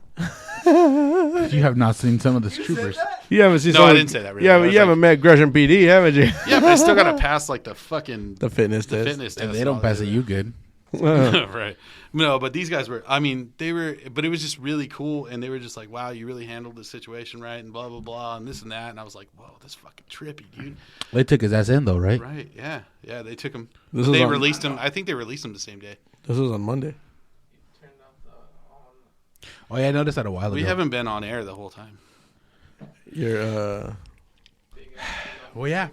C: You have not seen some of the troopers.
B: You haven't seen
A: No, I
B: some-
A: didn't say that really.
B: Yeah,
A: I
B: but
A: was
B: you haven't met Gresham PD, haven't you?
A: Yeah, but I still got to pass like the fucking
B: The fitness test.
A: fitness test.
C: If they
A: and
C: don't
A: all
C: pass
A: that.
C: it, you good.
A: Right. No, but these guys were, I mean, but it was just really cool. And they were just like, wow, you really handled the situation right. And blah, blah, blah. And this and that. And I was like, whoa, that's fucking trippy, dude.
C: They took his ass in though, right?
A: Right. Yeah. Yeah. They took him.
B: This
A: But
B: was
A: they
B: on-
A: released him. I think they released him the same day.
B: This was on Monday.
C: Oh yeah, I noticed that a while ago.
A: We haven't been on air the whole time.
B: Your
C: Well, yeah,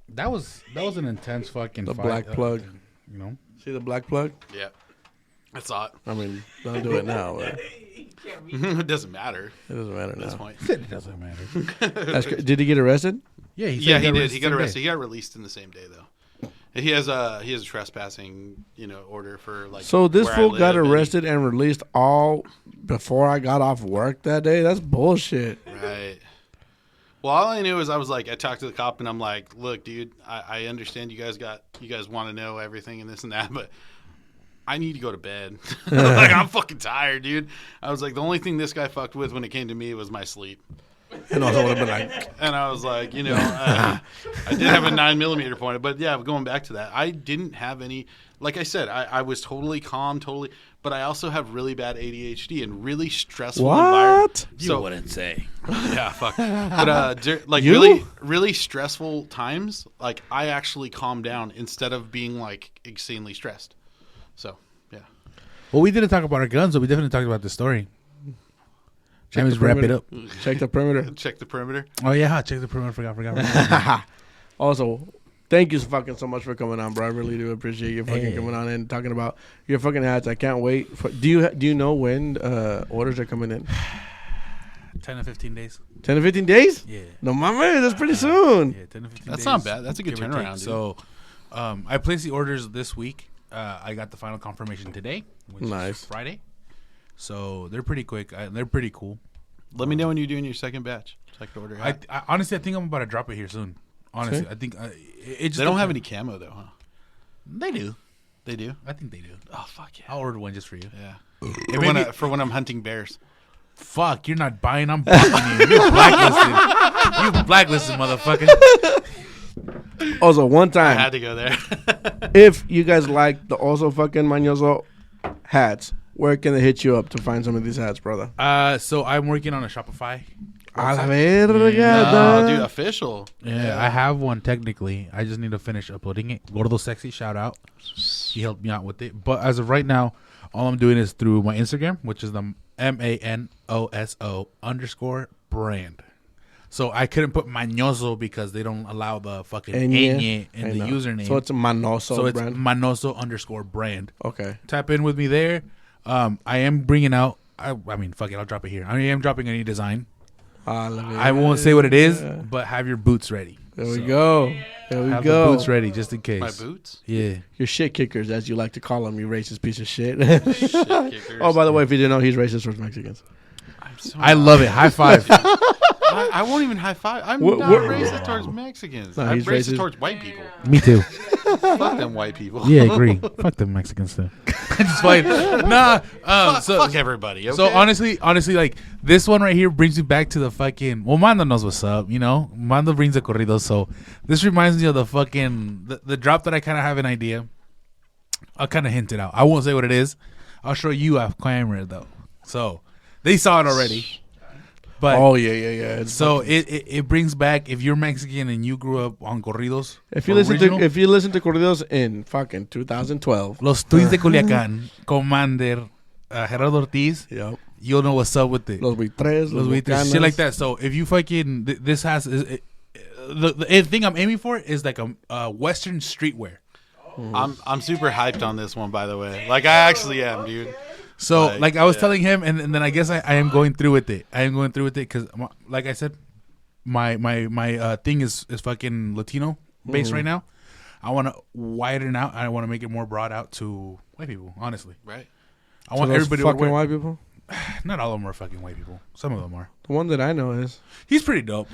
C: that was an intense fucking
B: The
C: fight,
B: black plug.
C: You know,
B: see the black plug?
A: Yeah. I saw it.
B: I mean, don't do it now. But
A: It doesn't matter
B: it doesn't matter
A: at this
B: now.
A: point.
C: it doesn't matter.
B: Did he get arrested?
C: Yeah, he, said
A: Yeah, he did.
C: arrested
A: He got
C: today.
A: arrested. He got released in the same day, though. And he has a trespassing, order for like.
B: So this
A: where I
B: fool
A: live,
B: got
A: and he-
B: arrested and released all before I got off work that day? That's bullshit.
A: Right. Well, all I knew is I talked to the cop and I'm like, look, dude, I understand you guys want to know everything and this and that, but I need to go to bed. Like, I'm fucking tired, dude. I was like, the only thing this guy fucked with when it came to me was my sleep.
B: And also would have been like,
A: And I was like, I did have a 9mm pointer, but yeah, going back to that, I didn't have any, like I said, I was totally calm, but I also have really bad ADHD and really stressful environment.
B: what?
C: You wouldn't say.
A: Yeah, fuck. But like
B: You?
A: really, really stressful times, like I actually calm down instead of being like insanely stressed. So yeah.
C: Well, we didn't talk about our guns, but we definitely talked about the story. James, wrap it up.
B: Check the perimeter.
A: Check the perimeter.
C: Oh yeah, check the perimeter. Forgot.
B: Also, Thank you fucking so much for coming on, bro. I really do appreciate you fucking coming on and talking about your fucking hats. I can't wait. Do you know when orders are coming in?
C: 10 to 15 days.
B: 10 to 15 days?
C: Yeah.
B: No, my man, that's pretty soon.
C: Yeah, 10 to 15
A: That's
C: days.
A: not bad. That's a good
C: give or
A: turnaround,
C: take.
A: dude.
C: So, I placed the orders this week. I got the final confirmation today, which
B: Nice.
C: is Friday. So they're pretty quick. They're pretty cool.
A: Let me know when you're doing your second batch. So I can order.
C: I honestly, I think I'm about to drop it here soon. Honestly,
B: See?
C: I think it just
A: They don't have any camo though, huh?
C: They do.
A: They do.
C: I think they do.
A: Oh fuck yeah.
C: I'll order one just for you.
A: Yeah.
C: Maybe-
A: For when I'm hunting bears.
C: Fuck, you're not buying. I'm blocking you. You're blacklisted. You blacklisted, motherfucker.
B: Also, one
A: I
B: time,
A: had to go there.
B: if you guys like the also fucking Mañoso hats, where can they hit you up to find some of these hats, brother?
C: So I'm working on a Shopify.
B: A la verga,
A: Oh,
B: dog.
A: dude, official.
C: Yeah, I have one technically. I just need to finish uploading it. Gordo Sexy, shout out. He helped me out with it. But as of right now, all I'm doing is through my Instagram, which is the MANOSO_brand. So I couldn't put Mañoso because they don't allow the fucking ñ in
B: I
C: the
B: know.
C: username.
B: So it's a Manoso
C: So it's
B: brand.
C: Manoso_brand.
B: Okay.
C: Tap in with me there. I am bringing out. I mean, fuck it. I'll drop it here. I am dropping a new design. I won't say what it is, but have your boots ready.
B: There we go. There we
C: Have
B: go.
C: the boots ready just in case.
A: My boots.
C: Yeah.
B: Your shit kickers, as you like to call them, you racist piece of shit.
A: Shit kickers.
B: Oh, by the way, if you didn't know, he's racist towards Mexicans.
A: I'm so
C: I love it. High five.
A: I won't even high five. I'm
B: What-
A: not
B: what-
A: racist towards Mexicans.
B: No,
A: I'm
B: he's
A: racist
B: racist.
A: towards white people.
C: Me too.
A: Fuck them white people.
C: Yeah, agree. Fuck them Mexicans too. Just fine. Nah.
A: Fuck everybody. Okay?
C: So honestly, like this one right here brings me back to the fucking. Well, Mando knows what's up, you know. Mando brings the corridos, so this reminds me of the fucking the drop that I kind of have an idea. I'll kind of hint it out. I won't say what it is. I'll show you off camera though. So they saw it already. But
B: Oh, yeah. It's
C: so it brings back if you're Mexican and you grew up on corridos.
B: If you
C: original,
B: listen to corridos in fucking 2012,
C: Los Twins de Culiacán, Commander Gerardo Ortiz,
B: yep.
C: you'll know what's up with it.
B: Los Buitres,
C: Los Buitres, shit like that. So if you fucking this has the thing I'm aiming for is like a Western streetwear.
A: I'm super hyped on this one, by the way. Like I actually am, dude.
C: So like I was
A: yeah.
C: telling him, and then I guess I am going through with it. I am going through with it because, like I said, my thing is fucking Latino based right now. I want to widen out. I want to make it more broad out to white people. Honestly,
A: Right.
C: I want
B: those
C: everybody to
B: fucking
C: wear.
B: white people.
C: Not all of them are fucking white people. Some of them are.
B: The one that I know is
C: He's pretty dope.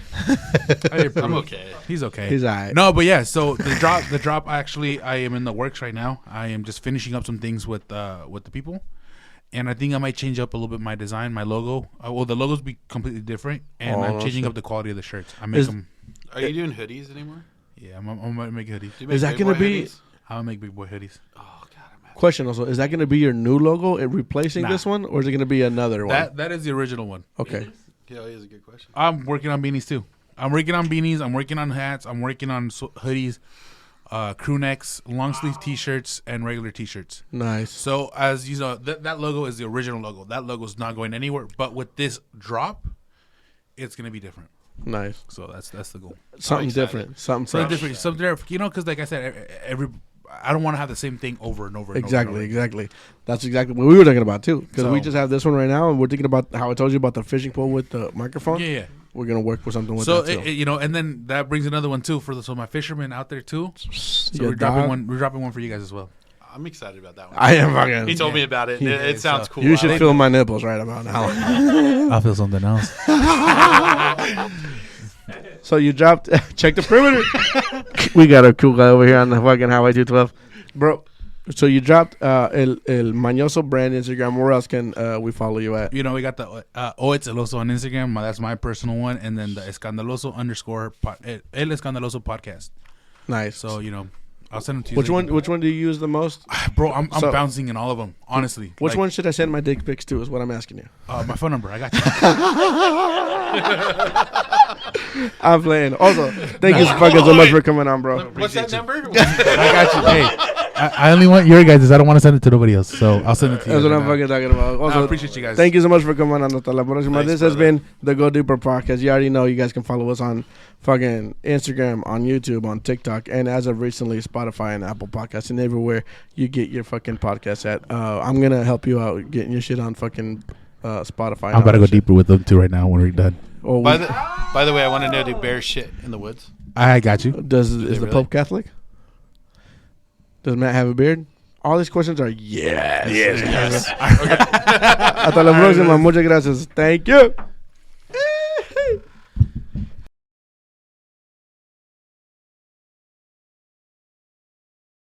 A: I'm okay.
C: He's okay.
B: he's alright.
C: No, but yeah. So the drop. Actually, I am in the works right now. I am just finishing up some things with the people, and I think I might change up a little bit my design, my logo. Well, the logos be completely different, and I'm changing up the quality of the shirts. I make them.
A: Are you doing hoodies anymore?
C: Yeah, I'm gonna make hoodies.
A: Do you make
B: Is that
A: big
B: gonna
A: boy
B: be-
A: hoodies?
C: I'm gonna make big boy hoodies.
A: Oh god, I'm happy.
B: Question also, is that going to be your new logo, replacing
C: Nah.
B: this one, or is it going to be another one?
C: That is the original one.
B: Okay.
A: Yeah, that is a good question.
C: I'm working on beanies too. I'm working on beanies. I'm working on hats. I'm working on hoodies, crew necks, long sleeve T-shirts, and regular T-shirts.
B: Nice.
C: So as you know, that logo is the original logo. That logo is not going anywhere. But with this drop, it's gonna be different.
B: Nice.
C: So that's the goal.
B: Something
A: excited.
B: different. Something
C: Something
B: fresh.
C: different. Something different. You know, because like I said, I don't want to have the same thing over and over. And
B: Exactly,
C: over and over.
B: exactly. That's exactly what we were talking about too. Because we
C: So-
B: just have this one right now, and we're thinking about how I told you about the fishing pole with the microphone.
C: Yeah.
B: We're gonna work with something with
C: So
B: that too.
C: you know, and then that brings another one too for so my fishermen out there too. So
B: Yeah,
C: we're dropping
B: dog.
C: one. We're dropping one for you guys as well.
A: I'm excited about that one.
B: I am fucking.
A: He told me about it. It sounds cool.
B: You
A: I
B: should
A: like
B: feel my nipples right about now.
C: I'll feel something else.
B: So you dropped. Check the perimeter. We got a cool guy over here on the fucking Highway 212, bro. So you dropped el Mañoso brand Instagram. Where else can we follow you at?
C: You know, we got the It's Eloso on Instagram. That's my personal one, and then the Escandaloso El Escandaloso podcast.
B: Nice.
C: So you know, I'll send them to you.
B: Which one do you use the most?
C: Bro, I'm
B: So-
C: bouncing in all of them. Honestly,
B: Which
C: Like,
B: one should I send my dick pics to? Is what I'm asking you.
C: My phone number. I got
B: I'm playing. Also, thank you fucking so much for coming on, bro.
A: What's that number?
C: I got you. Hey, I only want your guys'. I don't want to send it to nobody else, so I'll send it to you.
B: That's what
C: right
B: I'm
C: now.
B: fucking talking about. Also,
C: I appreciate you guys.
B: Thank you so much for coming on. Hasta la próxima.
A: Thanks,
B: This has
A: brother.
B: been the Go Deeper podcast. You already know you guys can follow us on fucking Instagram, on YouTube, on TikTok, and as of recently, Spotify and Apple Podcasts, and everywhere you get your fucking podcast at. I'm gonna help you out getting your shit on fucking Spotify.
C: I'm about to go deeper with them too right now when we're done.
B: Oh,
A: By the way, I want to know, do bears shit in the woods?
C: I got you.
B: is the
A: really?
B: Pope Catholic? Does Matt have a beard? All these questions are yes.
A: Yes.
B: Hasta la próxima. Muchas gracias. Thank you.